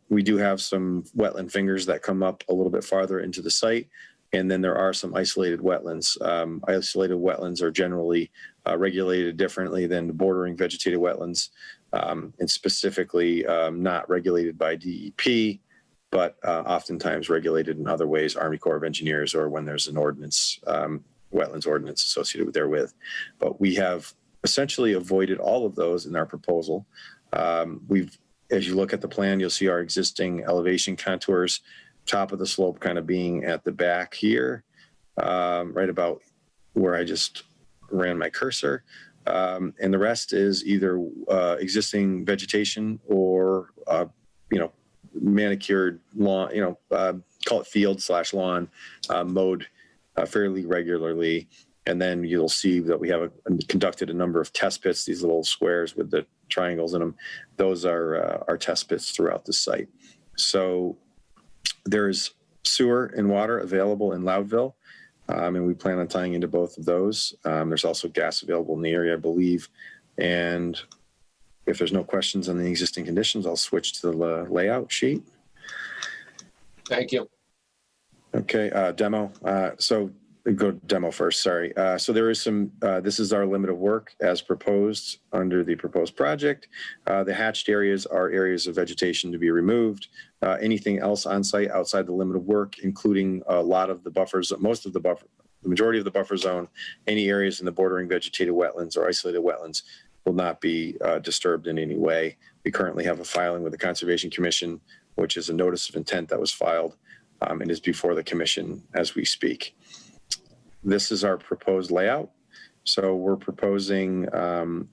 S3: We do have some wetland fingers that come up a little bit farther into the site. And then there are some isolated wetlands. Isolated wetlands are generally regulated differently than the bordering vegetated wetlands, and specifically not regulated by DEP, but oftentimes regulated in other ways, Army Corps of Engineers, or when there's an ordinance, wetlands ordinance associated therewith. But we have essentially avoided all of those in our proposal. As you look at the plan, you'll see our existing elevation contours, top of the slope kind of being at the back here, right about where I just ran my cursor. And the rest is either existing vegetation or, manicured lawn, call it field/lawn, mowed fairly regularly. And then you'll see that we have conducted a number of test pits, these little squares with the triangles in them. Those are our test pits throughout the site. So there's sewer and water available in Loudville, and we plan on tying into both of those. There's also gas available in the area, I believe. And if there's no questions on the existing conditions, I'll switch to the layout sheet.
S1: Thank you.
S3: Okay, demo. So go to demo first, sorry. So there is some, this is our limit of work as proposed under the proposed project. The hatched areas are areas of vegetation to be removed. Anything else on site outside the limit of work, including a lot of the buffers, the majority of the buffer zone, any areas in the bordering vegetated wetlands or isolated wetlands will not be disturbed in any way. We currently have a filing with the Conservation Commission, which is a notice of intent that was filed and is before the commission as we speak. This is our proposed layout. So we're proposing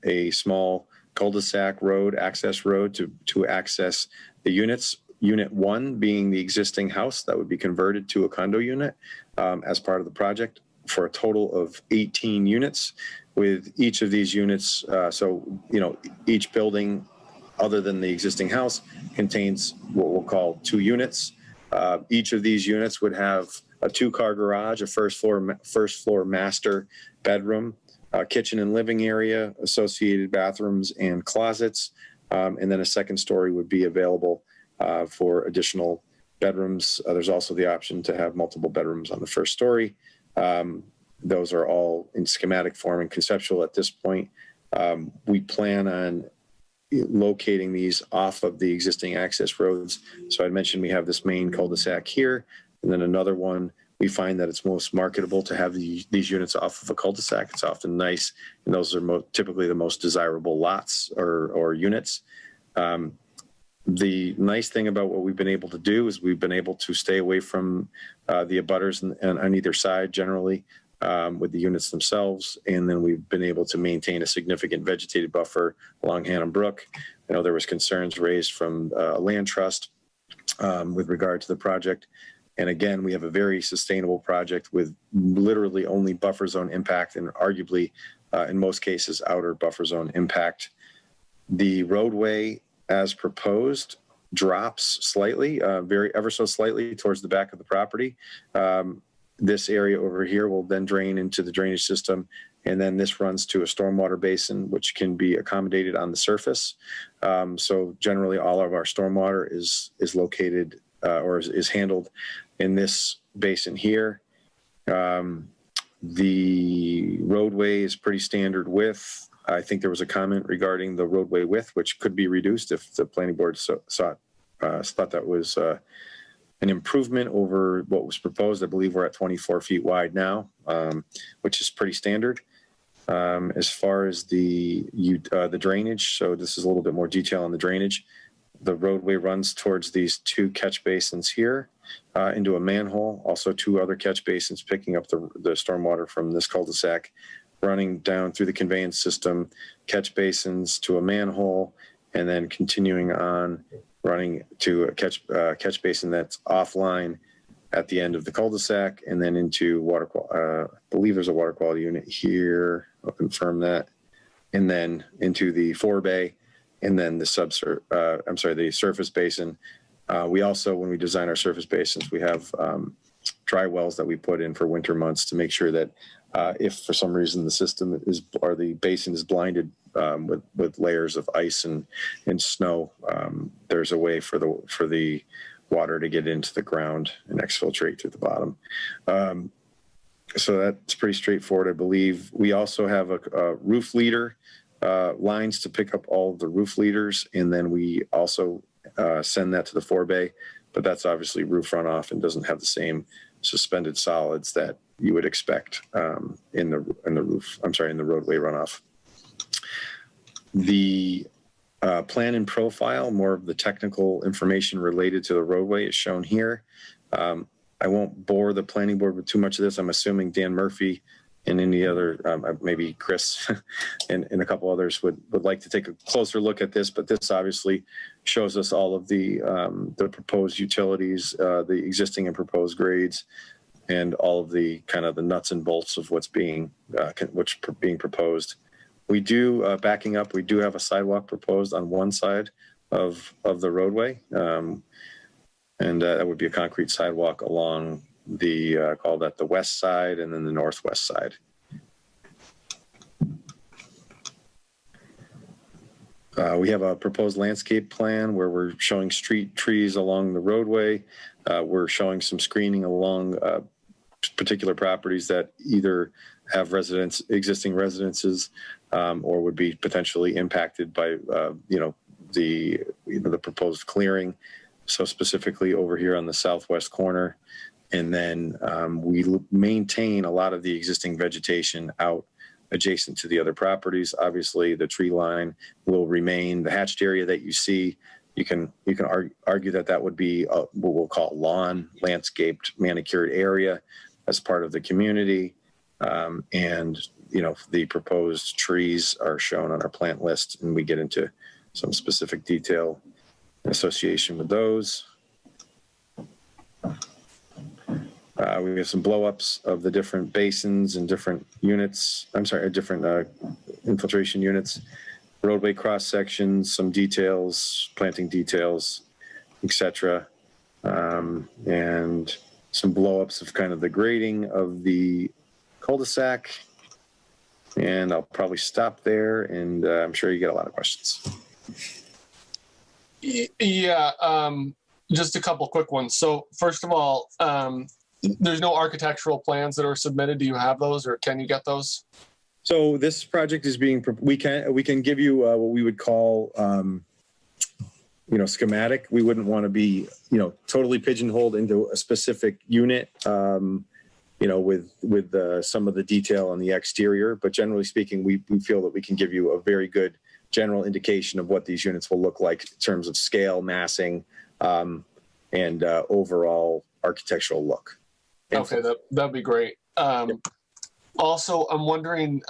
S3: a small cul-de-sac road, access road to access the units. Unit 1 being the existing house that would be converted to a condo unit as part of the project for a total of 18 units. With each of these units, each building other than the existing house contains what we'll call 2 units. Each of these units would have a 2-car garage, a first floor master bedroom, kitchen and living area, associated bathrooms and closets, and then a second story would be available for additional bedrooms. There's also the option to have multiple bedrooms on the first story. Those are all in schematic form and conceptual at this point. We plan on locating these off of the existing access roads. So I mentioned we have this main cul-de-sac here, and then another one. We find that it's most marketable to have these units off of a cul-de-sac. It's often nice, and those are typically the most desirable lots or units. The nice thing about what we've been able to do is we've been able to stay away from the abutters on either side generally with the units themselves. And then we've been able to maintain a significant vegetated buffer along Hannum Brook. I know there was concerns raised from a land trust with regard to the project. And again, we have a very sustainable project with literally only buffer zone impact and arguably, in most cases, outer buffer zone impact. The roadway as proposed drops slightly, ever so slightly towards the back of the property. This area over here will then drain into the drainage system. And then this runs to a stormwater basin, which can be accommodated on the surface. So generally all of our stormwater is located or is handled in this basin here. The roadway is pretty standard width. I think there was a comment regarding the roadway width, which could be reduced if the planning board thought that was an improvement over what was proposed. I believe we're at 24 feet wide now, which is pretty standard. As far as the drainage, so this is a little bit more detail on the drainage. The roadway runs towards these 2 catch basins here into a manhole, also 2 other catch basins picking up the stormwater from this cul-de-sac, running down through the conveyance system, catch basins to a manhole, and then continuing on running to a catch basin that's offline at the end of the cul-de-sac, and then into water I believe there's a water quality unit here. I'll confirm that. And then into the forebay, and then the the surface basin. We also, when we design our surface basins, we have dry wells that we put in for winter months to make sure that if for some reason the system or the basin is blinded with layers of ice and snow, there's a way for the water to get into the ground and exfiltrate through the bottom. So that's pretty straightforward, I believe. We also have a roof leader lines to pick up all of the roof leaders, and then we also send that to the forebay, but that's obviously roof runoff and doesn't have the same suspended solids that you would expect in the roadway runoff. The plan and profile, more of the technical information related to the roadway, is shown here. I won't bore the planning board with too much of this. I'm assuming Dan Murphy and any other, maybe Chris and a couple others would like to take a closer look at this, but this obviously shows us all of the proposed utilities, the existing and proposed grades, and all of the kind of the nuts and bolts of what's being proposed. We do, backing up, we do have a sidewalk proposed on one side of the roadway, and that would be a concrete sidewalk along the call that the west side and then the northwest side. We have a proposed landscape plan where we're showing street trees along the roadway. We're showing some screening along particular properties that either have existing residences or would be potentially impacted by the proposed clearing. So specifically over here on the southwest corner. And then we maintain a lot of the existing vegetation out adjacent to the other properties. Obviously, the tree line will remain. The hatched area that you see, you can argue that would be what we'll call lawn, landscaped, manicured area as part of the community. And the proposed trees are shown on our plant list, and we get into some specific detail in association with those. We have some blow-ups of the different basins and different units. Different infiltration units, roadway cross sections, some details, planting details, etc., and some blow-ups of kind of the grading of the cul-de-sac. And I'll probably stop there, and I'm sure you get a lot of questions.
S1: Yeah, just a couple quick ones. So first of all, there's no architectural plans that are submitted. Do you have those, or can you get those?
S3: So this project is we can give you what we would call, schematic. We wouldn't want to be, totally pigeonholed into a specific unit, with some of the detail on the exterior. But generally speaking, we feel that we can give you a very good general indication of what these units will look like in terms of scale, massing, and overall architectural look.
S1: Okay, that'd be great. Also, I'm wondering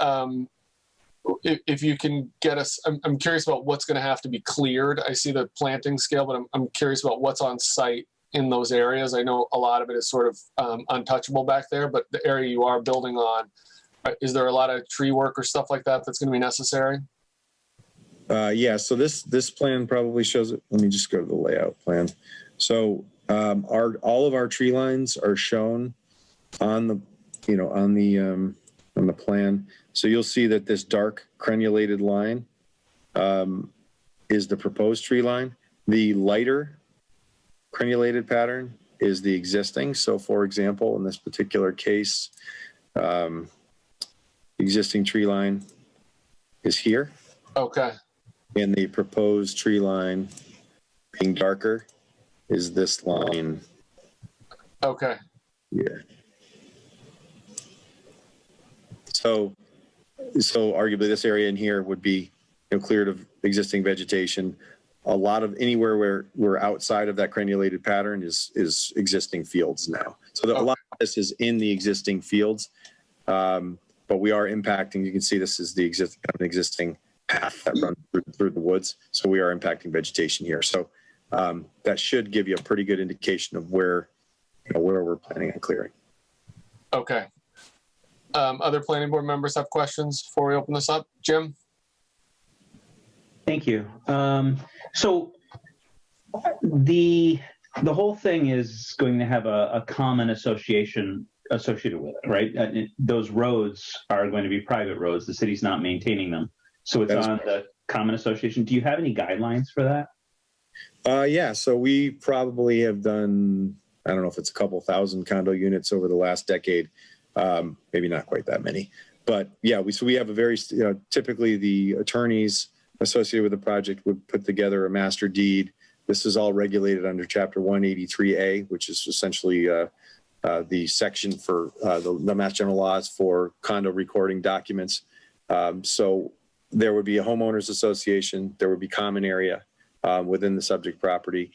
S1: if you can get us, I'm curious about what's going to have to be cleared. I see the planting scale, but I'm curious about what's on site in those areas. I know a lot of it is sort of untouchable back there, but the area you are building on, is there a lot of tree work or stuff like that that's going to be necessary?
S3: Yeah, so this plan probably shows it. Let me just go to the layout plan. So all of our tree lines are shown on the plan. So you'll see that this dark crenulated line is the proposed tree line. The lighter crenulated pattern is the existing. So for example, in this particular case, existing tree line is here.
S1: Okay.
S3: And the proposed tree line being darker is this line
S1: Okay.
S3: here. So arguably this area in here would be cleared of existing vegetation. A lot of anywhere where we're outside of that crenulated pattern is existing fields now. So a lot of this is in the existing fields, but we are impacting. You can see this is the existing path that runs through the woods. So we are impacting vegetation here. So that should give you a pretty good indication of where we're planning on clearing.
S1: Okay. Other planning board members have questions before we open this up? Jim?
S4: Thank you. So the whole thing is going to have a common association associated with it, right? Those roads are going to be private roads. The city's not maintaining them. So it's on the common association. Do you have any guidelines for that?
S3: Yeah, so we probably have done, I don't know if it's a couple thousand condo units over the last decade. Maybe not quite that many. But yeah, we have a very, typically the attorneys associated with the project would put together a master deed. This is all regulated under Chapter 183A, which is essentially the section for the Mass General laws for condo recording documents. So there would be a homeowners association, there would be common area within the subject property,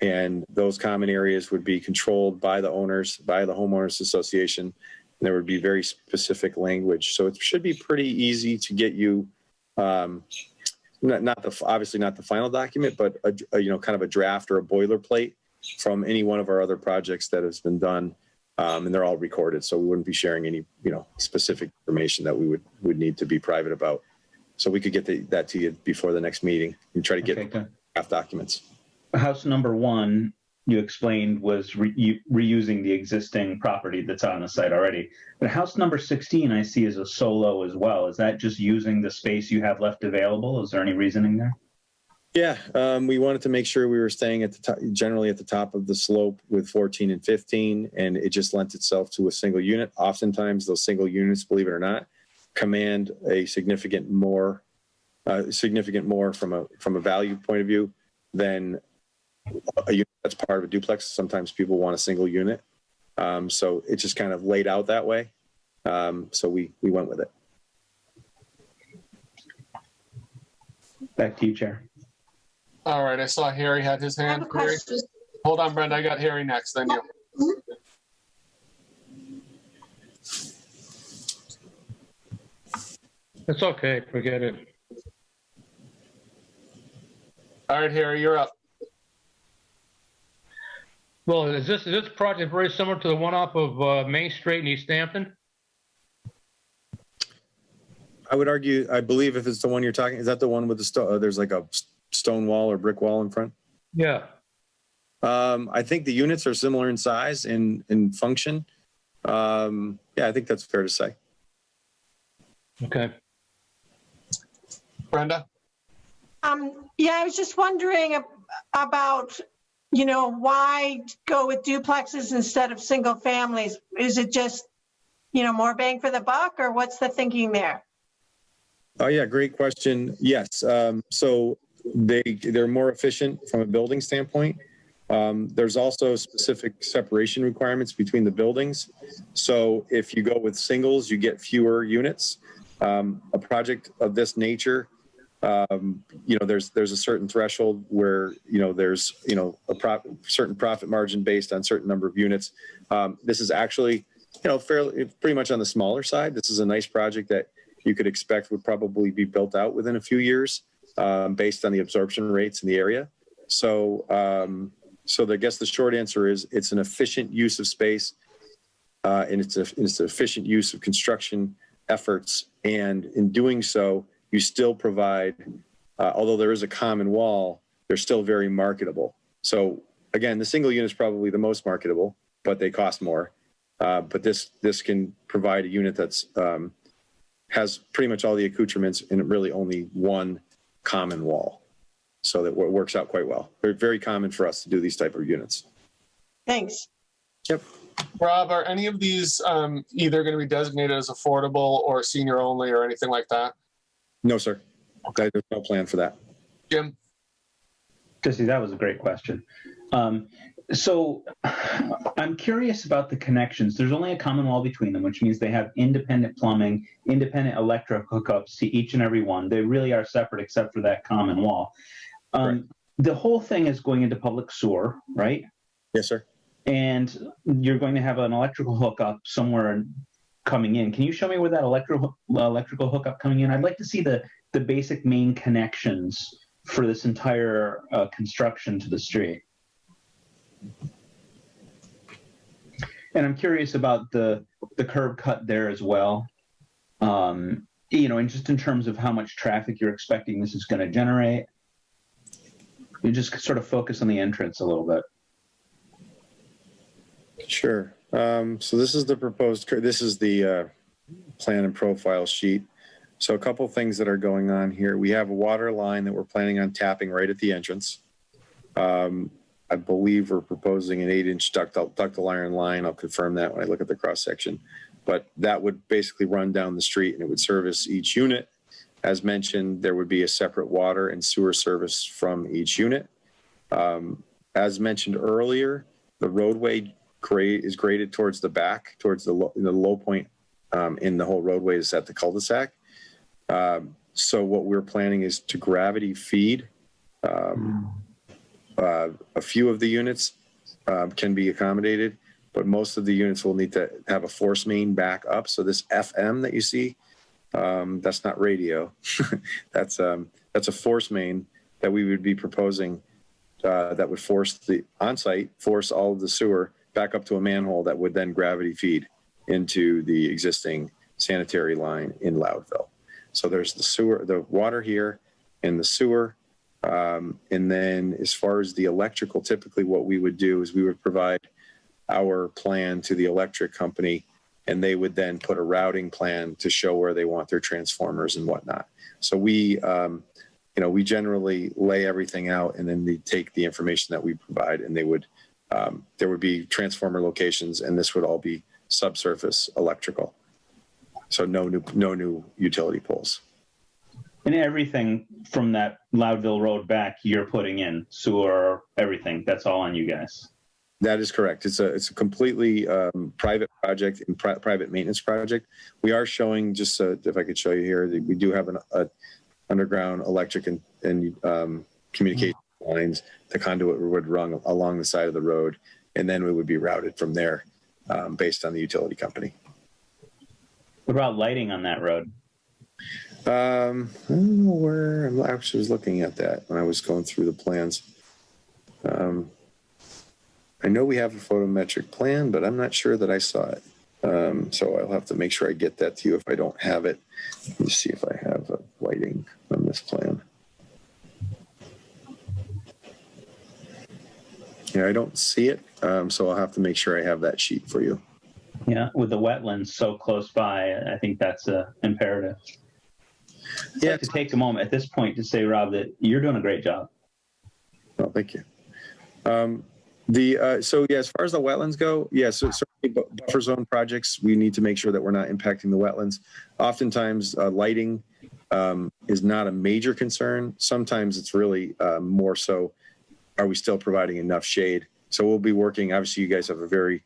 S3: and those common areas would be controlled by the owners, by the homeowners association, and there would be very specific language. So it should be pretty easy to get you obviously not the final document, but a kind of a draft or a boilerplate from any one of our other projects that has been done, and they're all recorded. So we wouldn't be sharing any specific information that we would need to be private about. So we could get that to you before the next meeting and try to get draft documents.
S4: House number 1, you explained, was reusing the existing property that's on the site already. But house number 16, I see, is a solo as well. Is that just using the space you have left available? Is there any reasoning there?
S3: Yeah, we wanted to make sure we were staying at the top, generally at the top of the slope with 14 and 15, and it just lent itself to a single unit. Oftentimes, those single units, believe it or not, command a significant more from a value point of view than a unit that's part of a duplex. Sometimes people want a single unit. So it just kind of laid out that way. So we went with it.
S4: Back to you, Chair.
S1: All right, I saw Harry had his hand. Harry? Hold on, Brenda, I got Harry next, then you.
S7: It's okay, forget it.
S1: All right, Harry, you're up.
S7: Well, is this project very similar to the one off of Main Street in Easthampton?
S3: I would argue, I believe if it's the one you're talking, is that the one with the there's like a stone wall or brick wall in front?
S7: Yeah.
S3: I think the units are similar in size and in function. Yeah, I think that's fair to say.
S7: Okay.
S1: Brenda?
S5: Yeah, I was just wondering about, why go with duplexes instead of single families? Is it just, more bang for the buck, or what's the thinking there?
S3: Oh yeah, great question. Yes, so they're more efficient from a building standpoint. There's also specific separation requirements between the buildings. So if you go with singles, you get fewer units. A project of this nature, there's a certain threshold where there's a certain profit margin based on certain number of units. This is actually pretty much on the smaller side. This is a nice project that you could expect would probably be built out within a few years, based on the absorption rates in the area. So I guess the short answer is it's an efficient use of space, and it's an efficient use of construction efforts. And in doing so, you still provide, although there is a common wall, they're still very marketable. So again, the single unit is probably the most marketable, but they cost more. But this can provide a unit that's has pretty much all the accoutrements and really only one common wall. So that works out quite well. Very, very common for us to do these type of units.
S5: Thanks.
S3: Yep.
S1: Rob, are any of these either going to be designated as affordable or senior only or anything like that?
S3: No, sir. There's no plan for that.
S1: Jim?
S4: Jesse, that was a great question. So I'm curious about the connections. There's only a common wall between them, which means they have independent plumbing, independent electric hookups to each and every one. They really are separate except for that common wall.
S3: Right.
S4: The whole thing is going into public sewer, right?
S3: Yes, sir.
S4: And you're going to have an electrical hookup somewhere coming in. Can you show me where that electrical hookup coming in? I'd like to see the basic main connections for this entire construction to the street. And I'm curious about the curb cut there as well. And just in terms of how much traffic you're expecting this is going to generate. You just sort of focus on the entrance a little bit.
S3: Sure. So this is the proposed, this is the plan and profile sheet. So a couple things that are going on here. We have a water line that we're planning on tapping right at the entrance. I believe we're proposing an 8-inch ductile iron line. I'll confirm that when I look at the cross section. But that would basically run down the street and it would service each unit. As mentioned, there would be a separate water and sewer service from each unit. As mentioned earlier, the roadway is graded towards the back, towards the low point in the whole roadway is at the cul-de-sac. So what we're planning is to gravity feed. A few of the units can be accommodated, but most of the units will need to have a force main back up. So this FM that you see, that's not radio. That's a force main that we would be proposing that would force the on-site, force all of the sewer back up to a manhole that would then gravity feed into the existing sanitary line in Loudville. So there's the sewer, the water here and the sewer. And then as far as the electrical, typically what we would do is we would provide our plan to the electric company and they would then put a routing plan to show where they want their transformers and whatnot. So we generally lay everything out and then they take the information that we provide and they would, there would be transformer locations and this would all be subsurface electrical. So no new utility poles.
S4: And everything from that Loudville Road back, you're putting in sewer, everything. That's all on you guys.
S3: That is correct. It's a completely private project and private maintenance project. We are showing just if I could show you here, we do have an underground electric and communication lines. The conduit would run along the side of the road, and then we would be routed from there based on the utility company.
S4: What about lighting on that road?
S3: I don't know where I actually was looking at that when I was going through the plans. I know we have a photometric plan, but I'm not sure that I saw it. So I'll have to make sure I get that to you if I don't have it. Let me see if I have lighting on this plan. Yeah, I don't see it. So I'll have to make sure I have that sheet for you.
S4: Yeah, with the wetlands so close by, I think that's imperative. I'd like to take a moment at this point to say, Rob, that you're doing a great job.
S3: Well, thank you. So yeah, as far as the wetlands go, yeah, so certainly buffer zone projects, we need to make sure that we're not impacting the wetlands. Oftentimes, lighting is not a major concern. Sometimes it's really more so, are we still providing enough shade? So we'll be working, obviously you guys have a very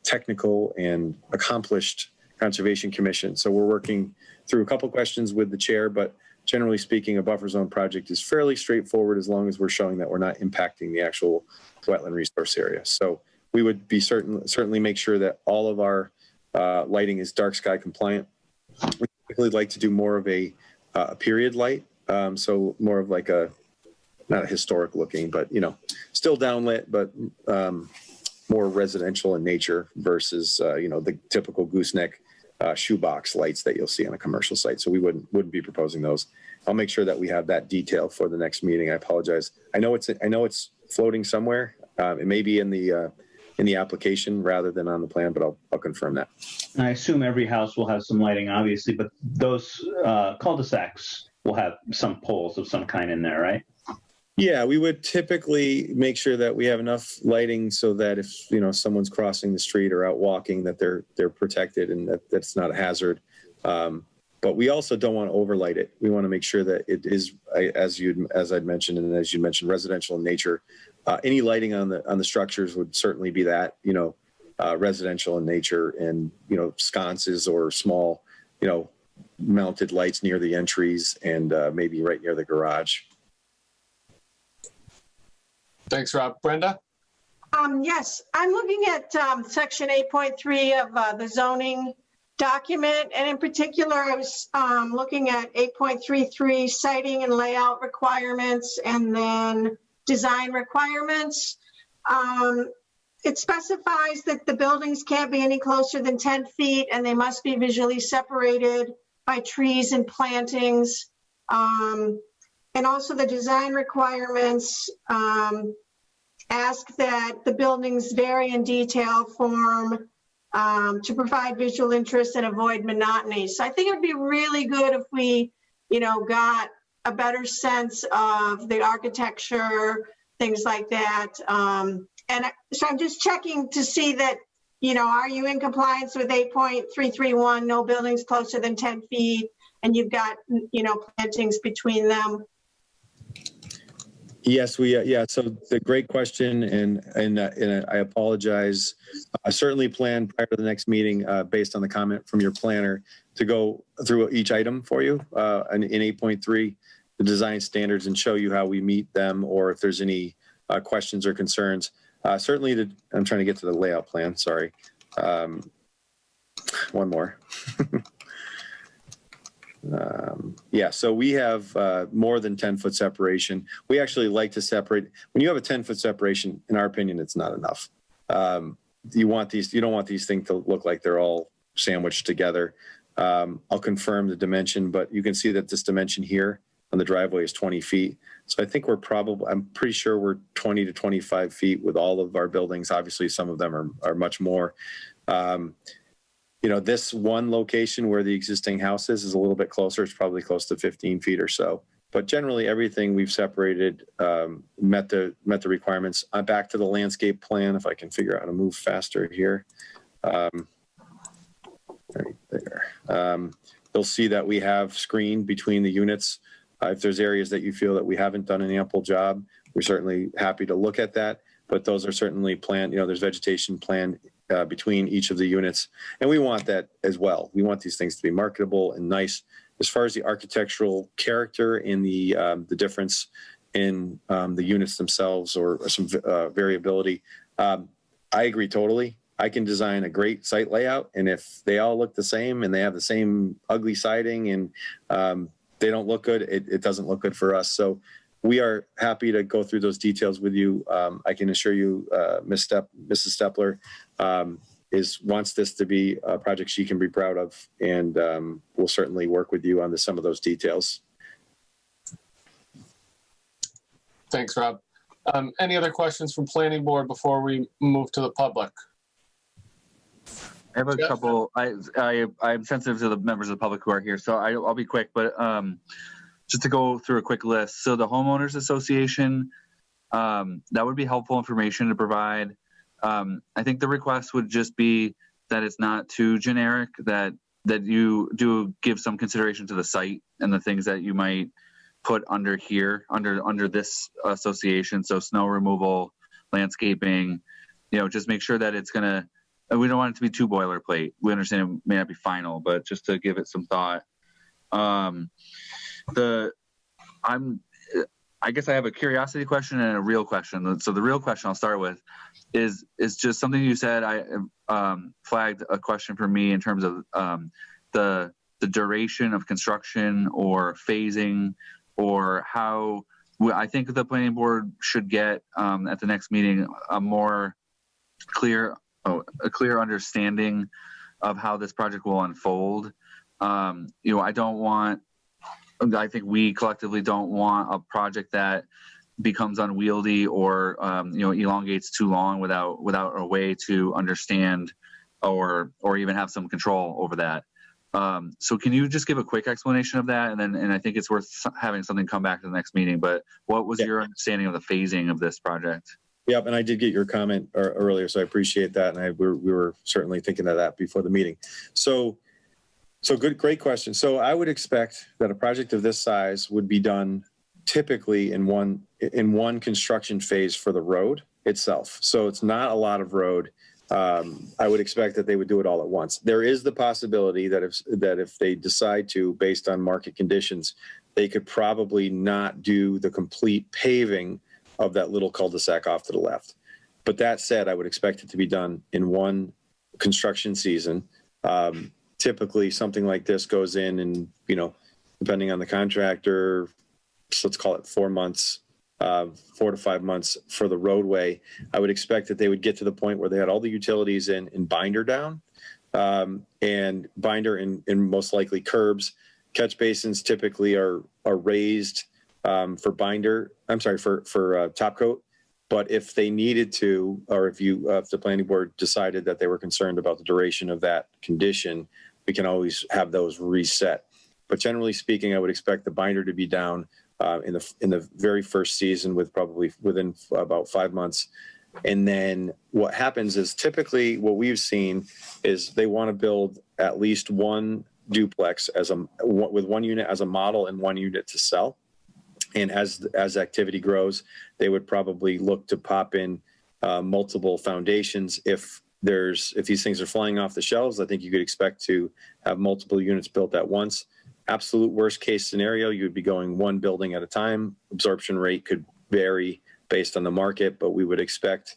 S3: technical and accomplished Conservation Commission. So we're working through a couple questions with the chair, but generally speaking, a buffer zone project is fairly straightforward as long as we're showing that we're not impacting the actual wetland resource area. So we would be certainly make sure that all of our lighting is dark sky compliant. We typically like to do more of a period light. So more of like not a historic looking, but still downlit, but more residential in nature versus, the typical gooseneck shoebox lights that you'll see on a commercial site. So we wouldn't be proposing those. I'll make sure that we have that detail for the next meeting. I apologize. I know it's floating somewhere. It may be in the application rather than on the plan, but I'll confirm that.
S4: I assume every house will have some lighting, obviously, but those cul-de-sacs, we'll have some poles of some kind in there, right?
S3: Yeah, we would typically make sure that we have enough lighting so that if, someone's crossing the street or out walking, that they're protected and that's not a hazard. But we also don't want to overlight it. We want to make sure that it is, as I'd mentioned, and as you mentioned, residential in nature. Any lighting on the structures would certainly be that, residential in nature, and, sconces or small, mounted lights near the entries and maybe right near the garage.
S1: Thanks, Rob. Brenda?
S5: Yes, I'm looking at section 8.3 of the zoning document, and in particular, I was looking at 8.33 siting and layout requirements, and then design requirements. It specifies that the buildings can't be any closer than 10 feet, and they must be visually separated by trees and plantings. And also the design requirements ask that the buildings vary in detail form to provide visual interest and avoid monotony. So I think it would be really good if we, got a better sense of the architecture, things like that. So I'm just checking to see that, are you in compliance with 8.331, no buildings closer than 10 feet, and you've got, plantings between them?
S3: Yes, so the great question, and I apologize. I certainly plan prior to the next meeting, based on the comment from your planner, to go through each item for you in 8.3, the design standards, and show you how we meet them, or if there's any questions or concerns. Certainly, I'm trying to get to the layout plan. Sorry, one more. So we have more than 10-foot separation. We actually like to separate. When you have a 10-foot separation, in our opinion, it's not enough. You don't want these things to look like they're all sandwiched together. I'll confirm the dimension, but you can see that this dimension here on the driveway is 20 feet. So I think I'm pretty sure we're 20 to 25 feet with all of our buildings. Obviously, some of them are much more. This one location where the existing house is a little bit closer. It's probably close to 15 feet or so. But generally, everything we've separated met the requirements. I'm back to the landscape plan, if I can figure out how to move faster here. Right there. You'll see that we have screened between the units. If there's areas that you feel that we haven't done an ample job, we're certainly happy to look at that. But those are certainly planned. There's vegetation planned between each of the units. And we want that as well. We want these things to be marketable and nice. As far as the architectural character and the difference in the units themselves, or some variability, I agree totally. I can design a great site layout, and if they all look the same and they have the same ugly siding and they don't look good, it doesn't look good for us. So we are happy to go through those details with you. I can assure you, Mrs. Stepler wants this to be a project she can be proud of, and we'll certainly work with you on some of those details.
S1: Thanks, Rob. Any other questions from Planning Board before we move to the public?
S2: I have a couple. I'm sensitive to the members of the public who are here, so I'll be quick. But just to go through a quick list. So the homeowners association, that would be helpful information to provide. I think the request would just be that it's not too generic, that you do give some consideration to the site and the things that you might put under here, under this association. So snow removal, landscaping, just make sure that it's gonna. We don't want it to be too boilerplate. We understand it may not be final, but just to give it some thought. I guess I have a curiosity question and a real question. So the real question I'll start with is just something you said. I flagged a question for me in terms of the duration of construction or phasing, or how I think the planning board should get at the next meeting a clear understanding of how this project will unfold. I think we collectively don't want a project that becomes unwieldy or elongates too long without a way to understand or even have some control over that. So can you just give a quick explanation of that? And I think it's worth having something come back to the next meeting, but what was your understanding of the phasing of this project?
S3: Yep, and I did get your comment earlier, so I appreciate that. And we were certainly thinking of that before the meeting. So great question. So I would expect that a project of this size would be done typically in one construction phase for the road itself. So it's not a lot of road. I would expect that they would do it all at once. There is the possibility that if they decide to, based on market conditions, they could probably not do the complete paving of that little cul-de-sac off to the left. But that said, I would expect it to be done in one construction season. Typically, something like this goes in and, depending on the contractor, so let's call it 4 months, 4 to 5 months for the roadway. I would expect that they would get to the point where they had all the utilities in binder down, and binder and most likely curbs. Catch basins typically are raised for binder. I'm sorry, for top coat. But if they needed to, or if the planning board decided that they were concerned about the duration of that condition, we can always have those reset. But generally speaking, I would expect the binder to be down in the very first season, with probably within about 5 months. And then what happens is typically what we've seen is they want to build at least one duplex with one unit as a model and one unit to sell. And as activity grows, they would probably look to pop in multiple foundations. If these things are flying off the shelves, I think you could expect to have multiple units built at once. Absolute worst case scenario, you would be going one building at a time. Absorption rate could vary based on the market, but we would expect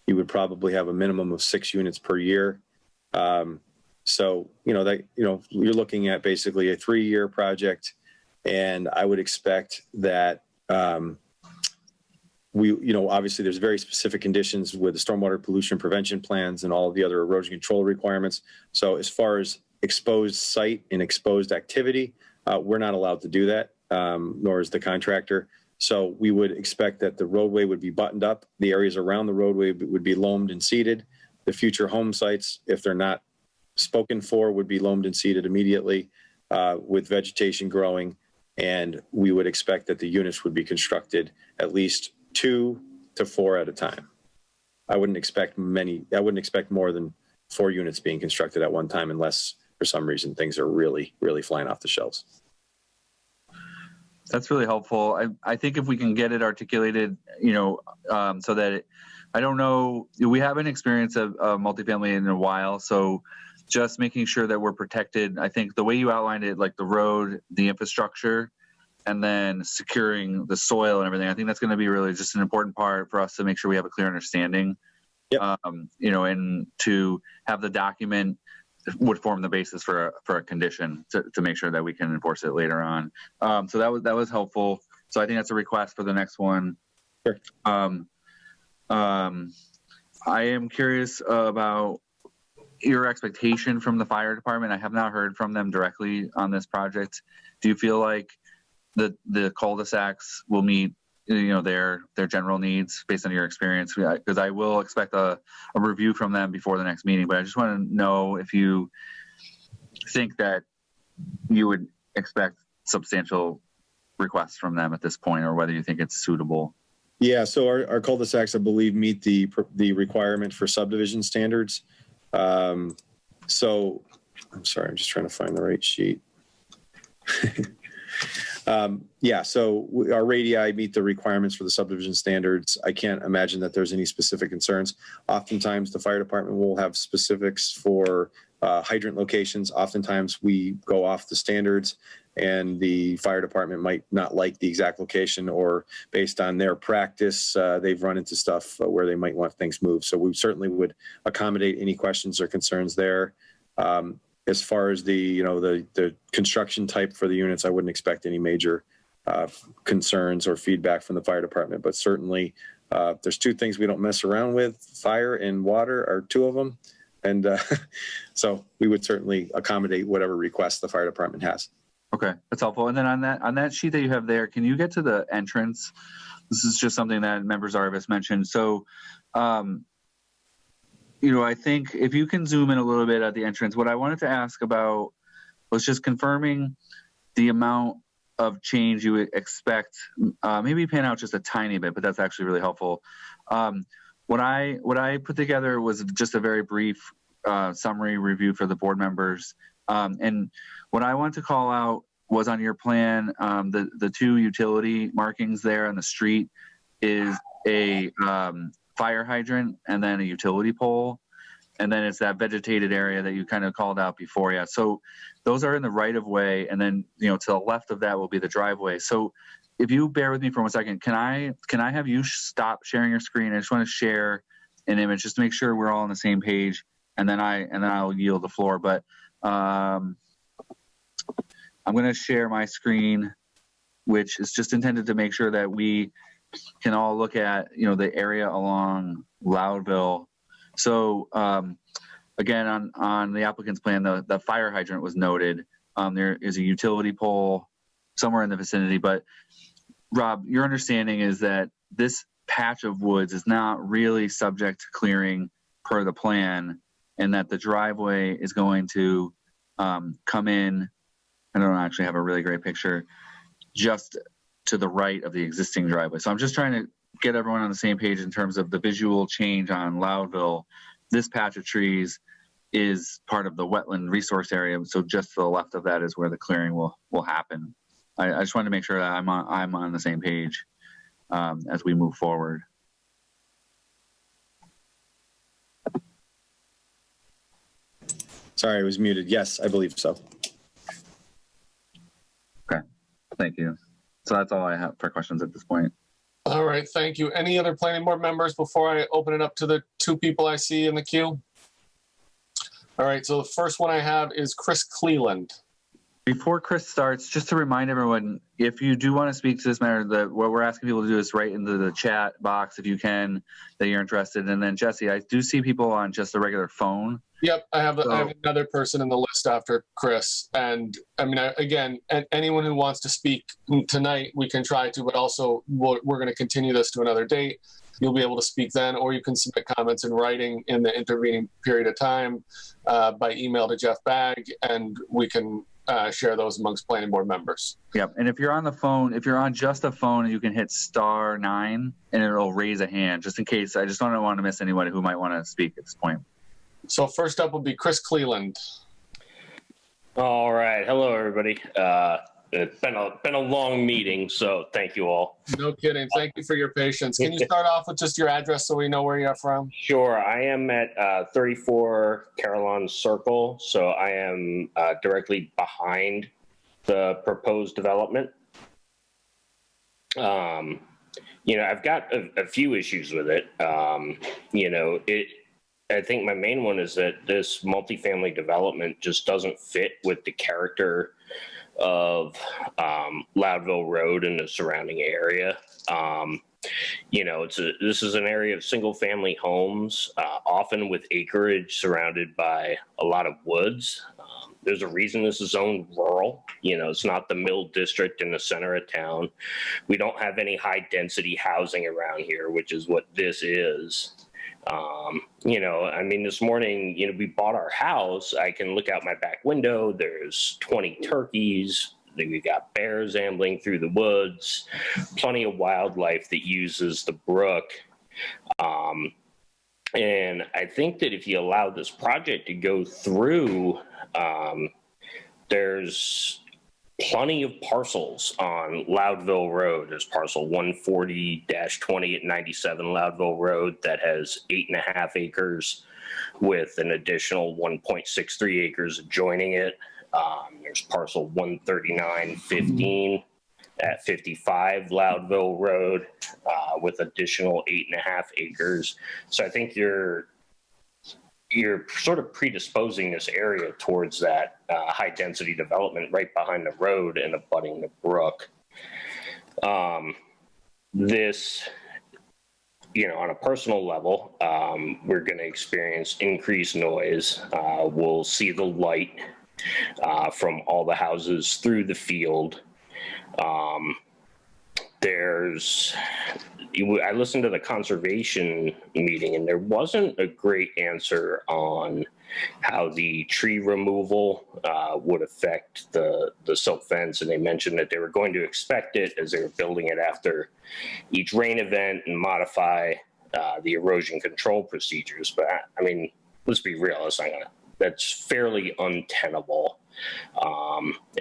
S3: you would probably have a minimum of 6 units per year. So you're looking at basically a 3-year project. And I would expect that obviously there's very specific conditions with the stormwater pollution prevention plans and all of the other erosion control requirements. So as far as exposed site and exposed activity, we're not allowed to do that, nor is the contractor. So we would expect that the roadway would be buttoned up. The areas around the roadway would be loamed and seeded. The future home sites, if they're not spoken for, would be loamed and seeded immediately with vegetation growing. And we would expect that the units would be constructed at least 2 to 4 at a time. I wouldn't expect more than 4 units being constructed at one time, unless for some reason things are really, really flying off the shelves.
S2: That's really helpful. I think if we can get it articulated, so that I don't know, we haven't experienced a multifamily in a while, so just making sure that we're protected. I think the way you outlined it, like the road, the infrastructure, and then securing the soil and everything, I think that's going to be really just an important part for us to make sure we have a clear understanding. Yep. And to have the document would form the basis for a condition to make sure that we can enforce it later on. So that was helpful. So I think that's a request for the next one.
S3: Sure.
S2: I am curious about your expectation from the fire department. I have not heard from them directly on this project. Do you feel like the cul-de-sacs will meet their general needs based on your experience? Because I will expect a review from them before the next meeting, but I just want to know if you think that you would expect substantial requests from them at this point, or whether you think it's suitable.
S3: Yeah, so our cul-de-sacs, I believe, meet the requirement for subdivision standards. So I'm sorry, I'm just trying to find the right sheet. So our radii meet the requirements for the subdivision standards. I can't imagine that there's any specific concerns. Oftentimes the fire department will have specifics for hydrant locations. Oftentimes we go off the standards and the fire department might not like the exact location, or based on their practice, they've run into stuff where they might want things moved. So we certainly would accommodate any questions or concerns there. As far as the construction type for the units, I wouldn't expect any major concerns or feedback from the fire department, but certainly there's 2 things we don't mess around with. Fire and water are 2 of them. And so we would certainly accommodate whatever requests the fire department has.
S2: Okay, that's helpful. And then on that sheet that you have there, can you get to the entrance? This is just something that members Arvis mentioned. So, I think if you can zoom in a little bit at the entrance, what I wanted to ask about was just confirming the amount of change you would expect. Maybe pan out just a tiny bit, but that's actually really helpful. What I put together was just a very brief summary review for the board members. And what I want to call out was on your plan, the two utility markings there on the street is a fire hydrant and then a utility pole. And then it's that vegetated area that you kind of called out before. Yeah. So those are in the right of way. And then, to the left of that will be the driveway. So if you bear with me for 1 second, can I have you stop sharing your screen? I just want to share an image just to make sure we're all on the same page. And then I'll yield the floor. But I'm going to share my screen, which is just intended to make sure that we can all look at, the area along Loudville. So again, on the applicant's plan, the fire hydrant was noted. There is a utility pole somewhere in the vicinity, but Rob, your understanding is that this patch of woods is not really subject to clearing per the plan, and that the driveway is going to come in. I don't actually have a really great picture, just to the right of the existing driveway. So I'm just trying to get everyone on the same page in terms of the visual change on Loudville. This patch of trees is part of the wetland resource area. So just to the left of that is where the clearing will happen. I just wanted to make sure that I'm on the same page as we move forward.
S3: Sorry, I was muted. Yes, I believe so.
S2: Okay, thank you. So that's all I have for questions at this point.
S1: All right, thank you. Any other planning board members before I open it up to the two people I see in the queue? All right, so the first one I have is Chris Cleland.
S2: Before Chris starts, just to remind everyone, if you do want to speak to this matter, what we're asking people to do is write into the chat box if you can that you're interested. And then Jesse, I do see people on just the regular phone.
S1: Yep, I have another person in the list after Chris. And I mean, again, anyone who wants to speak tonight, we can try to, but also we're going to continue this to another date. You'll be able to speak then, or you can submit comments in writing in the intervening period of time by email to Jeff Bagg, and we can share those amongst planning board members.
S2: Yep. And if you're on the phone, if you're on just a phone, you can hit *9 and it'll raise a hand just in case. I just don't want to miss anybody who might want to speak at this point.
S1: So first up will be Chris Cleland.
S11: All right. Hello, everybody. It's been a long meeting, so thank you all.
S1: No kidding. Thank you for your patience. Can you start off with just your address so we know where you're from?
S11: Sure. I am at 34 Carillon Circle, so I am directly behind the proposed development. I've got a few issues with it. I think my main one is that this multifamily development just doesn't fit with the character of Loudville Road and the surrounding area. This is an area of single family homes, often with acreage surrounded by a lot of woods. There's a reason this is zoned rural. It's not the mill district in the center of town. We don't have any high density housing around here, which is what this is. This morning, we bought our house. I can look out my back window. There's 20 turkeys. We've got bears ambling through the woods, plenty of wildlife that uses the brook. And I think that if you allow this project to go through, there's plenty of parcels on Loudville Road. There's parcel 140-20 at 97 Loudville Road that has 8.5 acres with an additional 1.63 acres adjoining it. There's parcel 139-15 at 55 Loudville Road with additional 8.5 acres. So I think you're sort of predisposing this area towards that high density development right behind the road and abutting the brook. This, on a personal level, we're going to experience increased noise. We'll see the light from all the houses through the field. I listened to the conservation meeting and there wasn't a great answer on how the tree removal would affect the silt fence, and they mentioned that they were going to inspect it as they were building it after each rain event and modify the erosion control procedures. But I mean, let's be real, that's fairly untenable.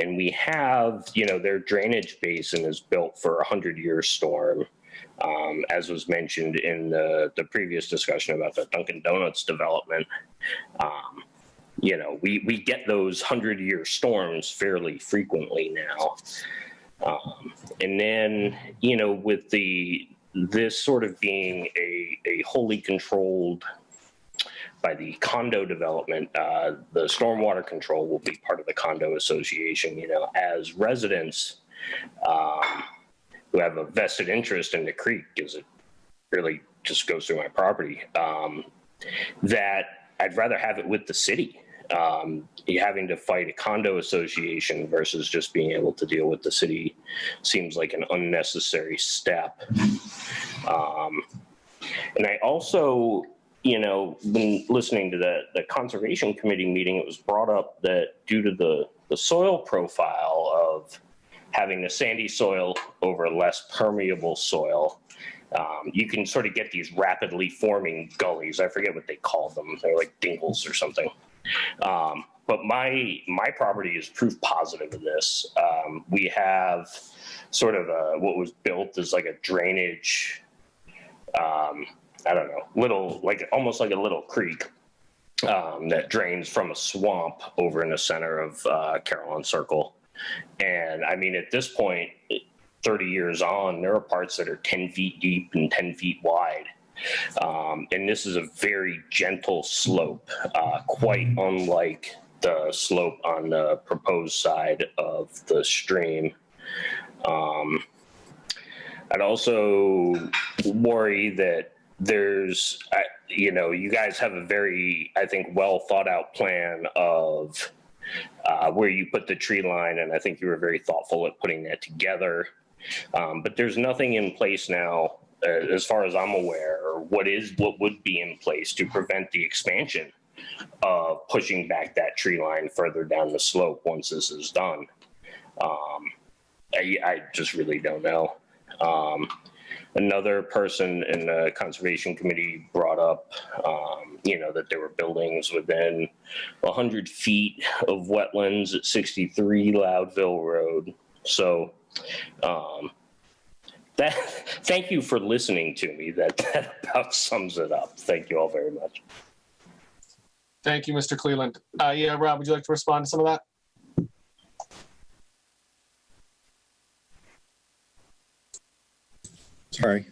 S11: And we have, their drainage basin is built for a 100-year storm. As was mentioned in the previous discussion about the Dunkin' Donuts development. We get those 100-year storms fairly frequently now. And then, with this sort of being a wholly controlled by the condo development, the stormwater control will be part of the condo association. As residents who have a vested interest in the creek, because it really just goes through my property, that I'd rather have it with the city. Having to fight a condo association versus just being able to deal with the city seems like an unnecessary step. And I also, when listening to the Conservation Committee meeting, it was brought up that due to the soil profile of having the sandy soil over less permeable soil, you can sort of get these rapidly forming gullies. I forget what they call them. They're like dingles or something. But my property is proof positive of this. We have sort of what was built as like a drainage, almost like a little creek that drains from a swamp over in the center of Carillon Circle. And I mean, at this point, 30 years on, there are parts that are 10 feet deep and 10 feet wide. And this is a very gentle slope, quite unlike the slope on the proposed side of the stream. I'd also worry that there's, you guys have a very, I think, well thought out plan of where you put the tree line, and I think you were very thoughtful at putting that together. But there's nothing in place now, as far as I'm aware, or what would be in place to prevent the expansion of pushing back that tree line further down the slope once this is done. I just really don't know. Another person in the Conservation Committee brought up, that there were buildings within 100 feet of wetlands at 63 Loudville Road. So thank you for listening to me. That about sums it up. Thank you all very much.
S1: Thank you, Mr. Cleland. Rob, would you like to respond to some of that?
S3: Sorry.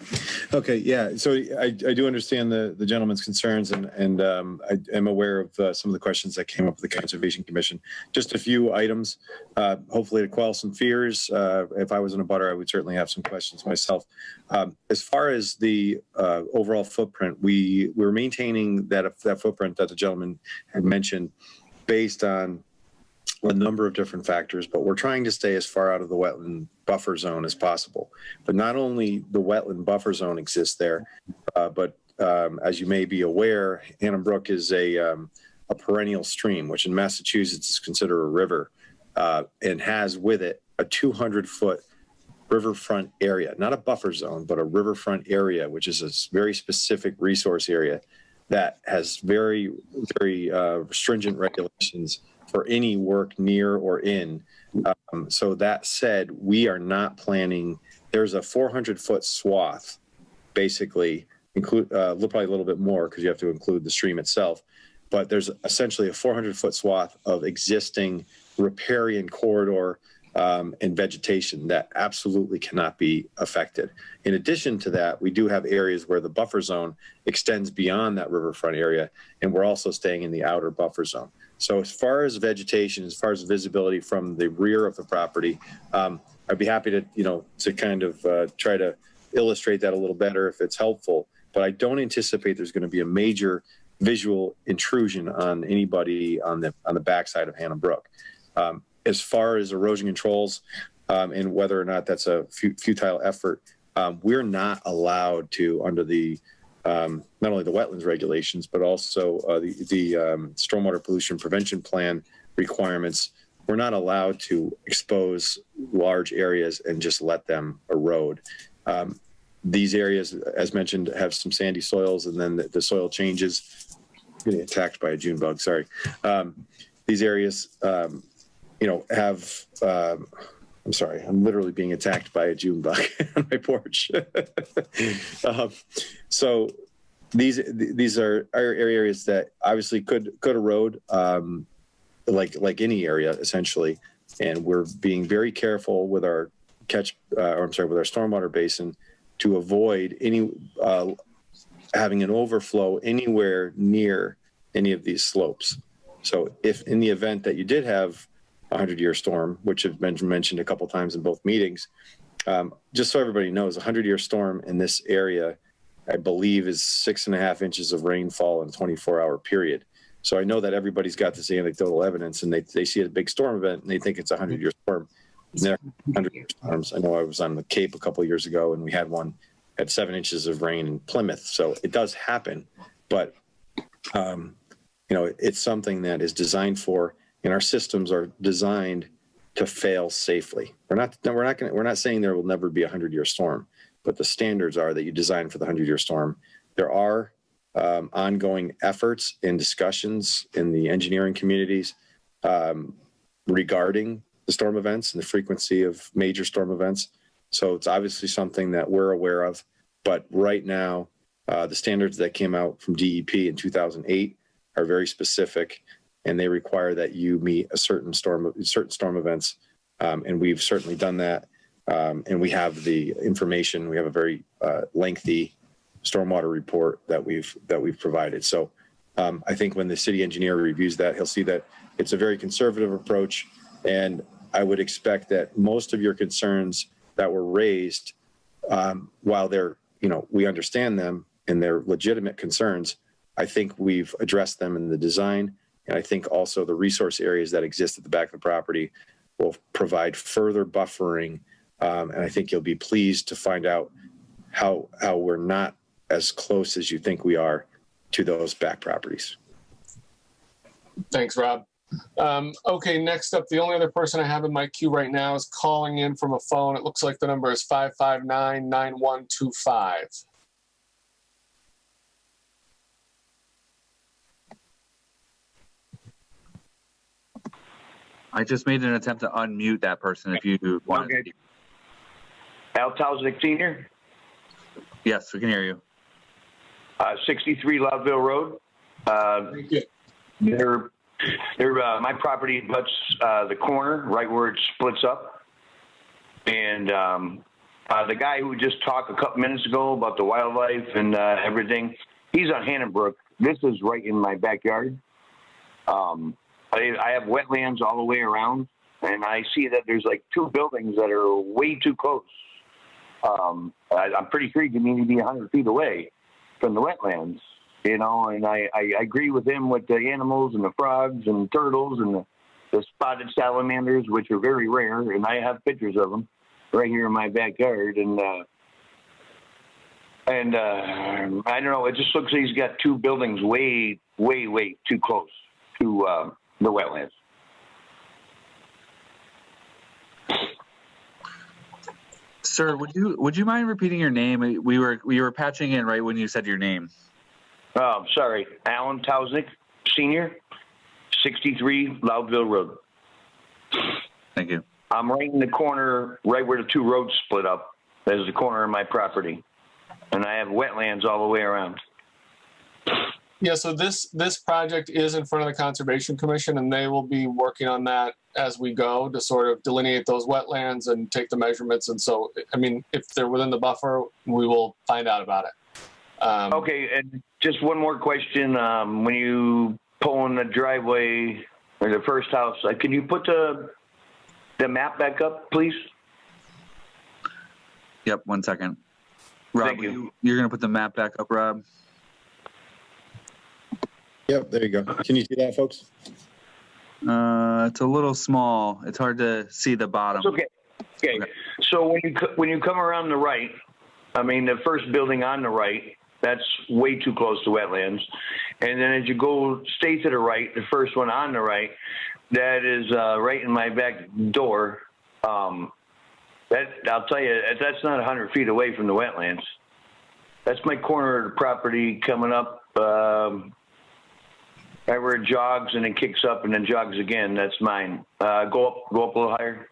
S3: Okay. Yeah. So I do understand the gentleman's concerns, and I am aware of some of the questions that came up with the Conservation Commission. Just a few items, hopefully to quell some fears. If I was in a butter, I would certainly have some questions myself. As far as the overall footprint, we're maintaining that footprint that the gentleman had mentioned based on a number of different factors, but we're trying to stay as far out of the wetland buffer zone as possible. But not only the wetland buffer zone exists there, but as you may be aware, Hannah Brook is a perennial stream, which in Massachusetts is considered a river, and has with it a 200-foot riverfront area, not a buffer zone, but a riverfront area, which is a very specific resource area that has very, very stringent regulations for any work near or in. So that said, we are not planning, there's a 400-foot swath, basically, probably a little bit more because you have to include the stream itself, but there's essentially a 400-foot swath of existing riparian corridor and vegetation that absolutely cannot be affected. In addition to that, we do have areas where the buffer zone extends beyond that riverfront area, and we're also staying in the outer buffer zone. So as far as vegetation, as far as visibility from the rear of the property, I'd be happy to kind of try to illustrate that a little better if it's helpful. But I don't anticipate there's going to be a major visual intrusion on anybody on the backside of Hannah Brook. As far as erosion controls and whether or not that's a futile effort, we're not allowed to, under the not only the wetlands regulations, but also the stormwater pollution prevention plan requirements. We're not allowed to expose large areas and just let them erode. These areas, as mentioned, have some sandy soils, and then the soil changes. Getting attacked by a June bug, sorry. These areas, have, I'm sorry, I'm literally being attacked by a June bug on my porch. So these are areas that obviously could erode, like any area essentially. And we're being very careful with our with our stormwater basin to avoid any having an overflow anywhere near any of these slopes. So if in the event that you did have a 100-year storm, which have been mentioned a couple times in both meetings, just so everybody knows, a 100-year storm in this area, I believe, is 6.5 inches of rainfall in a 24-hour period. So I know that everybody's got this anecdotal evidence, and they see a big storm event and they think it's a 100-year storm. There are 100-year storms. I know I was on the Cape a couple of years ago, and we had one at 7 inches of rain in Plymouth. So it does happen, but it's something that is designed for, and our systems are designed to fail safely. We're not saying there will never be a 100-year storm, but the standards are that you design for the 100-year storm. There are ongoing efforts and discussions in the engineering communities regarding the storm events and the frequency of major storm events. So it's obviously something that we're aware of, but right now, the standards that came out from DEP in 2008 are very specific, and they require that you meet certain storm events. And we've certainly done that. And we have the information. We have a very lengthy stormwater report that we've provided. So I think when the city engineer reviews that, he'll see that it's a very conservative approach. And I would expect that most of your concerns that were raised, while they're, we understand them and they're legitimate concerns, I think we've addressed them in the design. And I think also the resource areas that exist at the back of the property will provide further buffering. And I think you'll be pleased to find out how we're not as close as you think we are to those back properties.
S1: Thanks, Rob. Okay, next up, the only other person I have in my queue right now is calling in from a phone. It looks like the number is 559-9125.
S2: I just made an attempt to unmute that person if you want to.
S12: Al Talzig Sr.?
S2: Yes, we can hear you.
S12: 63 Loudville Road.
S1: Thank you.
S12: My property butts the corner right where it splits up. And the guy who just talked a couple minutes ago about the wildlife and everything, he's on Hannonbrook. This is right in my backyard. I have wetlands all the way around, and I see that there's like 2 buildings that are way too close. I'm pretty sure you need to be 100 feet away from the wetlands, and I agree with him with the animals and the frogs and turtles and the spotted salamanders, which are very rare, and I have pictures of them right here in my backyard. And I don't know, it just looks like he's got 2 buildings way, way, way too close to the wetlands.
S2: Sir, would you mind repeating your name? We were patching in right when you said your name.
S12: Oh, sorry. Alan Talzig Sr., 63 Loudville Road.
S2: Thank you.
S12: I'm right in the corner, right where the 2 roads split up. There's the corner of my property. And I have wetlands all the way around.
S1: Yeah, so this project is in front of the Conservation Commission, and they will be working on that as we go to sort of delineate those wetlands and take the measurements. And so, I mean, if they're within the buffer, we will find out about it.
S12: Okay, and just one more question. When you pull in the driveway or the first house, can you put the map back up, please?
S2: Yep, 1 second. Rob,
S12: Thank you.
S2: You're going to put the map back up, Rob?
S3: Yep, there you go. Can you see that, folks?
S2: It's a little small. It's hard to see the bottom.
S12: It's okay. Okay. So when you come around the right, I mean, the first building on the right, That's way too close to wetlands. And then as you go, stay to the right, the first one on the right, that is right in my back door. That I'll tell you, that's not 100 feet away from the wetlands. That's my corner of the property coming up. Right where it jogs and then kicks up and then jogs again. That's mine. Go up a little higher.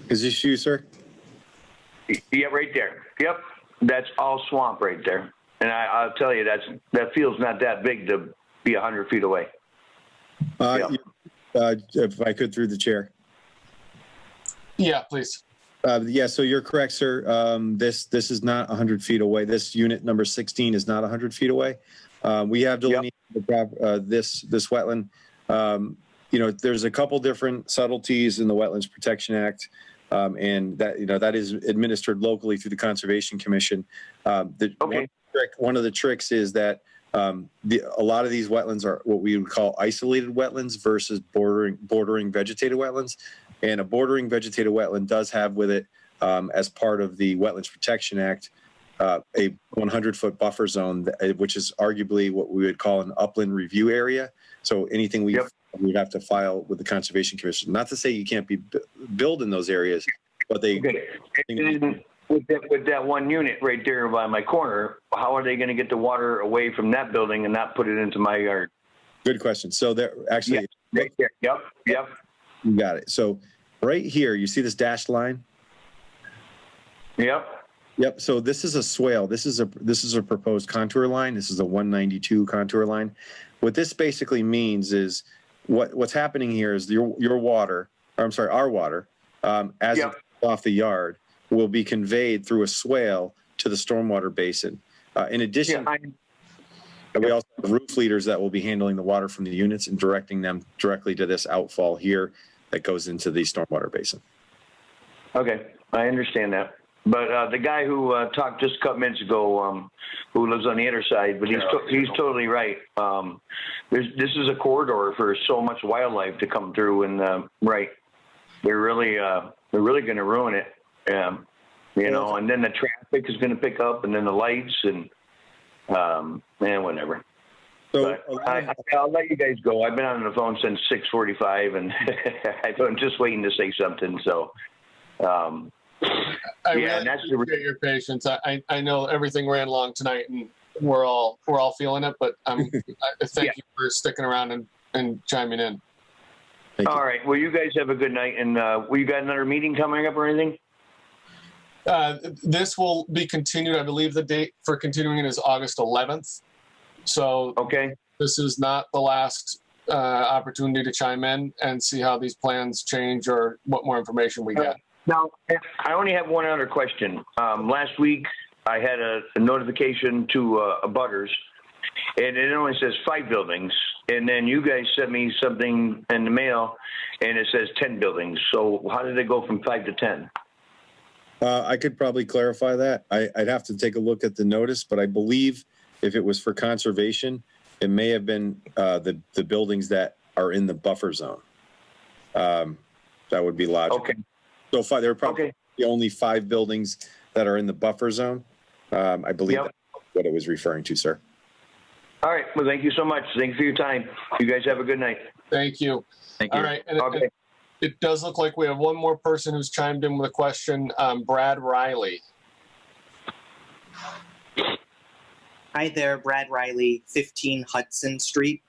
S3: Is this you, sir?
S12: Yeah, right there. Yep, that's all swamp right there. And I'll tell you, that field's not that big to be 100 feet away.
S3: If I could, through the chair.
S1: Yeah, please.
S3: Yeah, so you're correct, sir. This is not 100 feet away. This unit number 16 is not 100 feet away. We have delineated this wetland. There's a couple different subtleties in the Wetlands Protection Act, and that is administered locally through the Conservation Commission. One of the tricks is that a lot of these wetlands are what we would call isolated wetlands versus bordering vegetated wetlands. And a bordering vegetated wetland does have with it, as part of the Wetlands Protection Act, a 100-foot buffer zone, which is arguably what we would call an upland review area. So anything we'd have to file with the Conservation Commission. Not to say you can't build in those areas, but they.
S12: Okay. With that one unit right there by my corner, how are they going to get the water away from that building and not put it into my yard?
S3: Good question. So there actually.
S12: Yeah, right there. Yep.
S3: You got it. So right here, you see this dashed line?
S12: Yep.
S3: So this is a swale. This is a proposed contour line. This is a 192 contour line. What this basically means is what's happening here is our water, as it comes off the yard, will be conveyed through a swale to the stormwater basin. In addition, we also have roof leaders that will be handling the water from the units and directing them directly to this outfall here that goes into the stormwater basin.
S12: Okay, I understand that. But the guy who talked just a couple minutes ago, who lives on the other side, but he's totally right. This is a corridor for so much wildlife to come through, and they're really going to ruin it. And then the traffic is going to pick up, and then the lights and whatever. So I'll let you guys go. I've been on the phone since 6:45, and I'm just waiting to say something. So,
S1: I really appreciate your patience. I know everything ran long tonight, and we're all feeling it. But I thank you for sticking around and chiming in.
S12: All right. Well, you guys have a good night, and you got another meeting coming up or anything?
S1: This will be continued. I believe the date for continuing it is August 11th. So this is not the last opportunity to chime in and see how these plans change or what more information we get.
S12: Now, I only have one other question. Last week, I had a notification to abutters, and it only says 5 buildings. And then you guys sent me something in the mail, and it says 10 buildings. So how did it go from 5 to 10?
S3: I could probably clarify that. I'd have to take a look at the notice, but I believe if it was for conservation, it may have been the buildings that are in the buffer zone. That would be logical.
S12: Okay.
S3: So there are probably only 5 buildings that are in the buffer zone. I believe that's what it was referring to, sir.
S12: All right. Well, thank you so much. Thank you for your time. You guys have a good night.
S1: Thank you.
S2: Thank you.
S1: All right. And it does look like we have one more person who's chimed in with a question. Brad Riley.
S13: Hi there, Brad Riley, 15 Hudson Street.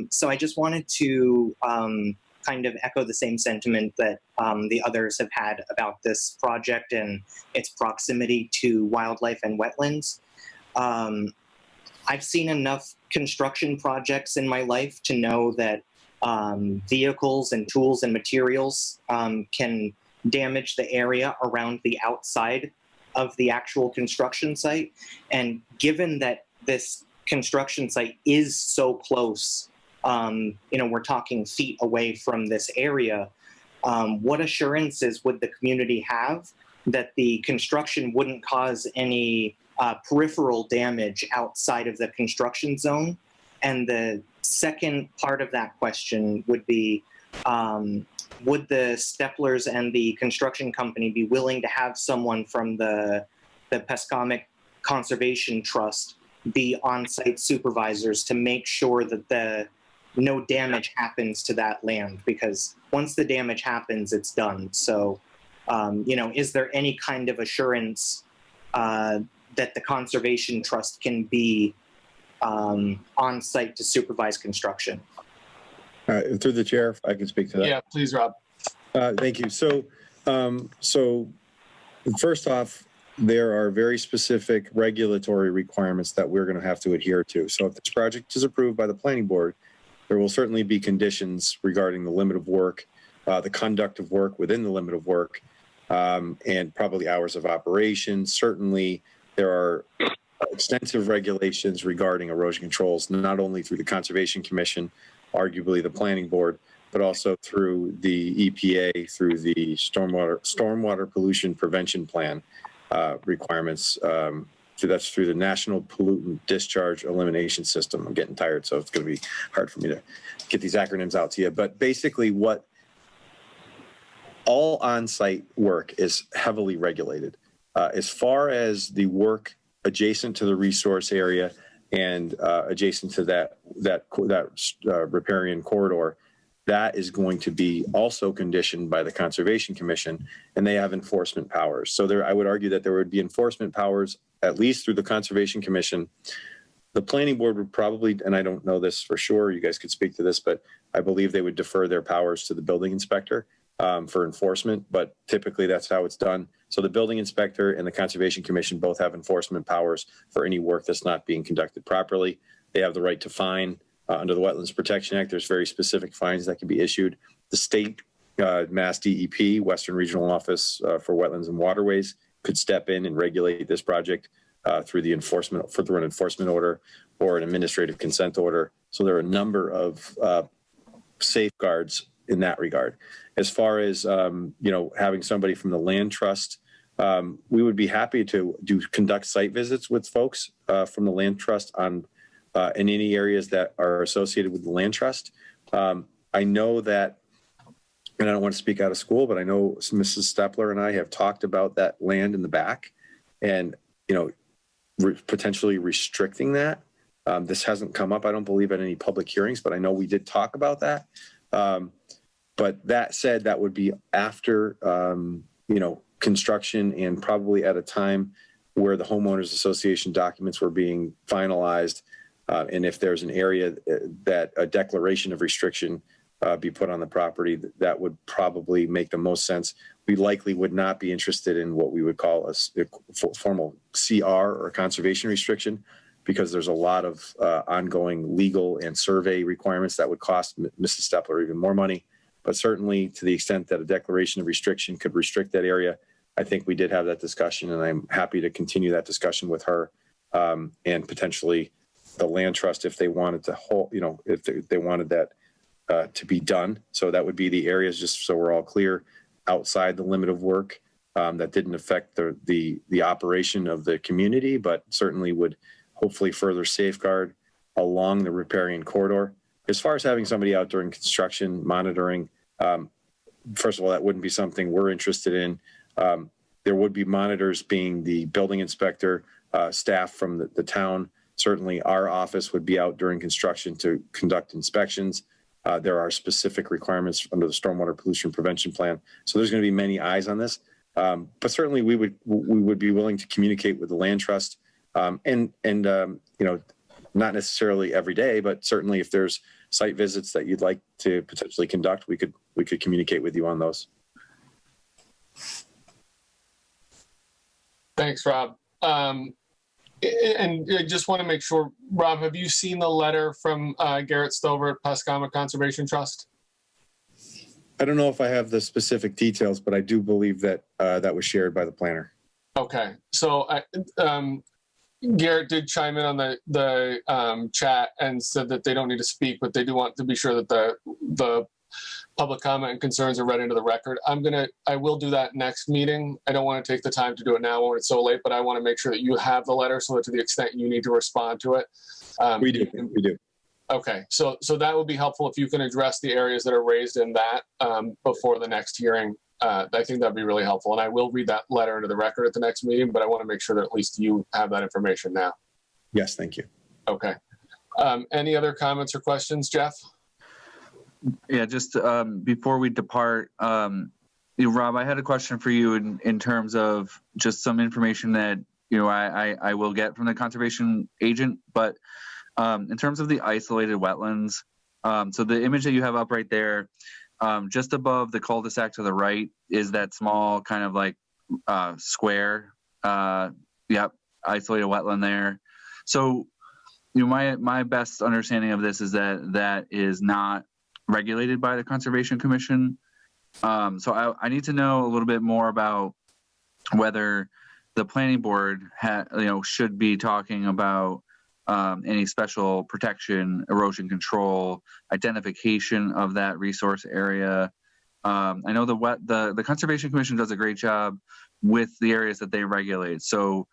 S13: So I just wanted to kind of echo the same sentiment that the others have had about this project and its proximity to wildlife and wetlands. I've seen enough construction projects in my life to know that vehicles and tools and materials can damage the area around the outside of the actual construction site. And given that this construction site is so close, we're talking feet away from this area, what assurances would the community have that the construction wouldn't cause any peripheral damage outside of the construction zone? And the second part of that question would be, would the Steplers and the construction company be willing to have someone from the Pascomic Conservation Trust be on-site supervisors to make sure that no damage happens to that land? Because once the damage happens, it's done. So, is there any kind of assurance that the Conservation Trust can be on-site to supervise construction?
S3: Through the chair, if I can speak to that.
S1: Yeah, please, Rob.
S3: Thank you. So first off, there are very specific regulatory requirements that we're going to have to adhere to. So if this project is approved by the planning board, there will certainly be conditions regarding the limit of work, the conduct of work within the limit of work, and probably hours of operation. Certainly, there are extensive regulations regarding erosion controls, not only through the Conservation Commission, arguably the planning board, but also through the EPA, through the stormwater pollution prevention plan requirements. So that's through the National Pollutant Discharge Elimination System. I'm getting tired, so it's going to be hard for me to get these acronyms out to you. But basically, what all on-site work is heavily regulated. As far as the work adjacent to the resource area and adjacent to that riparian corridor, that is going to be also conditioned by the Conservation Commission, and they have enforcement powers. So I would argue that there would be enforcement powers at least through the Conservation Commission. The planning board would probably, and I don't know this for sure, you guys could speak to this, but I believe they would defer their powers to the building inspector for enforcement, but typically that's how it's done. So the building inspector and the Conservation Commission both have enforcement powers for any work that's not being conducted properly. They have the right to fine. Under the Wetlands Protection Act, there's very specific fines that can be issued. The state Mass DEP, Western Regional Office for Wetlands and Waterways, could step in and regulate this project through an enforcement order or an administrative consent order. So there are a number of safeguards in that regard. As far as having somebody from the land trust, we would be happy to conduct site visits with folks from the land trust on in any areas that are associated with the land trust. I know that, and I don't want to speak out of school, but I know Mrs. Stepler and I have talked about that land in the back and, potentially restricting that. This hasn't come up, I don't believe, at any public hearings, but I know we did talk about that. But that said, that would be after, construction and probably at a time where the homeowners association documents were being finalized. And if there's an area that a declaration of restriction be put on the property, that would probably make the most sense. We likely would not be interested in what we would call a formal CR or conservation restriction, because there's a lot of ongoing legal and survey requirements that would cost Mrs. Stepler even more money. But certainly to the extent that a declaration of restriction could restrict that area, I think we did have that discussion, and I'm happy to continue that discussion with her and potentially the land trust if they wanted to hold, if they wanted that to be done. So that would be the areas, just so we're all clear, outside the limit of work that didn't affect the operation of the community, but certainly would hopefully further safeguard along the riparian corridor. As far as having somebody out during construction monitoring, first of all, that wouldn't be something we're interested in. There would be monitors being the building inspector, staff from the town. Certainly our office would be out during construction to conduct inspections. There are specific requirements under the Stormwater Pollution Prevention Plan. So there's going to be many eyes on this. But certainly we would be willing to communicate with the land trust and not necessarily every day, but certainly if there's site visits that you'd like to potentially conduct, we could communicate with you on those.
S1: Thanks, Rob. And I just want to make sure, Rob, have you seen the letter from Garrett Stover at Pascomic Conservation Trust?
S3: I don't know if I have the specific details, but I do believe that that was shared by the planner.
S1: Okay, so Garrett did chime in on the chat and said that they don't need to speak, but they do want to be sure that the public comment and concerns are read into the record. I will do that next meeting. I don't want to take the time to do it now when it's so late, but I want to make sure that you have the letter so that to the extent you need to respond to it.
S3: We do.
S1: Okay, so that would be helpful if you can address the areas that are raised in that before the next hearing. I think that'd be really helpful. And I will read that letter into the record at the next meeting, but I want to make sure that at least you have that information now.
S3: Yes, thank you.
S1: Okay. Any other comments or questions, Jeff?
S2: Yeah, just before we depart, Rob, I had a question for you in terms of just some information that I will get from the conservation agent, but in terms of the isolated wetlands, so the image that you have up right there, just above the cul-de-sac to the right is that small kind of like square, isolated wetland there. So my best understanding of this is that is not regulated by the Conservation Commission. So I need to know a little bit more about whether the planning board should be talking about any special protection, erosion control, identification of that resource area. I know the Conservation Commission does a great job with the areas that they regulate. So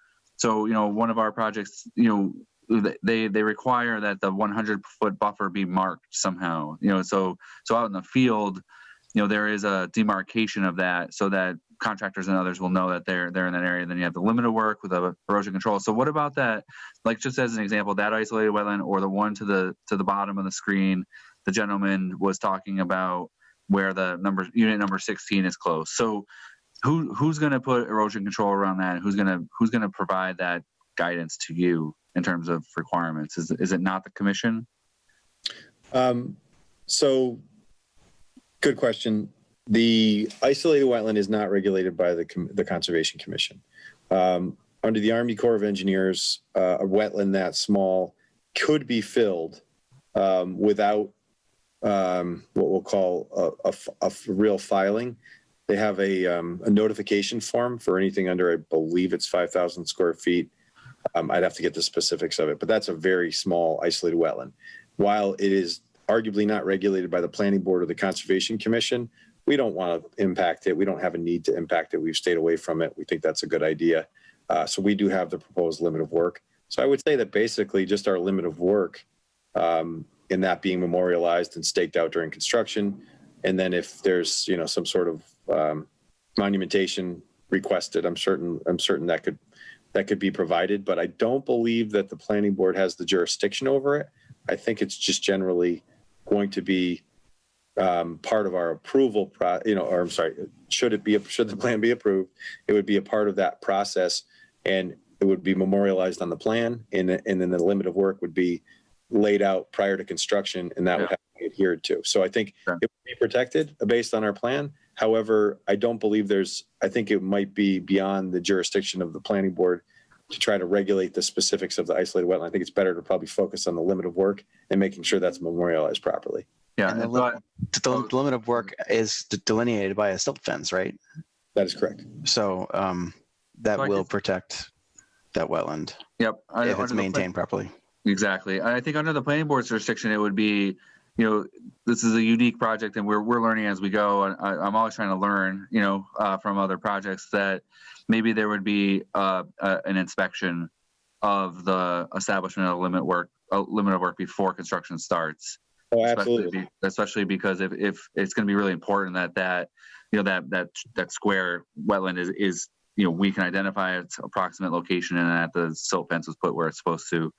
S2: one of our projects, they require that the 100-foot buffer be marked somehow. So out in the field, there is a demarcation of that so that contractors and others will know that they're in that area. Then you have the limit of work with erosion control. So what about that? Like just as an example, that isolated wetland or the one to the bottom of the screen, the gentleman was talking about where the unit number 16 is close. So who's going to put erosion control around that? Who's going to provide that guidance to you in terms of requirements? Is it not the commission?
S3: So good question. The isolated wetland is not regulated by the Conservation Commission. Under the Army Corps of Engineers, a wetland that small could be filled without what we'll call a real filing. They have a notification form for anything under, I believe it's 5,000 square feet. I'd have to get the specifics of it, but that's a very small isolated wetland. While it is arguably not regulated by the Planning Board or the Conservation Commission, we don't want to impact it. We don't have a need to impact it. We've stayed away from it. We think that's a good idea. So we do have the proposed limit of work. So I would say that basically just our limit of work in that being memorialized and staked out during construction. And then if there's, some sort of monumentation requested, I'm certain that could be provided, but I don't believe that the Planning Board has the jurisdiction over it. I think it's just generally going to be part of our approval, should the plan be approved, it would be a part of that process and it would be memorialized on the plan and then the limit of work would be laid out prior to construction and that would have to be adhered to. So I think it would be protected based on our plan. However, I don't believe I think it might be beyond the jurisdiction of the Planning Board to try to regulate the specifics of the isolated wetland. I think it's better to probably focus on the limit of work and making sure that's memorialized properly.
S2: Yeah,
S6: and the limit of work is delineated by a silt fence, right?
S3: That is correct.
S6: So that will protect that wetland.
S2: Yep.
S6: If it's maintained properly.
S2: Exactly. I think under the planning board's jurisdiction, it would be, this is a unique project and we're learning as we go. I'm always trying to learn, from other projects that maybe there would be an inspection of the establishment of limit of work before construction starts.
S3: Oh, absolutely.
S2: Especially because if it's going to be really important that square wetland is we can identify its approximate location and that the silt fence was put where it's supposed to.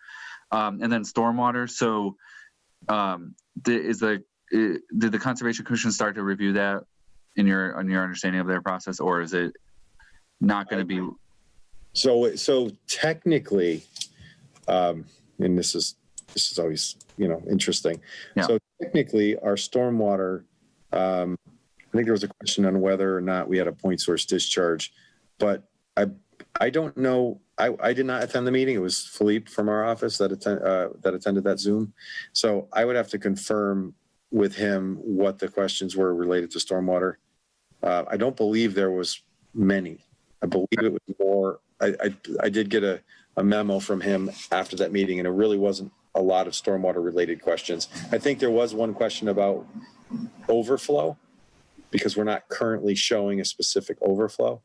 S2: And then stormwater. So did the Conservation Commission start to review that in your understanding of their process, or is it not going to be?
S3: So technically, and this is always interesting. Yeah. So technically, our stormwater. I think there was a question on whether or not we had a point source discharge, but I don't know. I did not attend the meeting. It was Philippe from our office that attended that Zoom. So I would have to confirm with him what the questions were related to stormwater. I don't believe there was many. I believe it was more. I did get a memo from him after that meeting, and it really wasn't a lot of stormwater related questions. I think there was one question about overflow because we're not currently showing a specific overflow.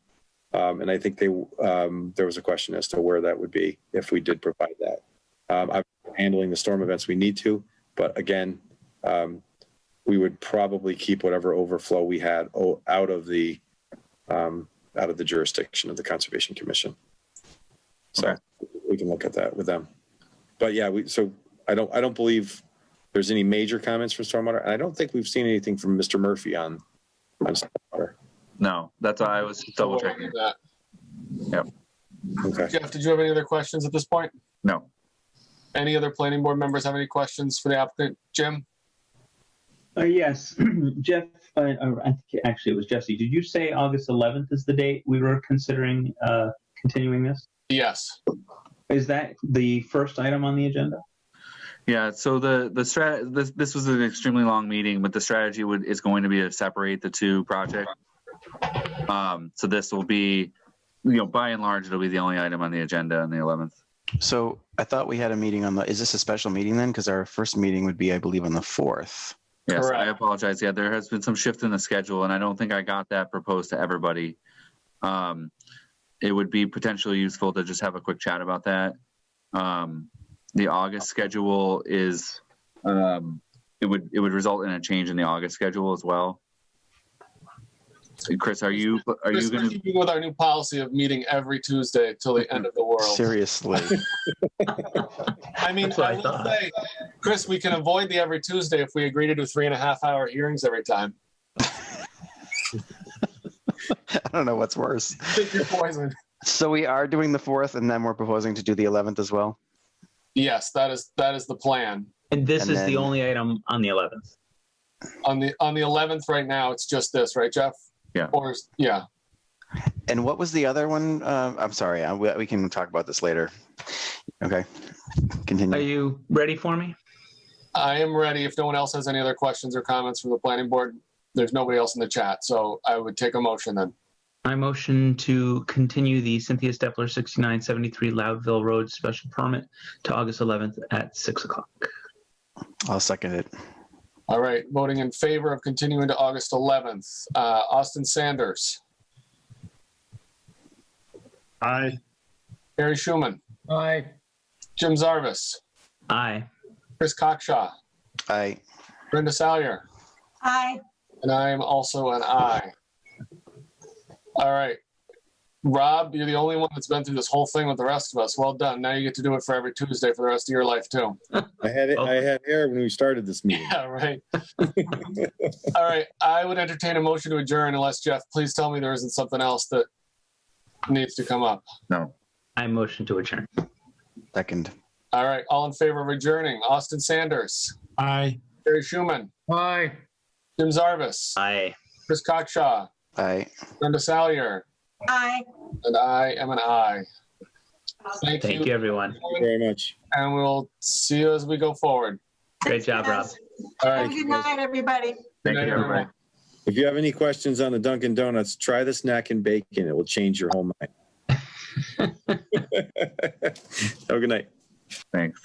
S3: And I think there was a question as to where that would be if we did provide that. I'm handling the storm events we need to, But again, we would probably keep whatever overflow we had out of the jurisdiction of the Conservation Commission. So we can look at that with them. But yeah, I don't believe there's any major comments from stormwater. And I don't think we've seen anything from Mr. Murphy on stormwater.
S2: No, that's why I was double checking. Yep.
S3: Okay.
S1: Jeff, did you have any other questions at this point?
S2: No.
S1: Any other planning board members have any questions for the applicant? Jim?
S4: Yes, Jeff, I think actually it was Jesse. Did you say August 11th is the date we were considering continuing this?
S1: Yes.
S4: Is that the first item on the agenda?
S2: Yeah, so this was an extremely long meeting, but the strategy is going to be to separate the two projects. So this will be, by and large, it'll be the only item on the agenda on the 11th.
S6: So I thought we had a meeting is this a special meeting then? Because our first meeting would be, I believe, on the 4th.
S2: Yes,
S1: Correct.
S2: I apologize. Yeah, there has been some shift in the schedule, and I don't think I got that proposed to everybody. It would be potentially useful to just have a quick chat about that. The August schedule is, it would result in a change in the August schedule as well. Chris, are you going to
S1: keep with our new policy of meeting every Tuesday till the end of the world?
S6: Seriously.
S1: I mean, I will say, Chris, we can avoid the every Tuesday if we agree to do 3.5-hour hearings every time.
S6: I don't know what's worse.
S1: Pick your poison.
S6: So we are doing the 4th, and then we're proposing to do the 11th as well?
S1: Yes, that is the plan.
S19: And this is the only item on the 11th.
S1: On the 11th right now, it's just this, right, Jeff?
S2: Yeah.
S1: Or yeah.
S6: And what was the other one? I'm sorry. We can talk about this later. Okay. Continue.
S19: Are you ready for me?
S1: I am ready. If no one else has any other questions or comments from the planning board, there's nobody else in the chat. So I would take a motion then.
S19: I motion to continue the Cynthia Stepler 6973 Loudville Road special permit to August 11th at 6:00.
S6: I'll second it.
S1: All right. Voting in favor of continuing to August 11th. Austin Sanders.
S9: Aye.
S1: Harry Schuman.
S7: Aye.
S1: Jim Zarvis.
S19: Aye.
S1: Chris Cockshaw.
S6: Aye.
S1: Brenda Salyer.
S5: Aye.
S1: And I am also an aye. All right. Rob, you're the only one that's been through this whole thing with the rest of us. Well done. Now you get to do it for every Tuesday for the rest of your life, too.
S3: I had hair when we started this meeting.
S1: Yeah, right. All right. I would entertain a motion to adjourn unless, Jeff, please tell me there isn't something else that needs to come up.
S2: No.
S19: I motion to adjourn.
S6: Second.
S1: All right. All in favor of adjourning. Austin Sanders.
S9: Aye.
S1: Harry Schuman.
S7: Aye.
S1: Jim Zarvis.
S19: Aye.
S1: Chris Cockshaw.
S6: Aye.
S1: Brenda Salyer.
S5: Aye.
S1: And I am an aye. Thank
S19: Thank you, everyone.
S3: Thank you very much.
S1: And we'll see you as we go forward.
S19: Great job, Rob.
S1: All
S5: Have
S1: right.
S5: a good night, everybody.
S2: Thank
S1: night,
S2: you, everybody.
S1: everyone.
S3: If you have any questions on the Dunkin' Donuts, try the snack and bacon. It will change your whole mind. Have a good night.
S2: Thanks.